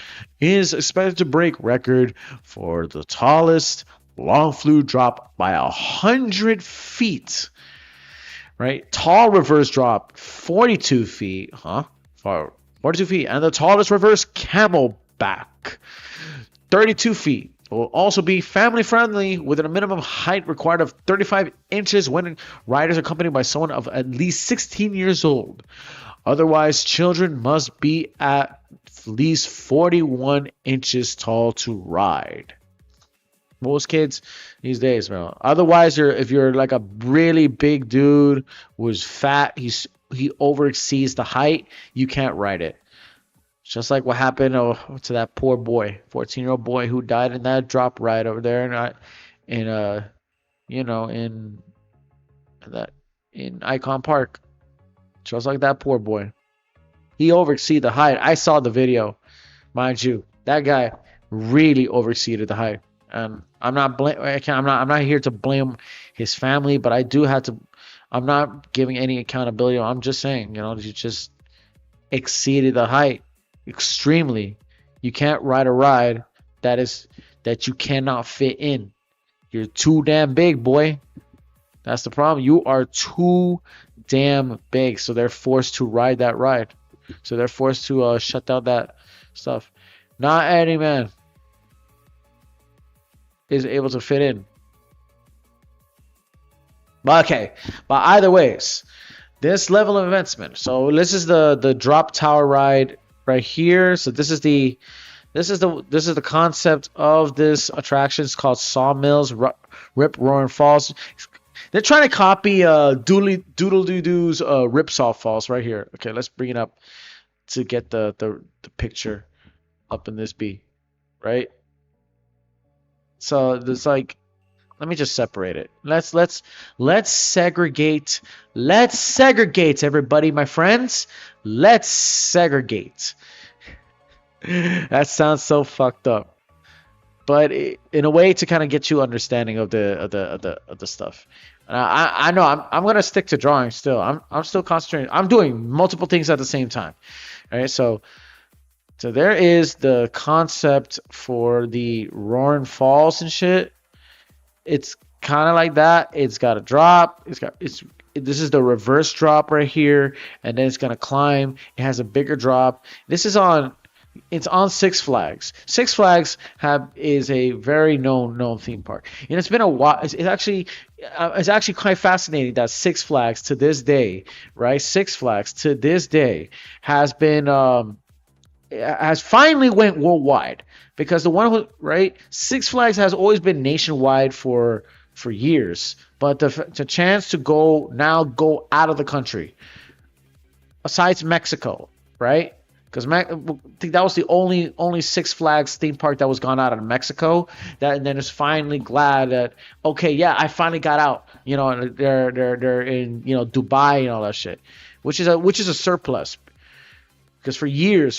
is expected to break record for the tallest long flume drop by 100 feet. Right? Tall reverse drop, 42 feet. 42 feet. And the tallest reverse camelback, 32 feet. Will also be family friendly with a minimum height required of 35 inches when riders are accompanied by someone of at least 16 years old. Otherwise, children must be at least 41 inches tall to ride. Most kids these days, man. Otherwise, if you're like a really big dude who's fat, he over exceeds the height, you can't ride it. Just like what happened to that poor boy, 14-year-old boy who died in that drop ride over there, you know, that in Icon Park. Just like that poor boy. He overexceeded the height. I saw the video, mind you. That guy really overexceeded the height. I'm not I'm not here to blame his family, but I do have to. I'm not giving any accountability. I'm just saying, you just exceeded the height extremely. You can't ride a ride that you cannot fit in. You're too damn big, boy. That's the problem. You are too damn big, so they're forced to ride that ride. So they're forced to shut down that stuff. Not any man is able to fit in. But okay. But either ways, this level of advancement. So this is the drop tower ride right here. So this is the concept of this attraction. It's called Sawmills Rip Roaring Falls. They're trying to copy Doodle Doo Doo's Ripsaw Falls right here. Okay, let's bring it up to get the picture up in this B, right? So there's like, let me just separate it. Let's segregate. Let's segregate, everybody, my friends. Let's segregate. That sounds so fucked up, but in a way to kind of get you understanding of the stuff. I know I'm gonna stick to drawing still. I'm still concentrating. I'm doing multiple things at the same time. All right, so there is the concept for the Roaring Falls and shit. It's kind of like that. It's got a drop. This is the reverse drop right here, and then it's gonna climb. It has a bigger drop. It's on Six Flags. Six Flags is a very known theme park, and it's been a while. It's actually quite fascinating that Six Flags to this day, right? Six Flags to this day has finally went worldwide, because the one who, right, Six Flags has always been nationwide for years, but the chance to go out of the country, besides Mexico, right? Because I think that was the only Six Flags theme park that was gone out of Mexico. And then is finally glad that, okay, yeah, I finally got out. They're in Dubai and all that shit, which is a surplus. Because for years,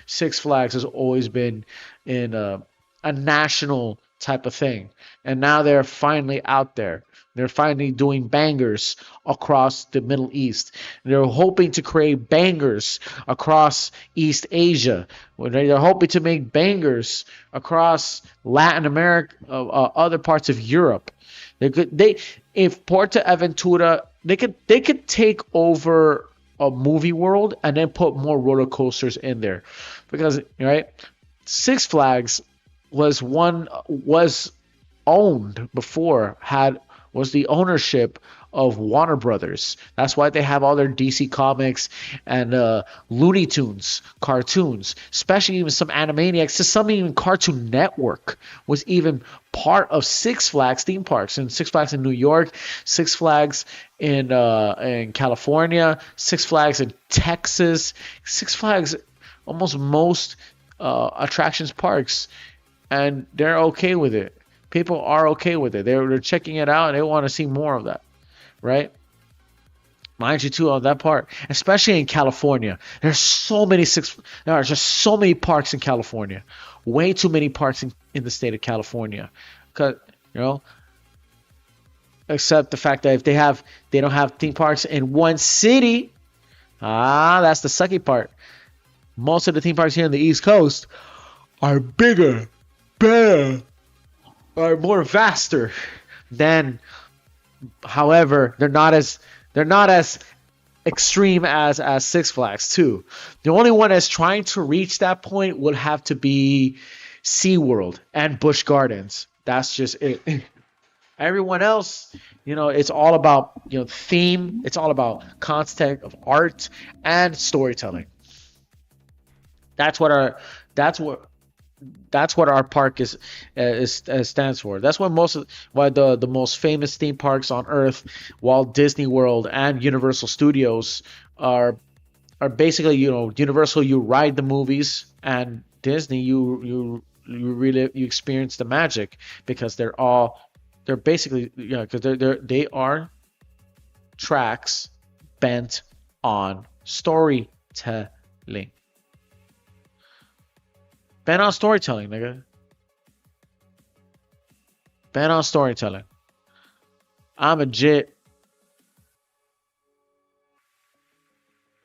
Six Flags has always been in a national type of thing, and now they're finally out there. They're finally doing bangers across the Middle East. They're hoping to create bangers across East Asia. They're hoping to make bangers across Latin America, other parts of Europe. If PortAventura, they could take over a movie world and then put more roller coasters in there, because right, Six Flags was owned before, was the ownership of Warner Brothers. That's why they have all their DC Comics and Looney Tunes cartoons, especially even some Animaniacs, to some even Cartoon Network was even part of Six Flags theme parks. And Six Flags in New York, Six Flags in California, Six Flags in Texas, Six Flags almost most attractions parks, and they're okay with it. People are okay with it. They're checking it out and they want to see more of that, right? Mind you, too, on that part, especially in California, there are just so many parks in California. Way too many parks in the state of California, because except the fact that if they don't have theme parks in one city, that's the sucky part. Most of the theme parks here on the East Coast are bigger, better, are more vaster than. However, they're not as extreme as Six Flags too. The only one that's trying to reach that point would have to be SeaWorld and Busch Gardens. That's just it. Everyone else, it's all about theme. It's all about concept of art and storytelling. That's what that's what our park stands for. That's what why the most famous theme parks on Earth, Walt Disney World and Universal Studios, are basically, Universal, you ride the movies, and Disney, you experience the magic, because they're basically, because they are tracks bent on storytelling. Bent on storytelling, nigga. Bent on storytelling. I'm a jit.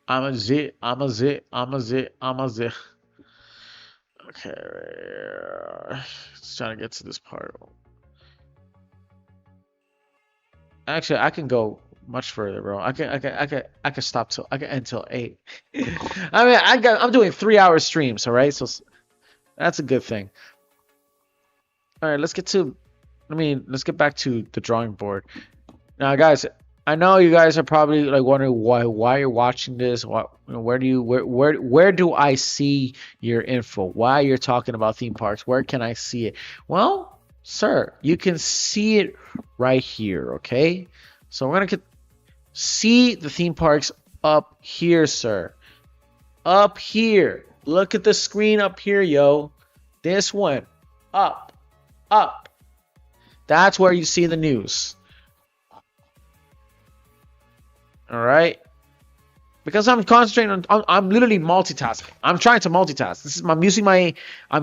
I'm a zit. I'm a zit. I'm a zit. I'm a zit. Okay, just trying to get to this part. Actually, I can go much further, bro. I can stop till I can end till 8. I mean, I'm doing 3-hour streams, all right? So that's a good thing. All right, let's get back to the drawing board. Now, guys, I know you guys are probably like wondering why you're watching this. Where do I see your info? Why you're talking about theme parks? Where can I see it? Well, sir, you can see it right here, okay? So we're gonna see the theme parks up here, sir. Up here. Look at the screen up here, yo. This one. Up. That's where you see the news. All right, because I'm concentrating on, I'm literally multitasking. I'm trying to multitask. I'm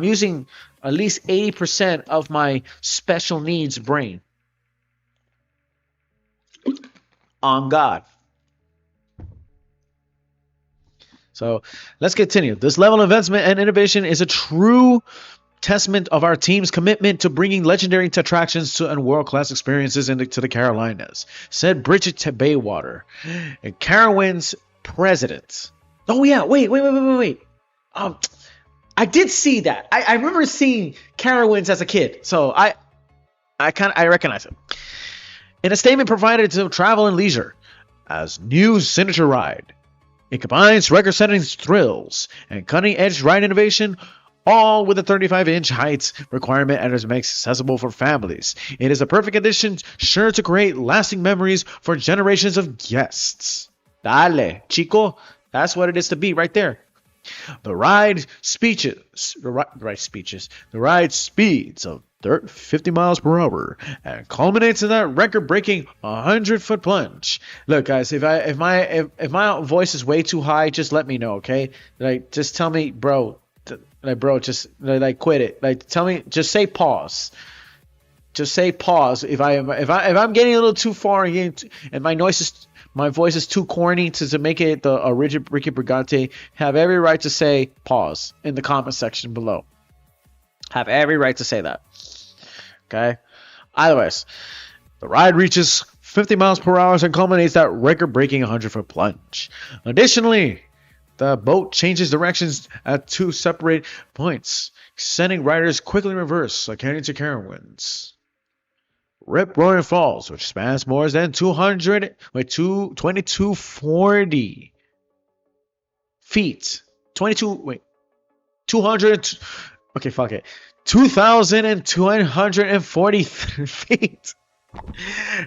using at least 80% of my special needs brain. On God. So let's continue. This level of investment and innovation is a true testament of our team's commitment to bringing legendary attractions and world-class experiences to the Carolinas, said Bridget Baywater, Carowinds president. Oh yeah, wait. I did see that. I remember seeing Carowinds as a kid, so I recognize it. In a statement provided to Travel and Leisure, as new signature ride, it combines record-setting thrills and cutting-edge ride innovation, all with a 35-inch height requirement, and is made accessible for families. It is a perfect addition, sure to create lasting memories for generations of guests. Dale, chico. That's what it is to be right there. The ride speeds of 50 miles per hour and culminates in that record-breaking 100-foot plunge. Look, guys, if my voice is way too high, just let me know, okay? Like, just tell me, bro. Like, bro, just like quit it. Like, tell me, just say pause. Just say pause if I'm getting a little too far and my voice is too corny to make it the rigid Ricky Brigante. Have every right to say pause in the comment section below. Have every right to say that. Okay. Otherwise, the ride reaches 50 miles per hour and culminates that record-breaking 100-foot plunge. Additionally, the boat changes directions at 2 separate points, sending riders quickly in reverse, according to Carowinds. Rip Roaring Falls, which spans more than 2240 feet. 2,240 feet.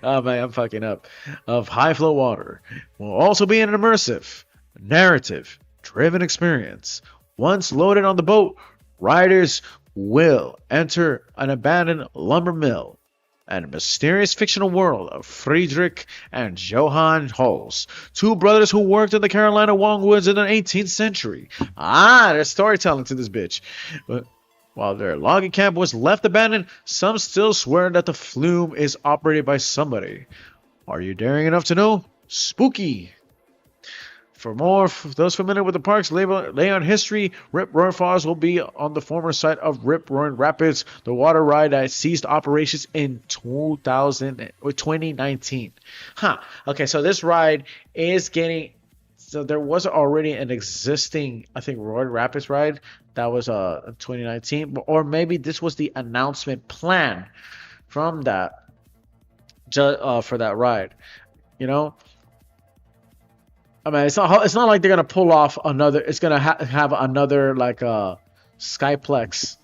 Oh man, I'm fucking up. Of high flow water. Will also be an immersive, narrative-driven experience. Once loaded on the boat, riders will enter an abandoned lumber mill and a mysterious fictional world of Friedrich and Johann Holz, 2 brothers who worked in the Carolina Longwoods in the 18th century. There's storytelling to this bitch. But while their logging camp was left abandoned, some still swear that the flume is operated by somebody. Are you daring enough to know? Spooky! For those familiar with the park's layout history, Rip Roaring Falls will be on the former site of Rip Roaring Rapids, the water ride that ceased operations in 2019. Okay, so this ride is getting... So there was already an existing, I think, Roaring Rapids ride that was 2019, or maybe this was the announcement plan from that for that ride, you know. I mean, it's not like they're gonna pull off another. It's gonna have another like Skyplex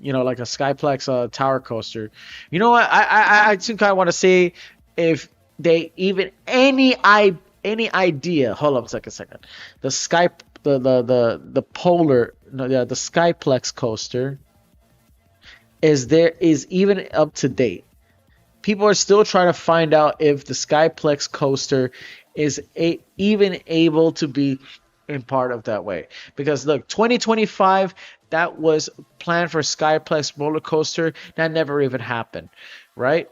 like a Skyplex tower coaster. You know what? I think I want to say if they even any idea. Hold up a second. The the polar no, yeah, the Skyplex coaster is even up to date. People are still trying to find out if the Skyplex coaster is even able to be in part of that way. Because look, 2025, that was planned for Skyplex roller coaster. That never even happened, right?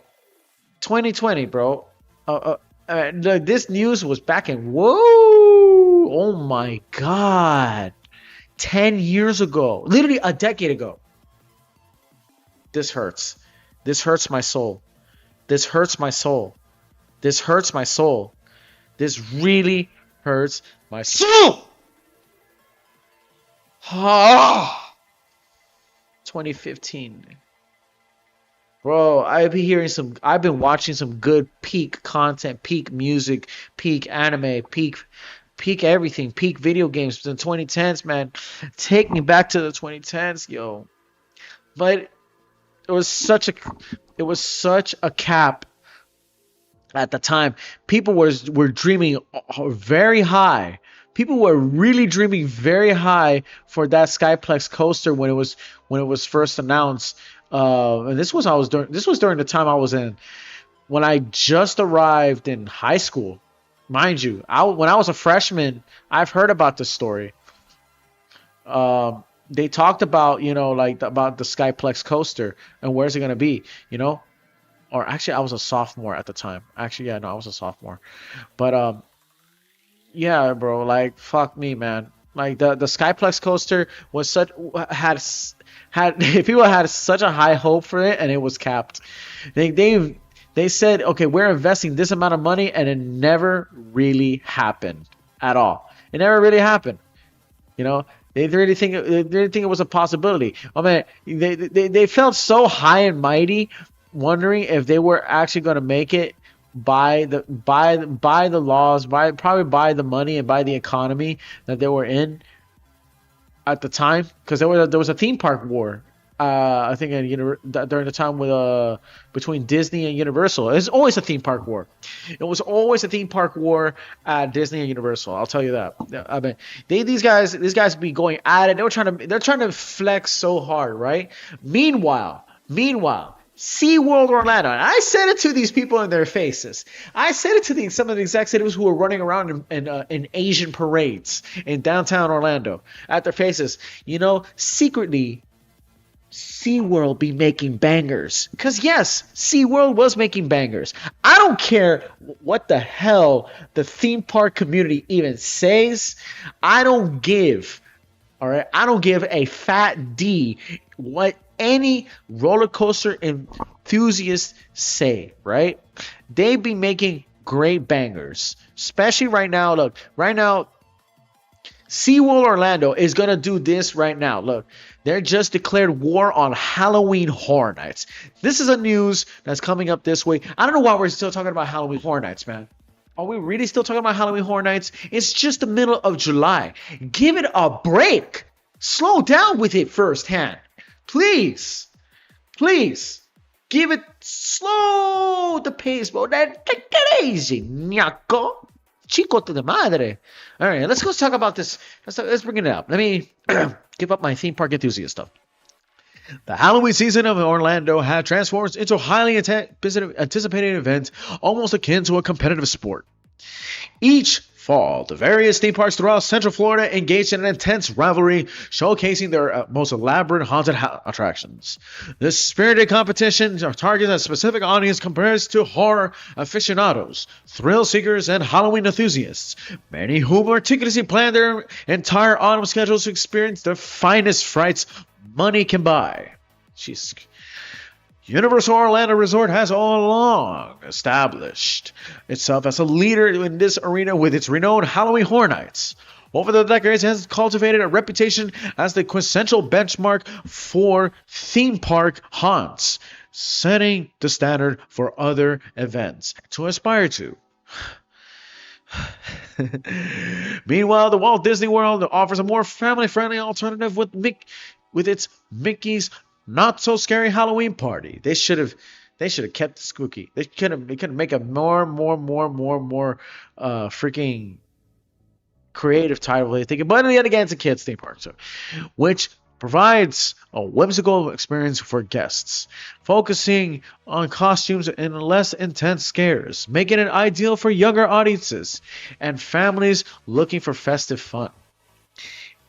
2020, bro. This news was back in, whoa, oh my God. 10 years ago, literally a decade ago. This hurts. This hurts my soul. This hurts my soul. This hurts my soul. This really hurts my soul. 2015. Bro, I've been watching some good peak content, peak music, peak anime, peak everything, peak video games in the 2010s, man. Take me back to the 2010s, yo. But it was such a cap at the time. People were dreaming very high. People were really dreaming very high for that Skyplex coaster when it was first announced. And this was during the time I was in, when I just arrived in high school. Mind you, when I was a freshman, I've heard about this story. They talked about, about the Skyplex coaster and where's it going to be, or actually I was a sophomore at the time. Actually, yeah, no, I was a sophomore. But, yeah, bro, like, fuck me, man. Like the Skyplex coaster was had people had such a high hope for it, and it was capped. They said, okay, we're investing this amount of money, and it never really happened at all. It never really happened. They didn't think it was a possibility. I mean, they felt so high and mighty, wondering if they were actually going to make it by the laws, probably by the money and by the economy that they were in at the time, because there was a theme park war. I think during the time with between Disney and Universal. It's always a theme park war. It was always a theme park war at Disney and Universal. I'll tell you that. I mean, these guys be going at it. They're trying to flex so hard, right? Meanwhile, SeaWorld Orlando. And I said it to these people in their faces. I said it to some of the executives who were running around in Asian parades in downtown Orlando at their faces. Secretly, SeaWorld be making bangers. Because yes, SeaWorld was making bangers. I don't care what the hell the theme park community even says. I don't give a fat D what any roller coaster enthusiasts say, right? They be making great bangers. Especially right now. Look, right now, SeaWorld Orlando is going to do this right now. Look, they just declared war on Halloween Horror Nights. This is a news that's coming up this week. I don't know why we're still talking about Halloween Horror Nights, man. Are we really still talking about Halloween Horror Nights? It's just the middle of July. Give it a break. Slow down with it firsthand. Please. Give it slow the pace, bro. That's crazy, ñaco. Chico de madre. All right, let's go talk about this. Let's bring it up. Let me give up my theme park enthusiast stuff. The Halloween season of Orlando had transformed into a highly anticipated event, almost akin to a competitive sport. Each fall, the various theme parks throughout Central Florida engaged in an intense rivalry, showcasing their most elaborate haunted attractions. This spirited competition targets a specific audience compared to horror aficionados, thrill seekers, and Halloween enthusiasts, many who meticulously plan their entire autumn schedules to experience the finest frights money can buy. Jeez. Universal Orlando Resort has all along established itself as a leader in this arena with its renowned Halloween Horror Nights. Over the decades, it has cultivated a reputation as the quintessential benchmark for theme park haunts, setting the standard for other events to aspire to. Meanwhile, the Walt Disney World offers a more family-friendly alternative with its Mickey's not so scary Halloween party. They should have kept it spooky. They could make a more freaking creative title. They think, but yet again, it's a kids theme park, so which provides a whimsical experience for guests, focusing on costumes and less intense scares, making it ideal for younger audiences and families looking for festive fun.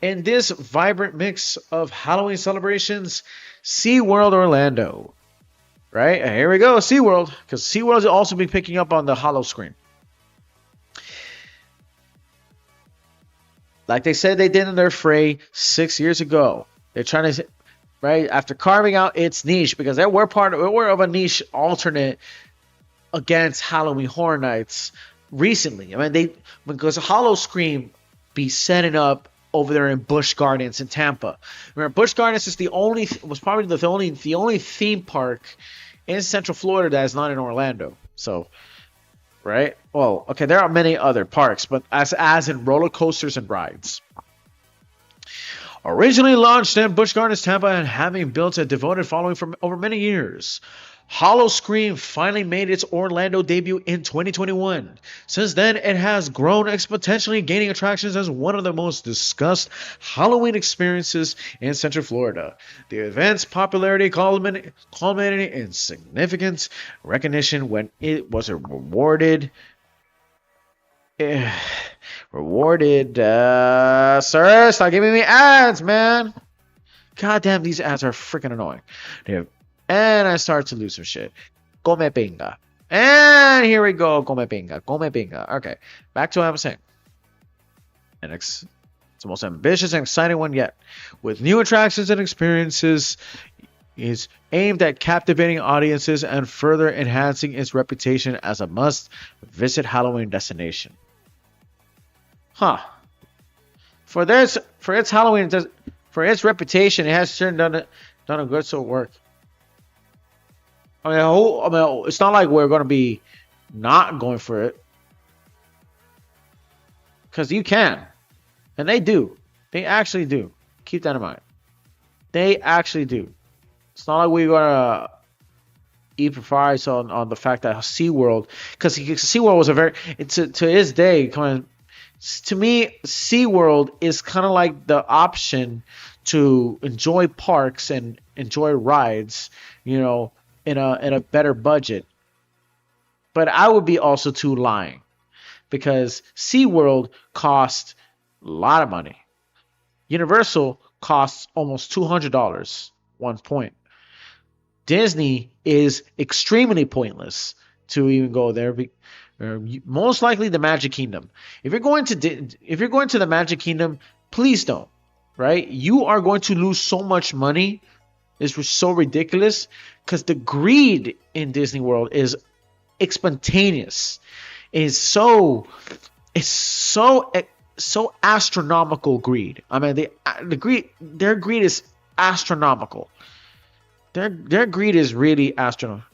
In this vibrant mix of Halloween celebrations, SeaWorld Orlando. Right? And here we go, SeaWorld. Because SeaWorld will also be picking up on the hollow screen. Like they said they did in their fray 6 years ago. They're trying to, right, after carving out its niche, because they were of a niche alternate against Halloween Horror Nights recently. I mean, because Hollow Scream be setting up over there in Busch Gardens in Tampa. Remember, Busch Gardens is was probably the only theme park in Central Florida that is not in Orlando. So, right? Well, okay, there are many other parks, but as in roller coasters and rides. Originally launched in Busch Gardens, Tampa, and having built a devoted following for over many years, Hollow Scream finally made its Orlando debut in 2021. Since then, it has grown exponentially, gaining attractions as one of the most discussed Halloween experiences in Central Florida. The event's popularity culminated in significant recognition when it was rewarded. Sir, stop giving me ads, man. God damn, these ads are freaking annoying. And I start to lose some shit. Come pinga. And here we go. Come pinga. Come pinga. Okay, back to what I'm saying. And it's the most ambitious and exciting one yet. With new attractions and experiences, is aimed at captivating audiences and further enhancing its reputation as a must-visit Halloween destination. Huh. For its Halloween, for its reputation, it has certainly done a good sort of work. I mean, it's not like we're going to be not going for it. Because you can. And they do. They actually do. Keep that in mind. They actually do. It's not like we're going to eat for fries on the fact that SeaWorld, because SeaWorld was a very, to his day, to me, SeaWorld is kind of like the option to enjoy parks and enjoy rides, in a better budget. But I would be also too lying, because SeaWorld costs a lot of money. Universal costs almost $200 one point. Disney is extremely pointless to even go there. Most likely the Magic Kingdom. If you're going to the Magic Kingdom, please don't. Right? You are going to lose so much money. It's so ridiculous, because the greed in Disney World is expontaneous. It's so astronomical greed. I mean, their greed is astronomical. Their greed is really astronomical.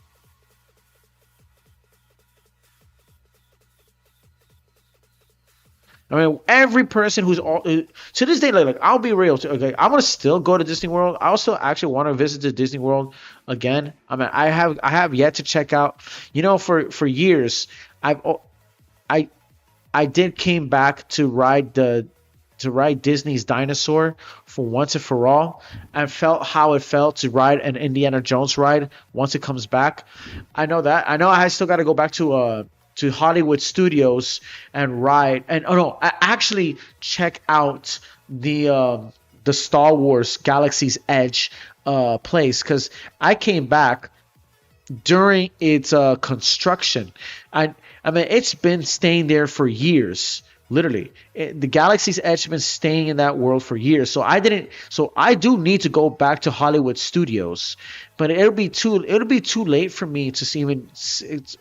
I mean, every person who's to this day, like I'll be real. Okay, I'm gonna still go to Disney World. I also actually want to visit the Disney World again. I mean, I have yet to check out. For years, I did came back to ride Disney's Dinosaur for once and for all, and felt how it felt to ride an Indiana Jones ride once it comes back. I know I still got to go back to Hollywood Studios and ride, and I actually check out the Star Wars Galaxy's Edge place, because I came back during its construction. I mean, it's been staying there for years. Literally, the Galaxy's Edge has been staying in that world for years. So I do need to go back to Hollywood Studios, but it'll be too late for me to even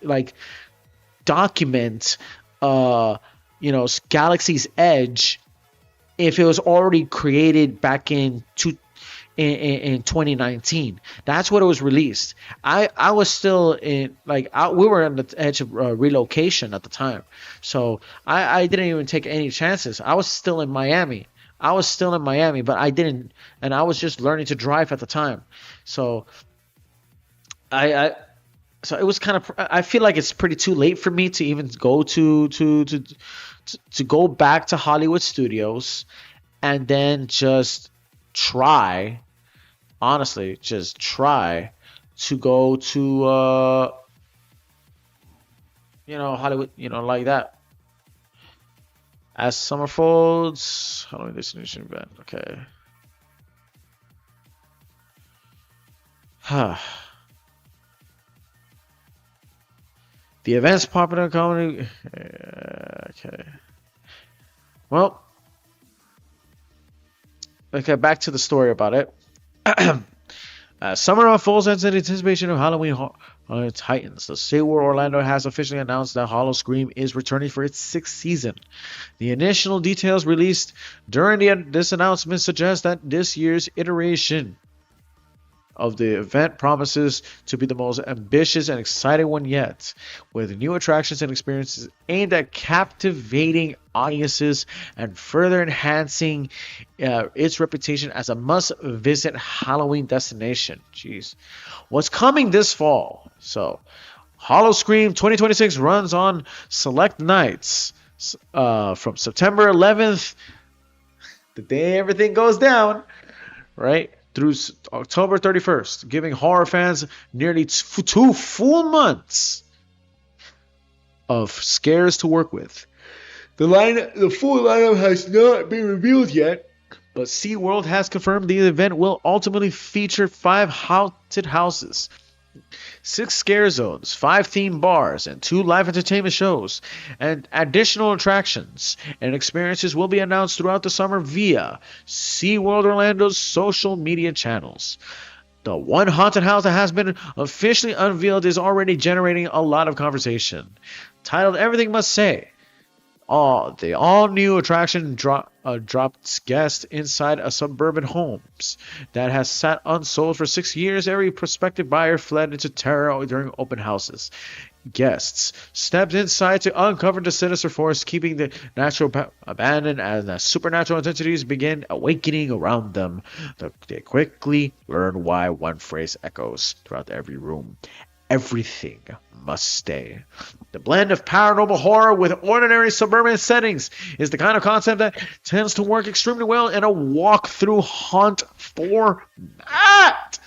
like document Galaxy's Edge if it was already created back in 2019. That's what it was released. I was still in, we were on the edge of relocation at the time, so I didn't even take any chances. I was still in Miami I was still in Miami, but I didn't, and I was just learning to drive at the time. So I so it was kind of, I feel like it's pretty too late for me to even go to go back to Hollywood studios and then just try, honestly, just try to go to Hollywood, like that. As summer folds, Halloween destination event. Okay. The event's popular comedy. Okay. Well, okay, back to the story about it. Summer unfolds as in anticipation of Halloween Titans. The SeaWorld Orlando has officially announced that Howl-O-Scream is returning for its 6th season. The initial details released during this announcement suggest that this year's iteration of the event promises to be the most ambitious and exciting one yet, with new attractions and experiences aimed at captivating audiences and further enhancing its reputation as a must-visit Halloween destination. Jeez. What's coming this fall? So, Howl-O-Scream 2026 runs on select nights from September 11th, the day everything goes down, right, through October 31st, giving horror fans nearly 2 full months of scares to work with. The full lineup has not been revealed yet, but SeaWorld has confirmed the event will ultimately feature 5 haunted houses, 6 scare zones, 5 theme bars, and 2 live entertainment shows, and additional attractions and experiences will be announced throughout the summer via SeaWorld Orlando's social media channels. The one haunted house that has been officially unveiled is already generating a lot of conversation. Titled Everything Must Say, the all-new attraction dropped guests inside a suburban homes that has sat unsold for 6 years. Every prospective buyer fled into terror during open houses. Guests stepped inside to uncover the sinister force, keeping the natural abandoned as the supernatural entities begin awakening around them. They quickly learn why one phrase echoes throughout every room. Everything must stay. The blend of paranormal horror with ordinary suburban settings is the kind of concept that tends to work extremely well in a walk-through haunt format.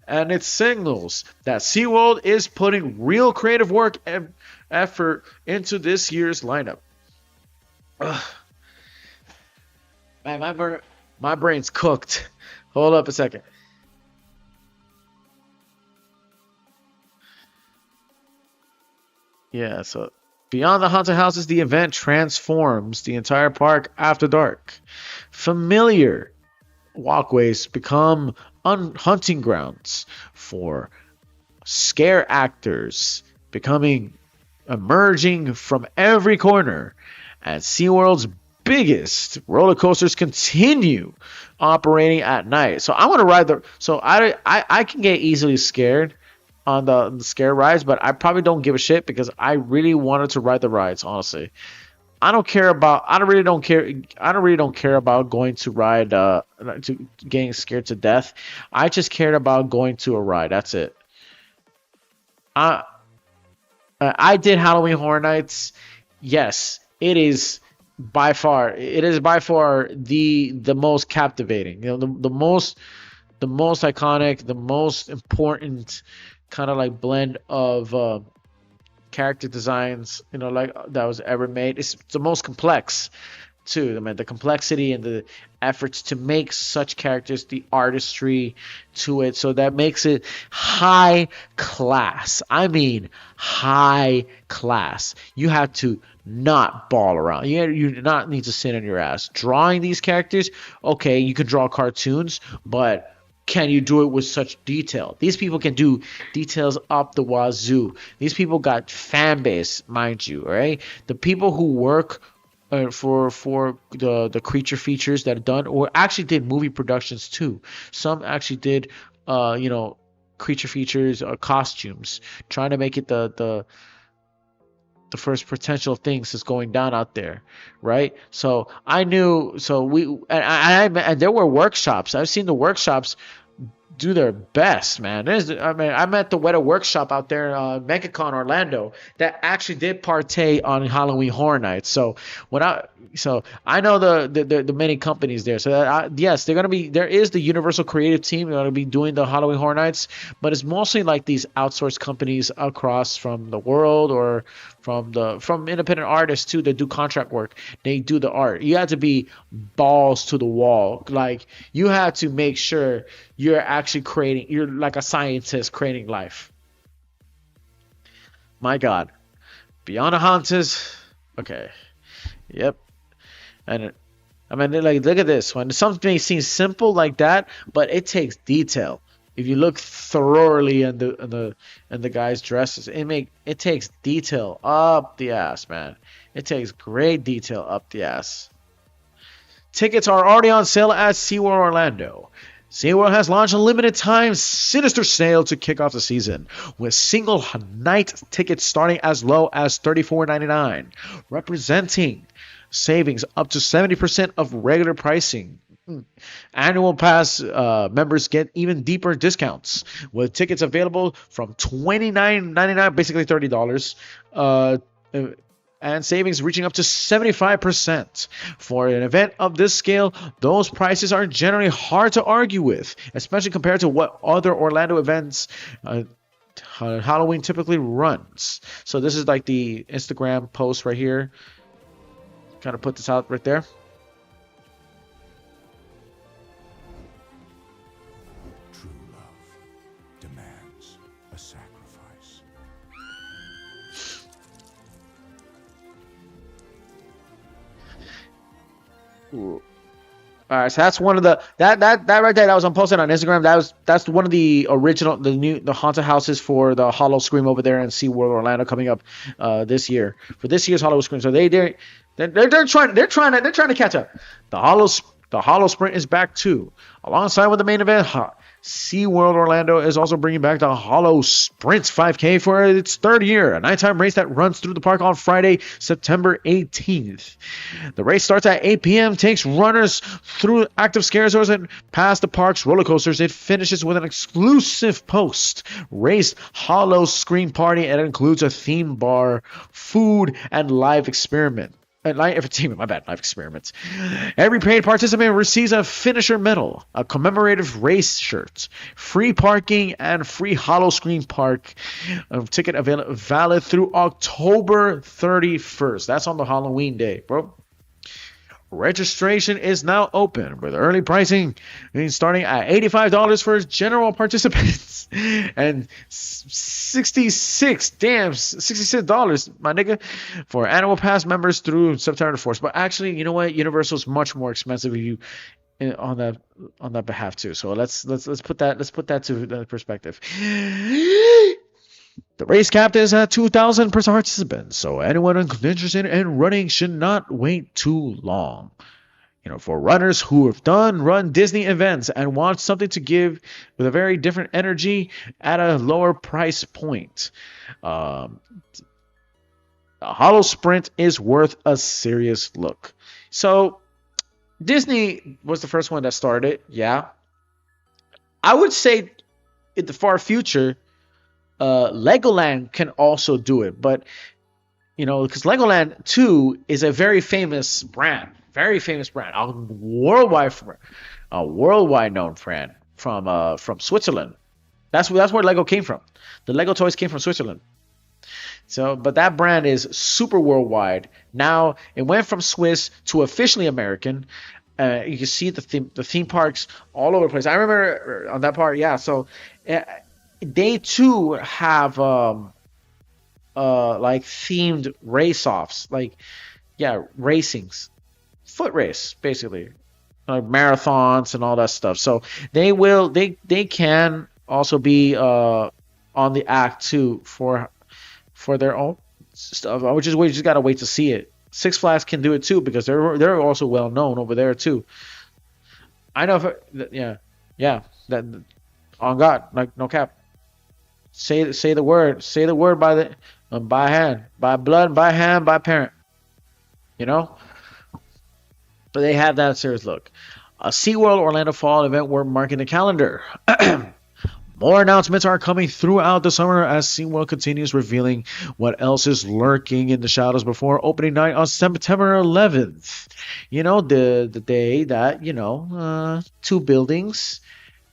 And it signals that SeaWorld is putting real creative work and effort into this year's lineup. Man, my brain's cooked. Hold up a second. Yeah, so beyond the haunted houses, the event transforms the entire park after dark. Familiar walkways become hunting grounds for scare actors emerging from every corner, and SeaWorld's biggest roller coasters continue operating at night. So I want to ride I can get easily scared on the scare rides, but I probably don't give a shit because I really wanted to ride the rides, honestly. I really don't care about going to ride to getting scared to death. I just cared about going to a ride. That's it. I did Halloween Horror Nights. Yes, it is by far the most captivating. The most iconic, the most important kind of like blend of character designs, like that was ever made. It's the most complex too. I mean, the complexity and the efforts to make such characters, the artistry to it, so that makes it high class. I mean, high class. You have to not ball around. You do not need to sit on your ass drawing these characters. Okay, you can draw cartoons, but can you do it with such detail? These people can do details up the wazoo. These people got fan base, mind you, right? The people who work for the creature features that are done, or actually did movie productions too. Some actually did, creature features or costumes, trying to make it the the first potential things is going down out there, right? So I knew. So we and there were workshops. I've seen the workshops do their best, man. I met the Weta Workshop out there in MegaCon Orlando that actually did partake on Halloween Horror Nights. So I know the many companies there. So yes, there is the Universal Creative team. They're gonna be doing the Halloween Horror Nights, but it's mostly like these outsourced companies across from the world or from independent artists too that do contract work. They do the art. You have to be balls to the wall. Like you have to make sure you're actually you're like a scientist creating life. My God. Beyond the Hunters. Okay. Yep. And I mean, like, look at this one. Something may seem simple like that, but it takes detail. If you look thoroughly in the guy's dresses, it takes detail up the ass, man. It takes great detail up the ass. Tickets are already on sale at SeaWorld Orlando. SeaWorld has launched a limited time sinister sale to kick off the season, with single night tickets starting as low as $34.99, representing savings up to 70% of regular pricing. Annual pass members get even deeper discounts, with tickets available from $29.99, basically $30, and savings reaching up to 75%. For an event of this scale, those prices are generally hard to argue with, especially compared to what other Orlando events Halloween typically runs. So this is like the Instagram post right here. Kind of put this out right there.
True love demands a sacrifice.
Ooh. All right, so that's one of the that right there that was posted on Instagram. That's one of the original the haunted houses for the Hollow Scream over there in SeaWorld Orlando coming up this year for this year's Hollow Scream. So they're trying to catch up. The Hollow Sprint is back too, alongside with the main event. SeaWorld Orlando is also bringing back the Hollow Sprint 5K for its third year, a nighttime race that runs through the park on Friday, September 18th. The race starts at 8 p.m., takes runners through active scare zones and past the park's roller coasters. It finishes with an exclusive post-race Hollow Scream party and includes a theme bar, food, and live experiment. Live entertainment, my bad, live experiments. Every paid participant receives a finisher medal, a commemorative race shirt, free parking, and free Hollow Scream Park ticket valid through October 31st. That's on the Halloween day, bro. Registration is now open with early pricing starting at $85 for general participants and $66, my nigga, for annual pass members through September 4th. But actually, you know what? Universal is much more expensive on that behalf too. So let's put that to perspective. The race cap is at 2,000 per participant, so anyone interested in running should not wait too long. For runners who have run Disney events and want something to give with a very different energy at a lower price point, a Hollow Sprint is worth a serious look. So Disney was the first one that started, yeah. I would say in the far future, Legoland can also do it, but because Legoland 2 is a very famous brand, a worldwide known brand from Switzerland. That's where Lego came from. The Lego toys came from Switzerland. So, but that brand is super worldwide. Now it went from Swiss to officially American. You can see the theme parks all over the place. I remember on that part, yeah. So. They too have like themed race-offs, racings, foot race basically, like marathons and all that stuff. So they can also be on the act too for their own stuff. We just gotta wait to see it. Six Flags can do it too because they're also well known over there too. I know, that on God, like no cap. Say the word. Say the word by hand, by blood, by hand, by parent. You know. But they have that serious look. A SeaWorld Orlando Fall event we're marking the calendar. More announcements are coming throughout the summer as SeaWorld continues revealing what else is lurking in the shadows before opening night on September 11th. You know, the day that, two buildings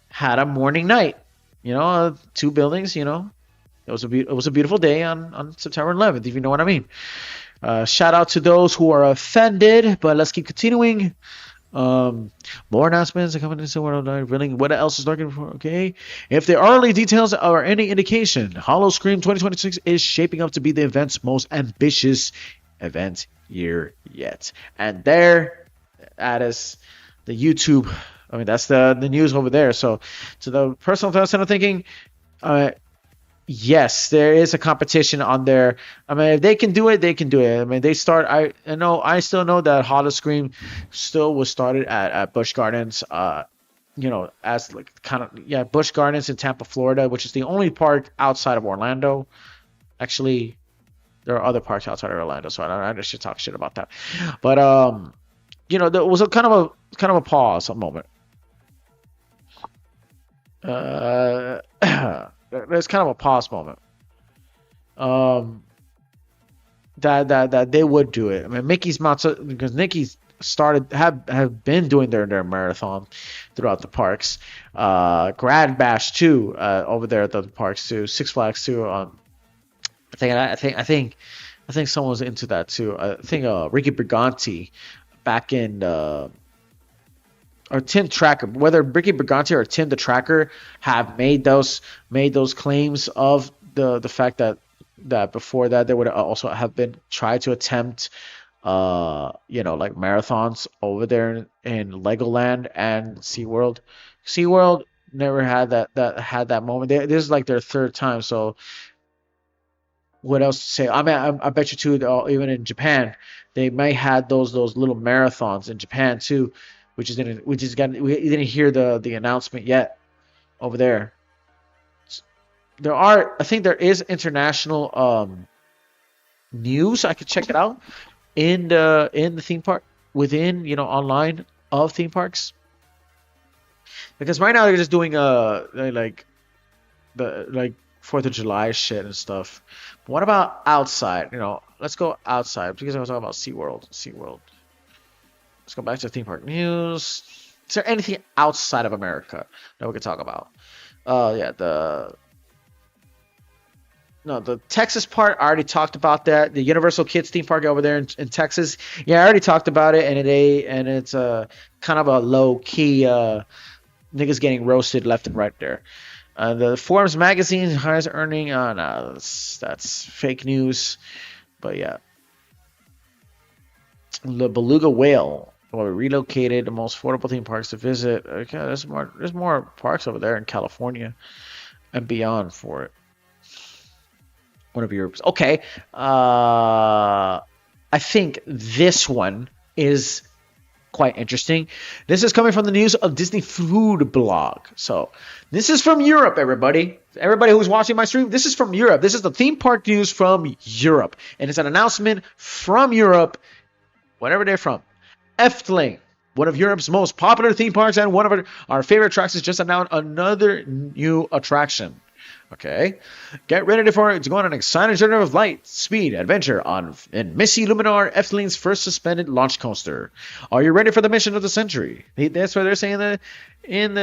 had a morning night. Two buildings, it was a beautiful day on September 11th, if you know what I mean. Shout out to those who are offended, but let's keep continuing. More announcements are coming into world revealing what else is lurking for. Okay, if the early details are any indication, Howl-O-Scream 2026 is shaping up to be the event's most ambitious event year yet. And there, that is the YouTube. I mean, that's the news over there. So, to the personal thoughts, I'm thinking, yes, there is a competition on there. I mean, if they can do it, they can do it. I mean, they start. I still know that Howl-O-Scream still was started at Busch Gardens. As like Busch Gardens in Tampa, Florida, which is the only park outside of Orlando. Actually, there are other parks outside of Orlando, so I should talk shit about that. But there was a kind of a pause, a moment. There's kind of a pause moment. That they would do it. I mean, Mickey's Mouse, because Mickey's have been doing their marathon throughout the parks. Grad Bash too, over there at the parks too. Six Flags too. I think someone's into that too. I think Ricky Briganti back in or Tim Tracker, whether Ricky Briganti or Tim the Tracker have made those claims of the fact that before that they would also have been tried to attempt like marathons over there in Legoland and SeaWorld. SeaWorld never had that moment. This is like their third time, so what else to say? I mean, I bet you too, even in Japan, they may had those little marathons in Japan too. We didn't hear the announcement yet over there. I think there is international news. I could check it out in the theme park within online of theme parks, because right now they're just doing like 4th of July shit and stuff. But what about outside? Let's go outside, because I was talking about SeaWorld. Let's go back to theme park news. Is there anything outside of America that we could talk about? The Texas part, I already talked about that. The Universal Kids theme park over there in Texas. Yeah, I already talked about it, and it's kind of a low key niggas getting roasted left and right there. The Forbes magazine highest earning. No, that's fake news. But yeah, the beluga whale relocated the most affordable theme parks to visit. Okay, there's more parks over there in California and beyond for it. One of Europe's. Okay, I think this one is quite interesting. This is coming from the news of Disney Food Blog. So this is from Europe, everybody. Everybody who's watching my stream, this is from Europe. This is the theme park news from Europe, and it's an announcement from Europe, whatever they're from. Efteling, one of Europe's most popular theme parks and one of our favorite attractions, just announced another new attraction. Okay, get ready to go on an exciting journey of light, speed, adventure in Missy Luminar, Efteling's first suspended launch coaster. Are you ready for the mission of the century? That's what they're saying in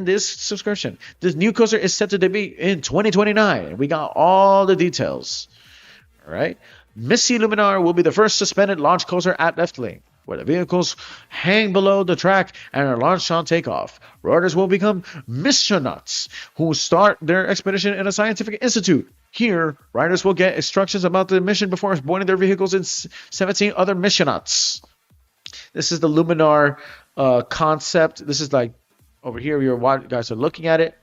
this subscription. This new coaster is set to debut in 2029. We got all the details. All right, Missy Luminar will be the first suspended launch coaster at Efteling, where the vehicles hang below the track and are launched on takeoff. Riders will become missionauts who start their expedition in a scientific institute. Here, riders will get instructions about the mission before boarding their vehicles in 17 other missionauts. This is the Luminar concept. This is like over here. You guys are looking at it.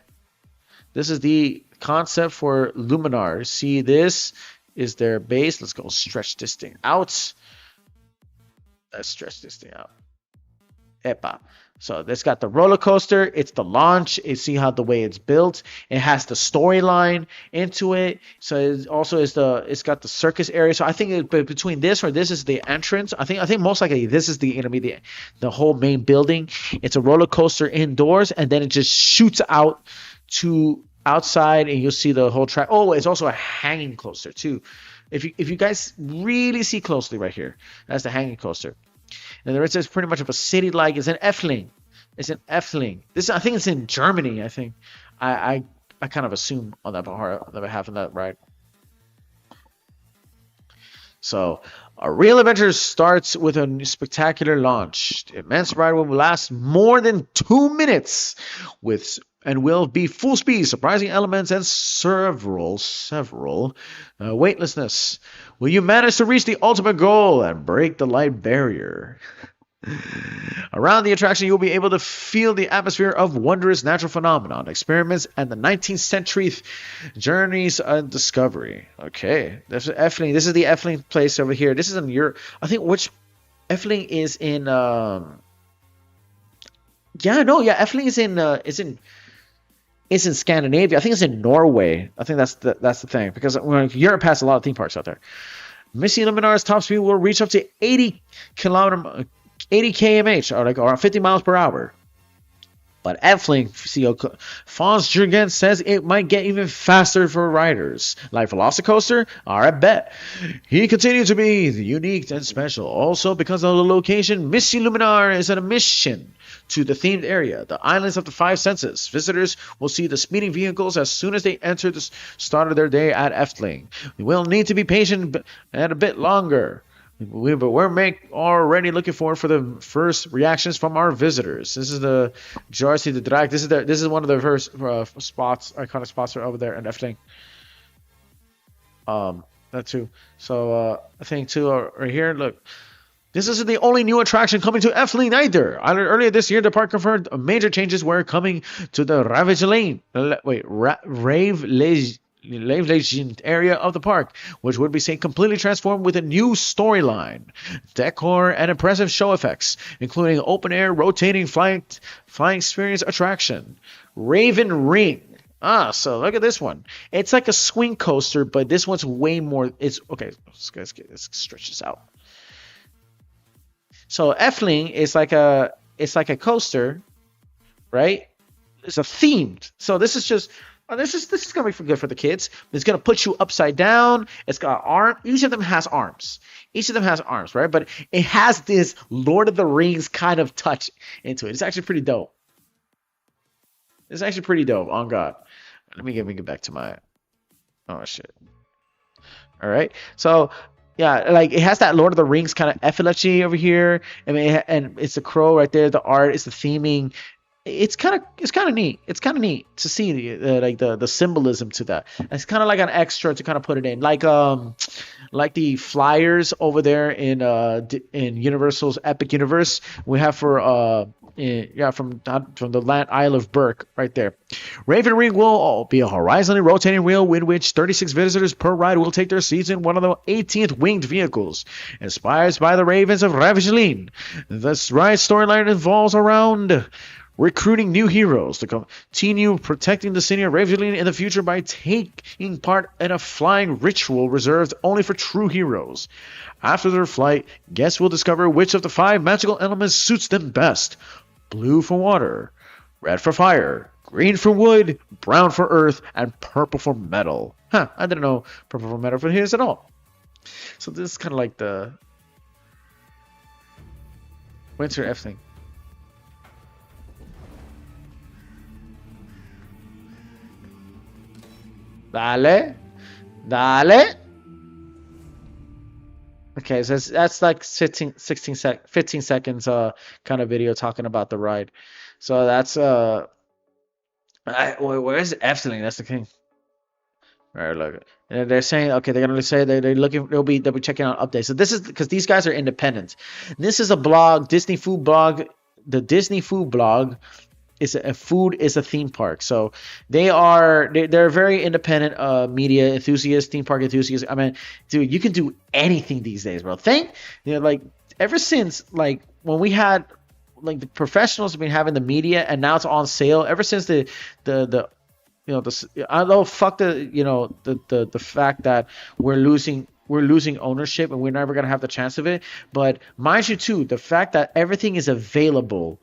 This is the concept for Luminar. See, this is their base. Let's go stretch this thing out. Let's stretch this thing out. Epa. So it's got the roller coaster. It's the launch. You see how the way it's built. It has the storyline into it. So it also is it's got the circus area. So I think between this or this is the entrance. I think most likely this is gonna be the whole main building. It's a roller coaster indoors, and then it just shoots out to outside, and you'll see the whole track. Oh, it's also a hanging coaster too. If you guys really see closely right here, that's the hanging coaster. And the rest is pretty much of a city like. It's in Effling. It's in Effling. I think it's in Germany. I think I kind of assume on that behalf of that ride. So a real adventure starts with a spectacular launch. The immense ride will last more than 2 minutes and will be full speed, surprising elements, and several weightlessness. Will you manage to reach the ultimate goal and break the light barrier? Around the attraction, you will be able to feel the atmosphere of wondrous natural phenomenon, experiments, and the 19th century journeys and discovery. Okay, this is Effling. This is the Effling place over here. This is in Europe. I think Effling is in. Effling is in Scandinavia. I think it's in Norway. I think that's the thing, because Europe has a lot of theme parks out there. Missy Luminar's top speed will reach up to 80 km/h, or around 50 miles per hour. But Effling CEO Fons Jurgen says it might get even faster for riders. Like Velocicoaster? I bet. He continued to be unique and special. Also, because of the location, Missy Luminar is an admission to the themed area, the Islands of the Five Senses. Visitors will see the speeding vehicles as soon as they enter the start of their day at Effling. We will need to be patient and a bit longer. But we're already looking forward for the first reactions from our visitors. This is the Joyce the Drag. This is one of the first iconic spots over there in Effling. That too. So I think too right here. Look, this isn't the only new attraction coming to Effling either. Earlier this year, the park confirmed major changes were coming to the Rave Legend area of the park, which would be completely transformed with a new storyline, decor, and impressive show effects, including open-air rotating flying experience attraction, Raven Ring. So look at this one. It's like a swing coaster, but this one's way more. It's okay. Let's stretch this out. So Effling is like a coaster, right? It's a themed. So this is just. This is gonna be good for the kids. It's gonna put you upside down. It's got arms. Each of them has arms. Right? But it has this Lord of the Rings kind of touch into it. It's actually pretty dope. On God. Let me get back to my. Oh shit. All right. So yeah, like it has that Lord of the Rings kind of effigy over here. I mean, and it's the crow right there. The art is the theming. It's kind of neat. It's kind of neat to see the symbolism to that. It's kind of like an extra to kind of put it in, like the flyers over there in Universal's Epic Universe we have for from the land Isle of Berk right there. Raven Ring will be a horizontally rotating wheel in which 36 visitors per ride will take their seats in one of the 18th winged vehicles, inspired by the ravens of Ravagilene. This ride storyline involves around recruiting new heroes to continue protecting the city of Ravagilene in the future by taking part in a flying ritual reserved only for true heroes. After their flight, guests will discover which of the 5 magical elements suits them best. Blue for water, red for fire, green for wood, brown for earth, and purple for metal. I didn't know purple for metal for his at all. So this is kind of like the winter F thing. Dale. Okay, so that's like 15 seconds kind of video talking about the ride. So that's where's Efteling? That's the thing. All right, look. And they're saying, okay, they're gonna say they'll be checking out updates. So this is because these guys are independent. This is a blog, Disney Food Blog. The Disney Food Blog is a theme park. So they're very independent media enthusiasts, theme park enthusiasts. I mean, dude, you can do anything these days, bro. Like ever since like when we had like the professionals have been having the media, and now it's on sale ever since the I don't know, fuck the fact that we're losing ownership and we're never gonna have the chance of it. But mind you too, the fact that everything is available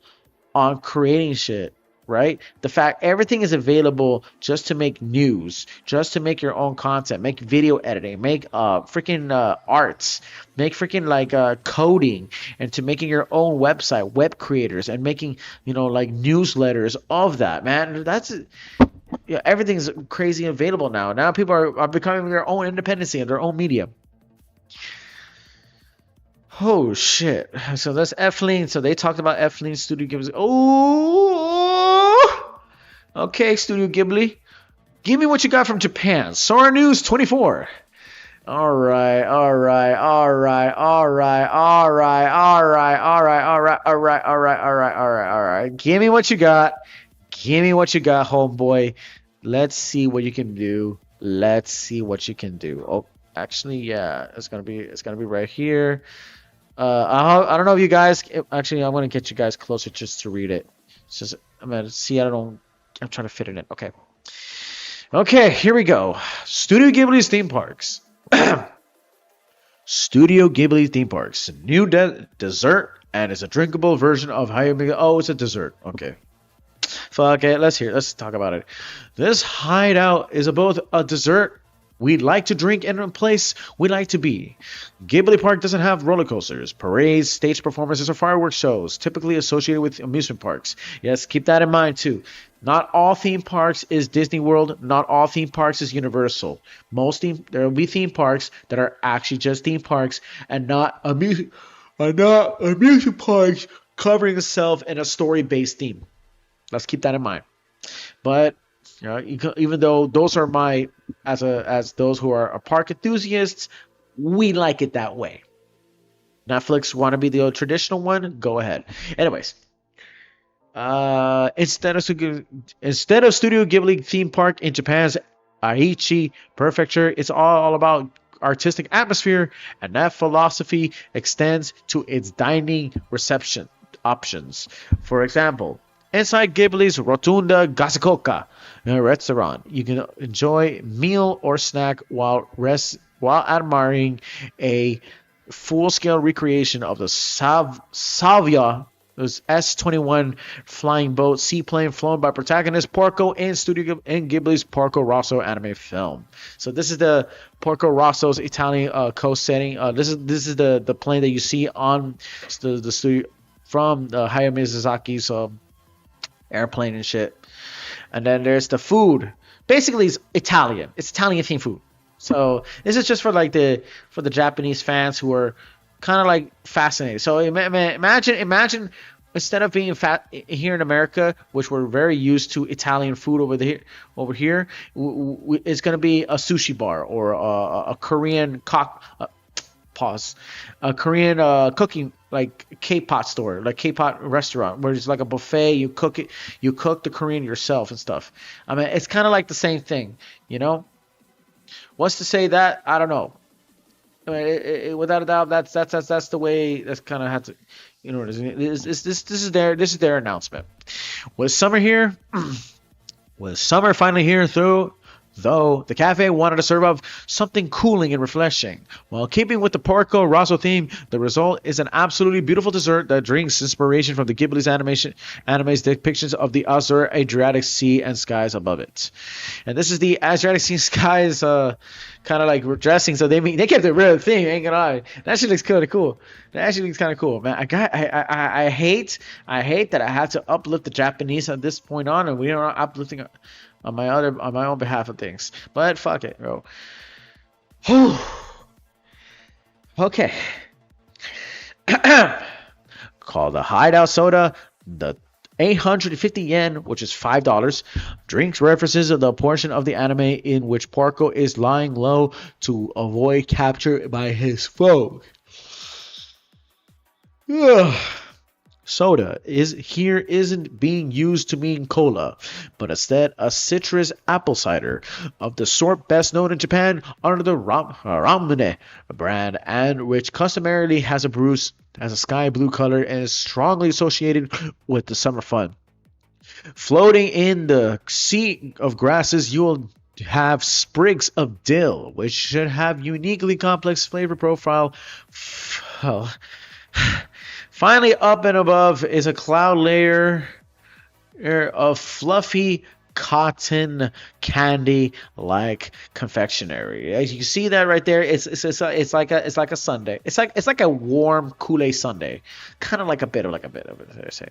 on creating shit, right? The fact everything is available just to make news, just to make your own content, make video editing, make freaking arts, make freaking like coding, and to making your own website, web creators, and making like newsletters of that, man. That's everything's crazy available now. Now people are becoming their own independency and their own media. Oh shit! So that's F-Lean. So they talked about F-Lean Studio Ghibli. Oh, okay, Studio Ghibli. Give me what you got from Japan. Sora News 24. All right. Give me what you got. Give me what you got, homeboy. Let's see what you can do. Let's see what you can do. Oh, actually, yeah, it's gonna be right here. I don't know if you guys. Actually, I'm gonna get you guys closer just to read it. It's just I'm gonna see. I'm trying to fit it in. Okay. Okay, here we go. Studio Ghibli's theme parks. Studio Ghibli theme parks. New dessert, and it's a drinkable version of Hayao. Oh, it's a dessert. Okay. Fuck it. Let's talk about it. This hideout is both a dessert we'd like to drink and a place we'd like to be. Ghibli Park doesn't have roller coasters, parades, stage performances, or fireworks shows typically associated with amusement parks. Yes, keep that in mind too. Not all theme parks is Disney World. Not all theme parks is Universal. There will be theme parks that are actually just theme parks and not amusement parks covering itself in a story-based theme. Let's keep that in mind. But even though those are as those who are park enthusiasts, we like it that way. Netflix want to be the old traditional one? Go ahead. Anyways, instead of Studio Ghibli theme park in Japan's Aichi Prefecture, it's all about artistic atmosphere, and that philosophy extends to its dining reception options. For example, inside Ghibli's Rotunda Gasakoka restaurant, you can enjoy meal or snack while admiring a full-scale recreation of the Salvia S-21 flying boat seaplane flown by protagonist Porco in Ghibli's Porco Rosso anime film. So this is the Porco Rosso's Italian coast setting. This is the plane that you see on the studio from Hayao Miyazaki's airplane and shit. And then there's the food. Basically, it's Italian. It's Italian themed food. So this is just for the Japanese fans who are kind of like fascinated. So imagine instead of being here in America, which we're very used to Italian food over here, it's going to be a sushi bar or a Korean a Korean cooking, like K-pot store, like K-pot restaurant, where it's like a buffet. You cook the Korean yourself and stuff. I mean, it's kind of like the same thing, What's to say that? I don't know. I mean, without a doubt, that's the way. That's kind of had to, This is their announcement. Was summer here? Was summer finally here? Though the cafe wanted to serve up something cooling and refreshing. While keeping with the Porco Rosso theme, the result is an absolutely beautiful dessert that drinks inspiration from the Ghibli's anime's depictions of the Azure Adriatic Sea and skies above it. And this is the Adriatic Sea skies kind of like dressing, so they kept it real theme, ain't gonna lie. That actually looks kind of cool. Man. I hate that I have to uplift the Japanese at this point on, and we are uplifting on my own behalf of things, but fuck it, bro. Okay. Called the Hideout Soda, the 850 yen, which is $5. Drinks references the portion of the anime in which Porco is lying low to avoid capture by his foe. Soda isn't being used to mean cola, but instead a citrus apple cider of the sort best known in Japan under the Ramune brand, and which customarily has a sky blue color and is strongly associated with the summer fun. Floating in the sea of grasses, you'll have sprigs of dill, which should have uniquely complex flavor profile. Well, finally, up and above is a cloud layer of fluffy cotton candy like confectionery. As you see that right there, it's like a sundae. It's like a warm Kool-Aid sundae, kind of like a bit of it. I say.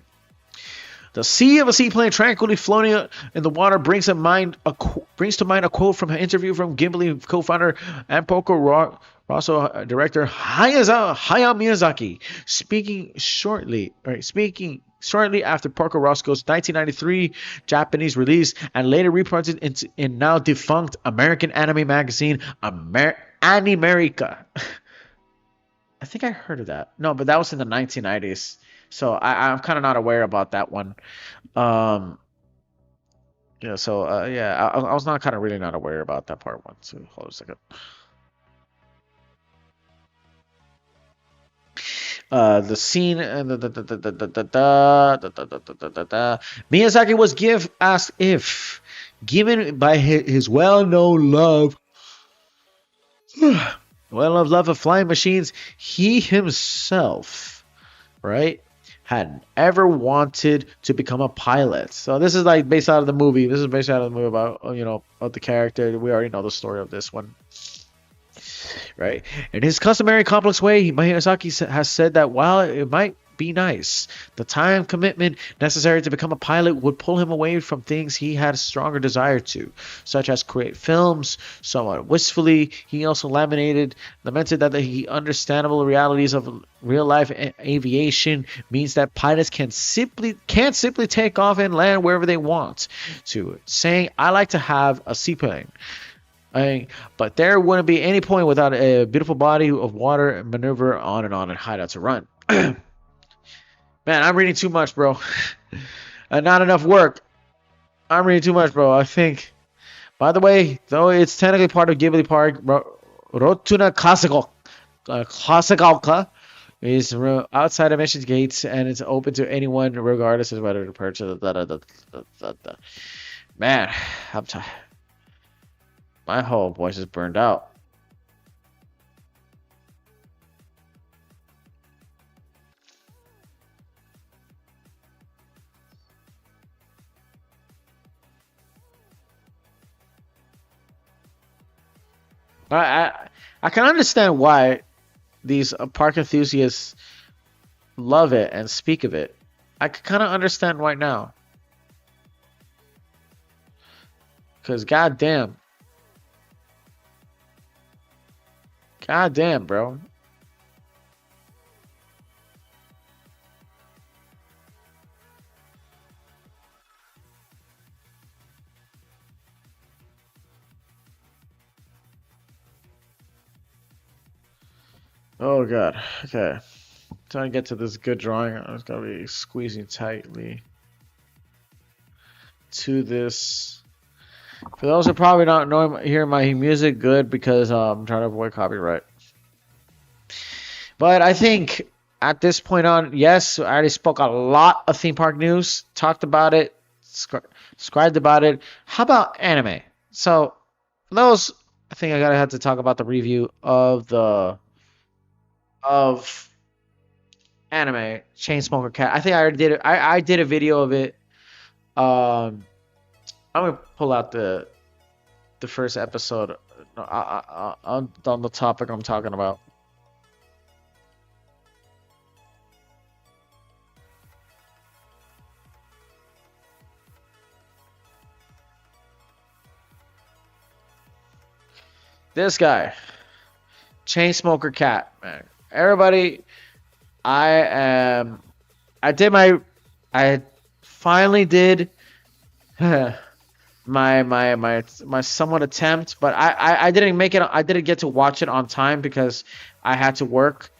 The sea of a seaplane tranquilly floating in the water brings to mind a quote from an interview from Ghibli co-founder and Porco Rosso director Hayao Miyazaki, speaking shortly after Porco Rosso's 1993 Japanese release and later reprinted in now defunct American anime magazine Animerica. I think I heard of that. No, but that was in the 1990s. So I'm kind of not aware about that one. I was not kind of really not aware about that part one. So hold on a second. The scene Miyazaki was asked if, given by his well-known love of flying machines, he himself, right, had ever wanted to become a pilot. So this is like based out of the movie. This is based out of the movie about of the character. We already know the story of this one. Right. In his customary complex way, Miyazaki has said that while it might be nice, the time commitment necessary to become a pilot would pull him away from things he had a stronger desire to, such as create films. Somewhat wistfully, he also lamented that the understandable realities of real life aviation means that pilots can't simply take off and land wherever they want to, saying, "I like to have a seaplane. But there wouldn't be any point without a beautiful body of water maneuver on and hide out to run." Man, I'm reading too much, bro. Not enough work. I'm reading too much, bro. I think. By the way, though it's technically part of Ghibli Park, Rotuna Classical is outside admission gates, and it's open to anyone, regardless of whether to purchase. Man, I'm tired. My whole voice is burned out. I can understand why these park enthusiasts love it and speak of it. I can kind of understand right now. Because goddamn, bro. Oh god. Okay. Trying to get to this good drawing. I'm just gonna be squeezing tightly to this. For those who probably not hearing my music good because I'm trying to avoid copyright. But I think at this point on, yes, I already spoke a lot of theme park news, talked about it, described about it. How about anime? So for those, I think I gotta have to talk about the review of anime Chainsmoker Cat. I think I already did it. I did a video of it. I'm gonna pull out the first episode on the topic I'm talking about. This guy, Chainsmoker Cat, man. Everybody, I finally did my somewhat attempt, but I didn't make it. I didn't get to watch it on time because I had to work.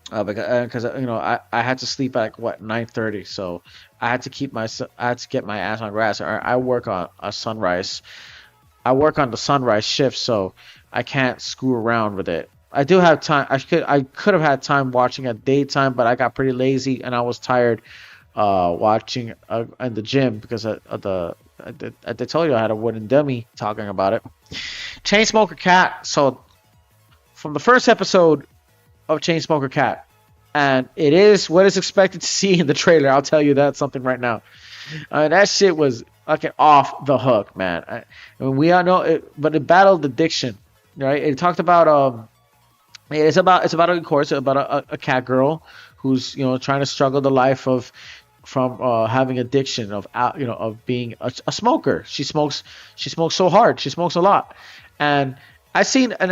because I had to sleep at like what 9:30, so I had to get my ass on grass. I work on a sunrise. I work on the sunrise shift, so I can't screw around with it. I do have time. I could have had time watching at daytime, but I got pretty lazy and I was tired watching in the gym because I told you I had a wooden dummy talking about it. Chainsmoker Cat. So from the first episode of Chainsmoker Cat, and it is what is expected to see in the trailer. I'll tell you that something right now. That shit was fucking off the hook, man. I mean, we all know it, but it battled addiction, right? It talked about it's about of course about a cat girl who's trying to struggle the life of from having addiction of of being a smoker. She smokes so hard. She smokes a lot, and I seen and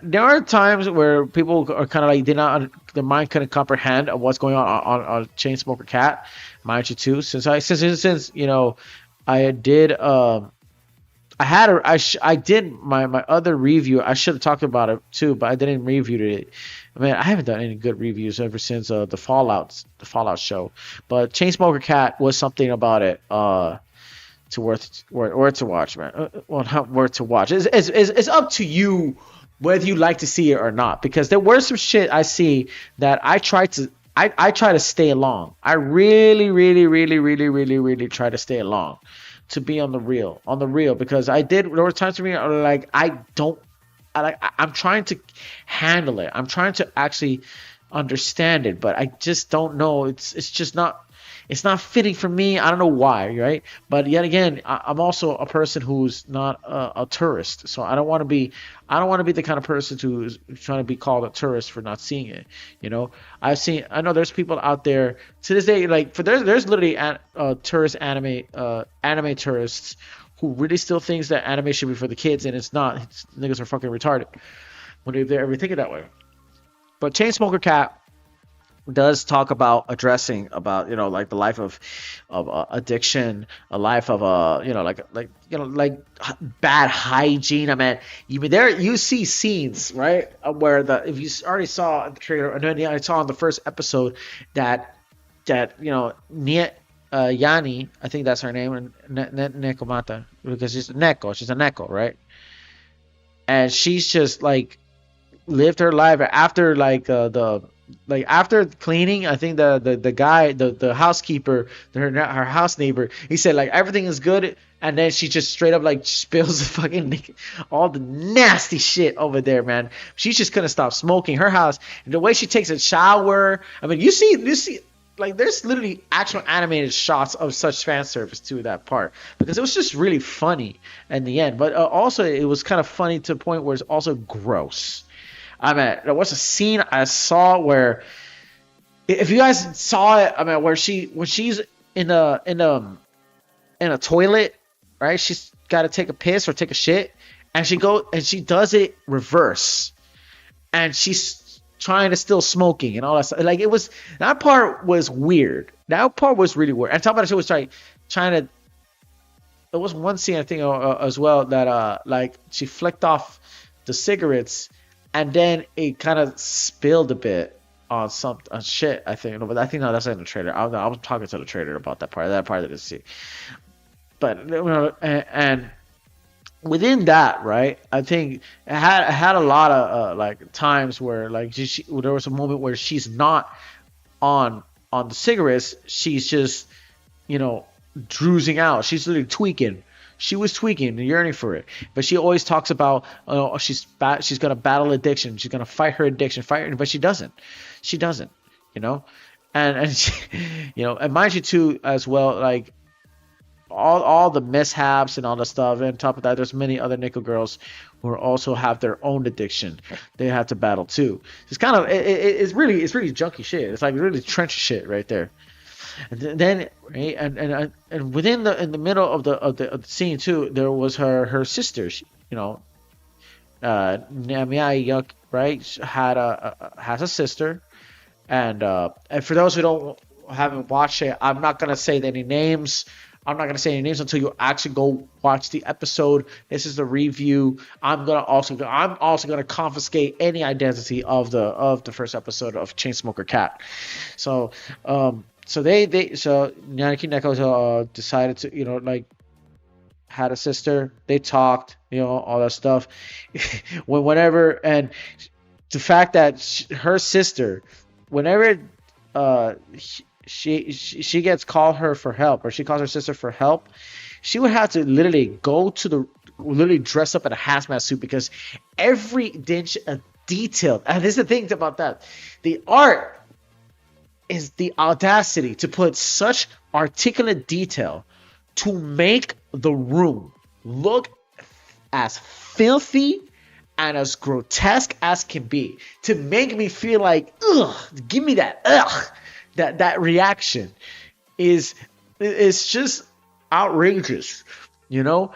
there are times where people are kind of like their mind couldn't comprehend of what's going on Chainsmoker Cat, mind you too. Since I did I did my other review. I should have talked about it too, but I didn't review it. I mean, I haven't done any good reviews ever since the Fallout show. But Chainsmoker Cat was something about it to worth to watch, man. Well, not worth to watch. It's up to you whether you like to see it or not, because there were some shit I see that I try to stay along. I really, really, really, really, really, really try to stay along to be on the real, because there were times for me like I'm trying to handle it. I'm trying to actually understand it, but I just don't know. It's just not. It's not fitting for me. I don't know why, right? But yet again, I'm also a person who's not a tourist, so I don't want to be. I don't want to be the kind of person who's trying to be called a tourist for not seeing it. I know there's people out there to this day, like there's literally tourist anime tourists who really still thinks that anime should be for the kids, and it's not. Niggas are fucking retarded when they ever think it that way. But Chainsmoker Cat does talk about addressing about like the life of addiction, a life of like bad hygiene. I mean, you see scenes, right, where if you already saw in the trailer, and then I saw in the first episode that Yani, I think that's her name, and Nekomata, because she's a Neko, right? And she's just like lived her life after after cleaning. I think the guy, the housekeeper, her house neighbor, he said like everything is good, and then she just straight up like spills the fucking all the nasty shit over there, man. She's just couldn't stop smoking. Her house, and the way she takes a shower. I mean, you see like there's literally actual animated shots of such fan service to that part, because it was just really funny in the end. But also it was kind of funny to the point where it's also gross. I mean, there was a scene I saw where, if you guys saw it, I mean, when she's in a toilet, right? She's got to take a piss or take a shit, and she does it reverse, and she's trying to still smoking and all that stuff. Like that part was weird. That part was really weird. And talking about she was trying to. There was one scene I think as well that like she flicked off the cigarettes, and then it kind of spilled a bit on shit, I think. But I think that's in the trailer. I was talking to the trailer about that part. That part I didn't see. But and within that, right? I think it had a lot of like times where like there was a moment where she's not on the cigarettes. She's just droozing out. She's literally tweaking. She was tweaking and yearning for it, but she always talks about she's gonna battle addiction. She's gonna fight her addiction, but she doesn't. She doesn't, and she, and mind you too as well, like all the mishaps and all the stuff. And on top of that, there's many other Nickel girls who also have their own addiction. They have to battle too. It's kind of it's really junky shit. It's like really trench shit right there. And then right, and within in the middle of the scene too, there was her sister. Namiya, right, has a sister, and for those who haven't watched it, I'm not gonna say any names. I'm not gonna say any names until you actually go watch the episode. This is the review. I'm also gonna confiscate any identity of the first episode of Chainsmoker Cat. So so Nyaniki Neko decided to, like, had a sister. They talked, all that stuff. Whenever, and the fact that her sister, whenever she gets called her for help, or she calls her sister for help, she would have to literally dress up in a hazmat suit, because every inch of detail. And this is the thing about that. The art is the audacity to put such articulate detail to make the room look as filthy and as grotesque as can be, to make me feel like, ugh, give me that, ugh, that reaction is just outrageous, mind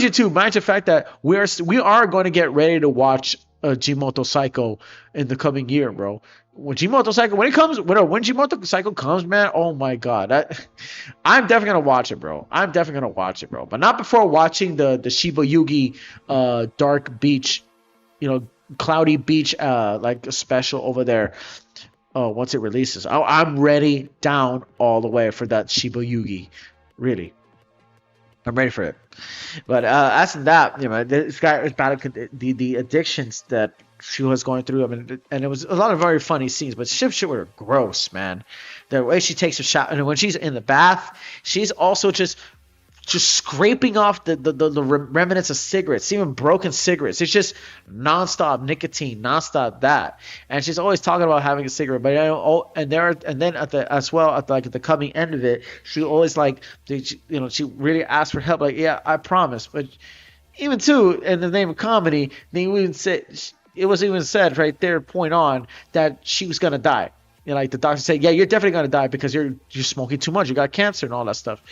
you the fact that we are going to get ready to watch Jimoto Psycho in the coming year, bro. When Jimoto Psycho comes, man, oh my god, I'm definitely gonna watch it, bro. But not before watching the Shiba Yugi dark beach, cloudy beach, like a special over there. Once it releases, I'm ready down all the way for that Shiba Yugi. Really, I'm ready for it. But as in that, this guy is battling the addictions that she was going through. I mean, and it was a lot of very funny scenes, but shit were gross, man. The way she takes a shot, and when she's in the bath, she's also just scraping off the remnants of cigarettes, even broken cigarettes. It's just nonstop nicotine, nonstop that. And she's always talking about having a cigarette. But and then at the coming end of it, she always she really asked for help. Like, yeah, I promise. But even too, in the name of comedy, it was even said right there, point on, that she was gonna die. Like the doctor said, yeah, you're definitely gonna die because you're smoking too much. You got cancer and all that stuff.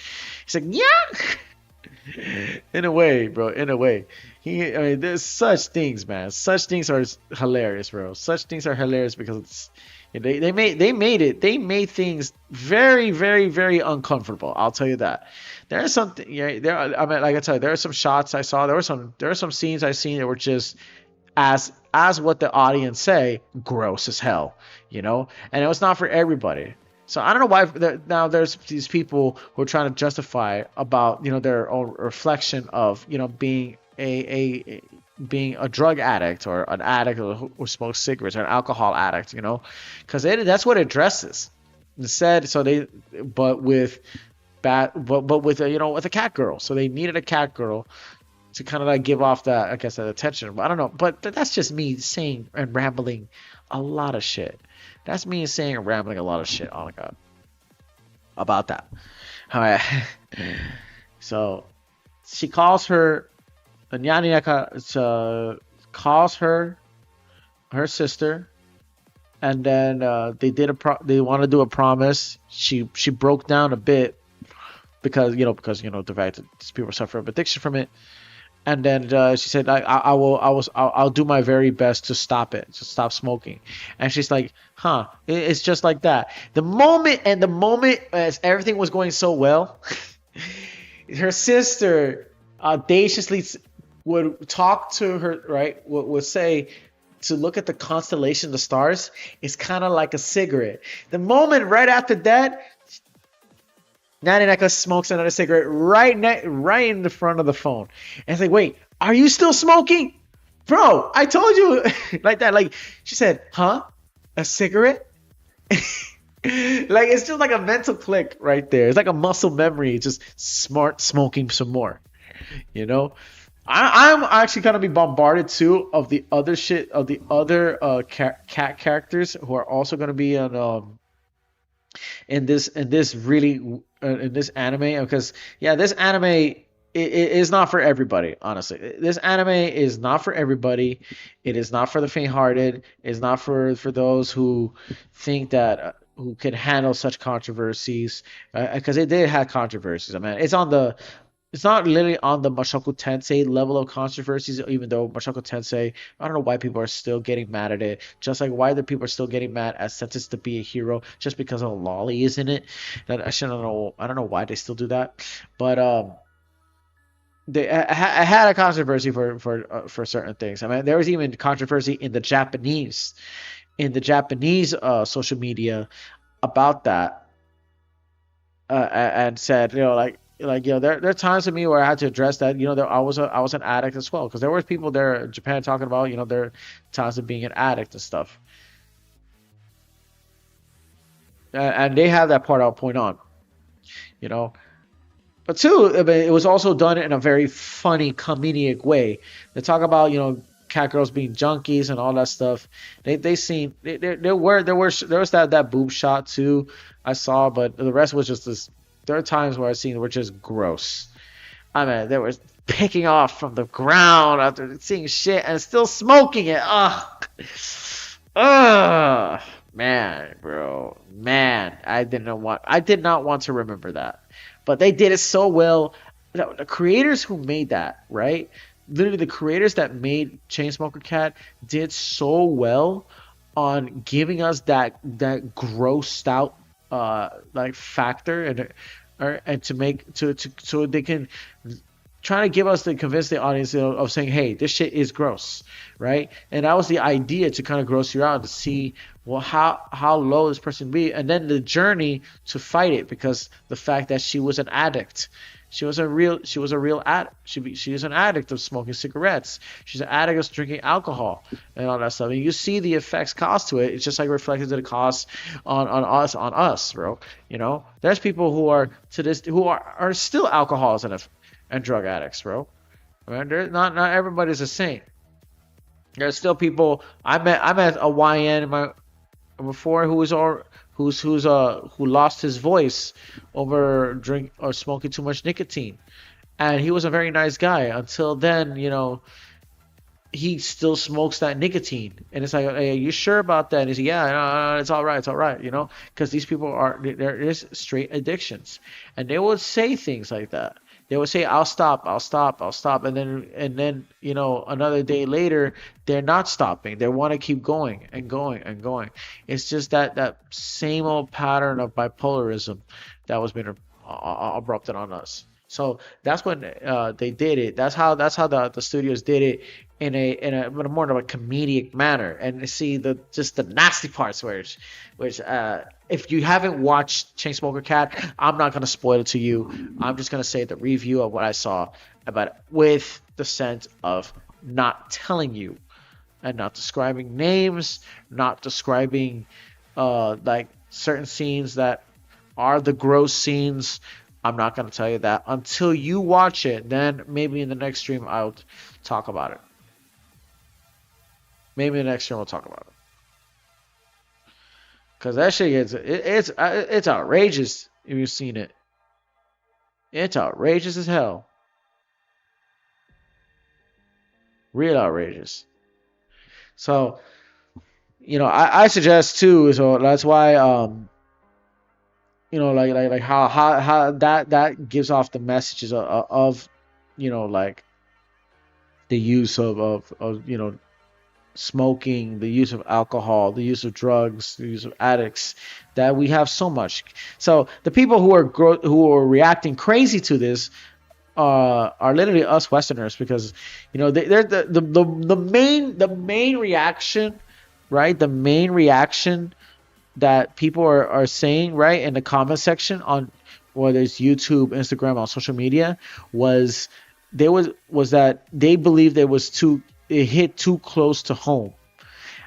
He's like, yeah. In a way, bro. In a way, there's such things, man. Such things are hilarious, bro. Such things are hilarious because they made things very, very, very uncomfortable. I'll tell you that. There's something. Yeah, like I tell you, there are some shots I saw. There were some scenes I seen that were just as what the audience say, gross as hell, and it was not for everybody. So I don't know why now there's these people who are trying to justify about their own reflection of being being a drug addict, or an addict who smokes cigarettes, or an alcohol addict, because that's what it addresses. Instead, but with a cat girl. So they needed a cat girl to kind of like give off that, I guess, that attention. But I don't know. But that's just me saying and rambling a lot of shit. That's me saying and rambling a lot of shit. Oh my god. About that. All right. So she calls her, Nyanyaka calls her sister, and then they want to do a promise. She broke down a bit because the fact that these people suffer from addiction from it. And then she said, I'll do my very best to stop it, to stop smoking. And she's like, it's just like that. The moment as everything was going so well, her sister audaciously would talk to her, right? Would say to look at the constellation, the stars, is kind of like a cigarette. The moment right after that, Nanaka smokes another cigarette right in the front of the phone. And it's like, wait, are you still smoking? Bro, I told you. Like that. Like, she said, huh? A cigarette? Like, it's just like a mental click right there. It's like a muscle memory. Just smart smoking some more. I'm actually gonna be bombarded too of the other shit, of the other cat characters who are also gonna be on in this anime, because this anime is not for everybody. Honestly, this anime is not for everybody. It is not for the faint-hearted. It's not for those who think that who can handle such controversies, because it did have controversies. I mean, it's on the it's not literally on the Mushoku Tensei level of controversies, even though Mushoku Tensei, I don't know why people are still getting mad at it. Just like why the people are still getting mad at Sentenced to Be a Hero just because of Lolly is in it. That I shouldn't know. I don't know why they still do that, but I had a controversy for certain things. I mean, there was even controversy in the Japanese social media about that, and said, there are times to me where I had to address that. I was an addict as well, because there was people there in Japan talking about, their times of being an addict and stuff, and they have that part I'll point on, you know. But two, I mean, it was also done in a very funny, comedic way. They talk about, cat girls being junkies and all that stuff. They seem there was that boob shot too I saw, but the rest was just this. There are times where I've seen were just gross. I mean, they were picking off from the ground after seeing shit and still smoking it. Ugh. Ugh. Man, bro. Man, I did not want to remember that. But they did it so well. The creators who made that, right? Literally the creators that made Chainsmoker Cat did so well on giving us that grossed out like factor, and to make to so they can trying to give us to convince the audience of saying, hey, this shit is gross, right? And that was the idea, to kind of gross you out, to see, well, how low this person be, and then the journey to fight it, because the fact that she was an addict. She was a real addict. She is an addict of smoking cigarettes. She's an addict of drinking alcohol and all that stuff. And you see the effects cost to it. It's just like reflected to the cost on us, bro. There's people who are are still alcoholics and drug addicts, bro. I mean, not everybody's a saint. There's still people. I met a YN in my before who lost his voice over drink or smoking too much nicotine, and he was a very nice guy until then. He still smokes that nicotine, and it's like, hey, are you sure about that? And he's like, yeah, no, it's all right, because these people there is straight addictions, and they would say things like that. They would say, I'll stop, and then another day later, they're not stopping. They want to keep going and going and going. It's just that same old pattern of bipolarism that was being abrupted on us. So that's when they did it. That's how the studios did it in a more of a comedic manner. And see the nasty parts, which if you haven't watched Chainsmoker Cat, I'm not gonna spoil it to you. I'm just gonna say the review of what I saw, but with the sense of not telling you and not describing names, not describing like certain scenes that are the gross scenes. I'm not going to tell you that until you watch it. Then maybe in the next stream I'll talk about it. Maybe in the next stream we'll talk about it. Because that shit it's outrageous if you've seen it. It's outrageous as hell. Real outrageous. So, I suggest too. So that's why like how that gives off the messages of like the use of smoking, the use of alcohol, the use of drugs, the use of addicts, that we have so much. So the people who are reacting crazy to this are literally us Westerners, because they're the main reaction, right? The main reaction that people are saying, right, in the comment section on whether it's YouTube, Instagram, on social media, was that they believed it hit too close to home.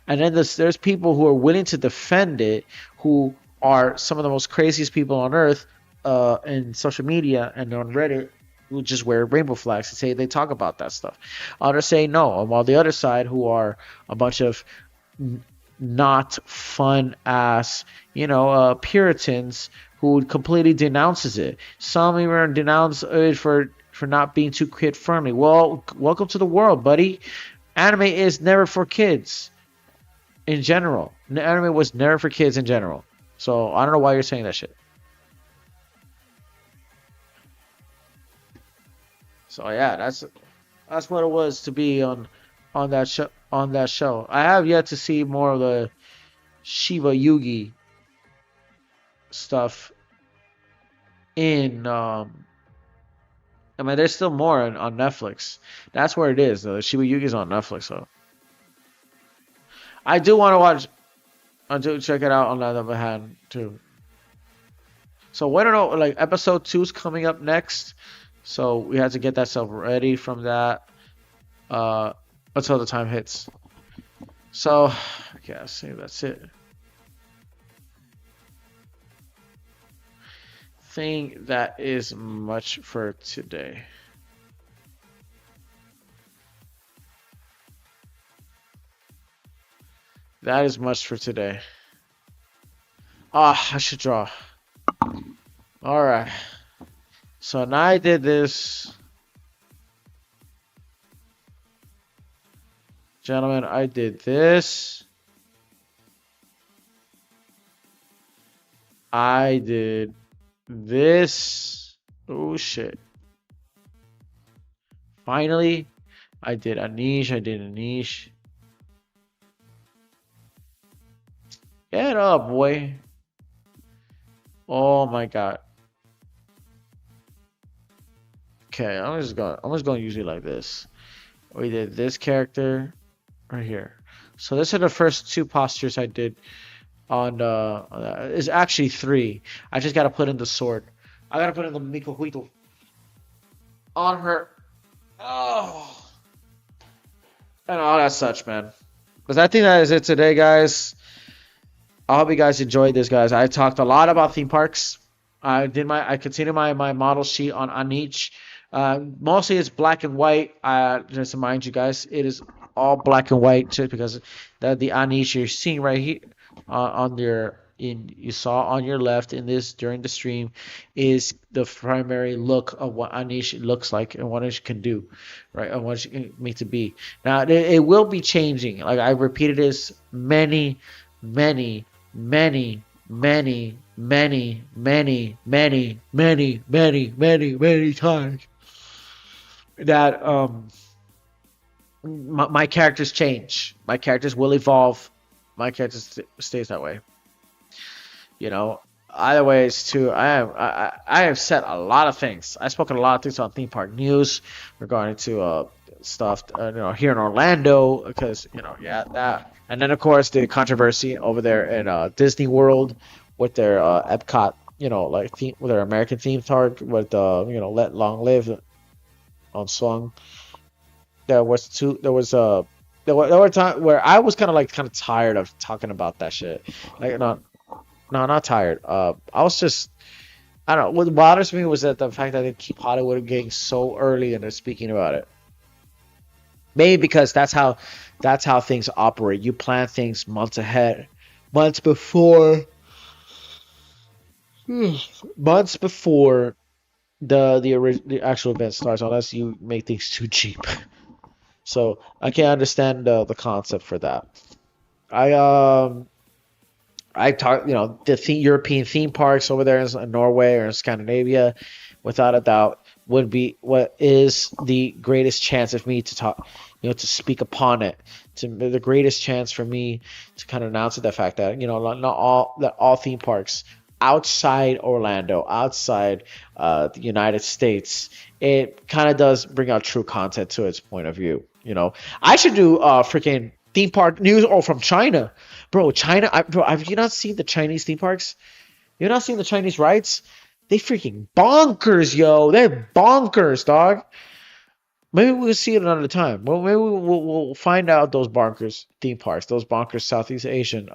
And then there's people who are willing to defend it, who are some of the most craziest people on earth in social media and on Reddit, who just wear rainbow flags and say they talk about that stuff. Others say no, while the other side, who are a bunch of not fun ass Puritans, who completely denounces it. Some even denounce it for not being too kid friendly. Well, welcome to the world, buddy. Anime is never for kids in general. Anime was never for kids in general. So I don't know why you're saying that shit. So yeah, that's what it was to be on that show. On that show, I have yet to see more of the Shiba Yugi stuff in. I mean, there's still more on Netflix. That's where it is. The Shiba Yugi is on Netflix, so I do want to watch. I do check it out on the other hand too. So we don't know. Like episode 2's coming up next, so we had to get that stuff ready from that until the time hits. So yeah, see that's it. Think that is much for today. That is much for today. Ah, I should draw. All right. So now I did this. Gentlemen, I did this. I did this. Oh shit. Finally, I did a niche. I did a niche. Get up, boy. Oh my god. Okay, I'm just going to use it like this. We did this character right here. So this are the first 2 postures I did on it's actually 3. I just gotta put in the sword. I gotta put in the Miko Huito on her. Oh, and all that such, man. Because I think that is it today, guys. I hope you guys enjoyed this, guys. I talked a lot about theme parks. I continued my model sheet on each. Mostly it's black and white. Just to remind you guys, it is all black and white just because the Anish you're seeing right here you saw on your left in this during the stream is the primary look of what Anish looks like and what it can do, right? And what it meant to be. Now it will be changing. Like I repeated this many times that my characters change. My characters will evolve. My character stays that way. You know, either ways too. I have said a lot of things. I've spoken a lot of things on theme park news regarding to stuff here in Orlando because that, and then of course the controversy over there in Disney World with their Epcot with their American theme park with Let Long Live on Swung. There were times where I was kind of tired of talking about that shit. Not tired. I was just, I don't know. What bothers me was that the fact that they keep Hollywood getting so early and they're speaking about it. Maybe because that's how things operate. You plan things months ahead, months before the actual event starts, unless you make things too cheap. So I can't understand the concept for that. I talk, European theme parks over there in Norway or in Scandinavia, without a doubt, would be what is the greatest chance of me to talk, to speak upon it. The greatest chance for me to kind of announce the fact that not all theme parks outside Orlando, outside the United States, it kind of does bring out true content to its point of view. I should do freaking theme park news from China. Bro, China, have you not seen the Chinese theme parks? You've not seen the Chinese rides? They freaking bonkers, yo. They're bonkers, dog. Maybe we'll see it another time. Well, maybe we'll find out those bonkers theme parks, those bonkers Southeast Asian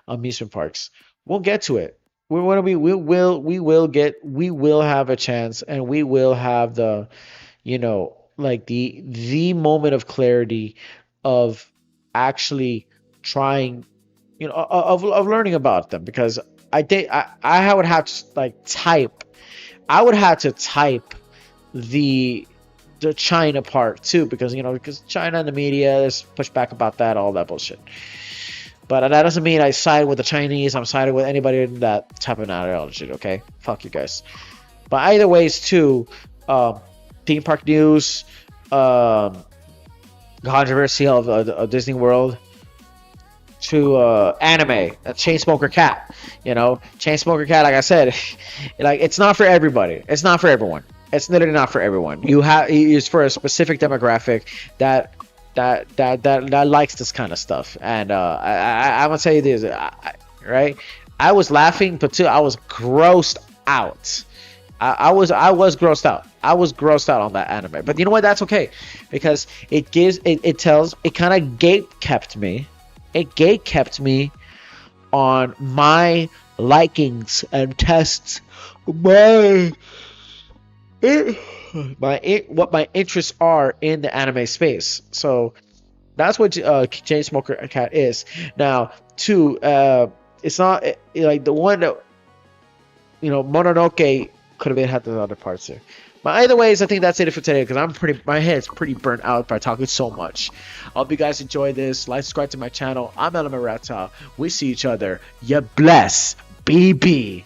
amusement parks. We'll get to it. We will have a chance, and we will have the moment of clarity of actually trying, of learning about them, because I would have to type. I would have to type the China part too, because China and the media, there's pushback about that, all that bullshit. But that doesn't mean I side with the Chinese. I'm siding with anybody in that type of ideology. Okay, fuck you guys. But either ways too, theme park news, controversy of Disney World, to anime, a Chainsmoker Cat. You know, Chainsmoker Cat, like I said, like it's not for everybody. It's not for everyone. It's literally not for everyone. It's for a specific demographic that likes this kind of stuff. And I'm gonna tell you this, right? I was laughing, but too, I was grossed out. I was grossed out. I was grossed out on that anime. But you know what? That's okay, because it kind of gate kept me. It gate kept me on my likings and tests, what my interests are in the anime space. So that's what Chainsmoker Cat is. Now, two, it's not like the one that, you know, Mononoke could have had the other parts here. But either ways, I think that's it for today, because my head's pretty burnt out by talking so much. I hope you guys enjoy this. Like, subscribe to my channel. I'm Element Reptile. We see each other. You bless. BB.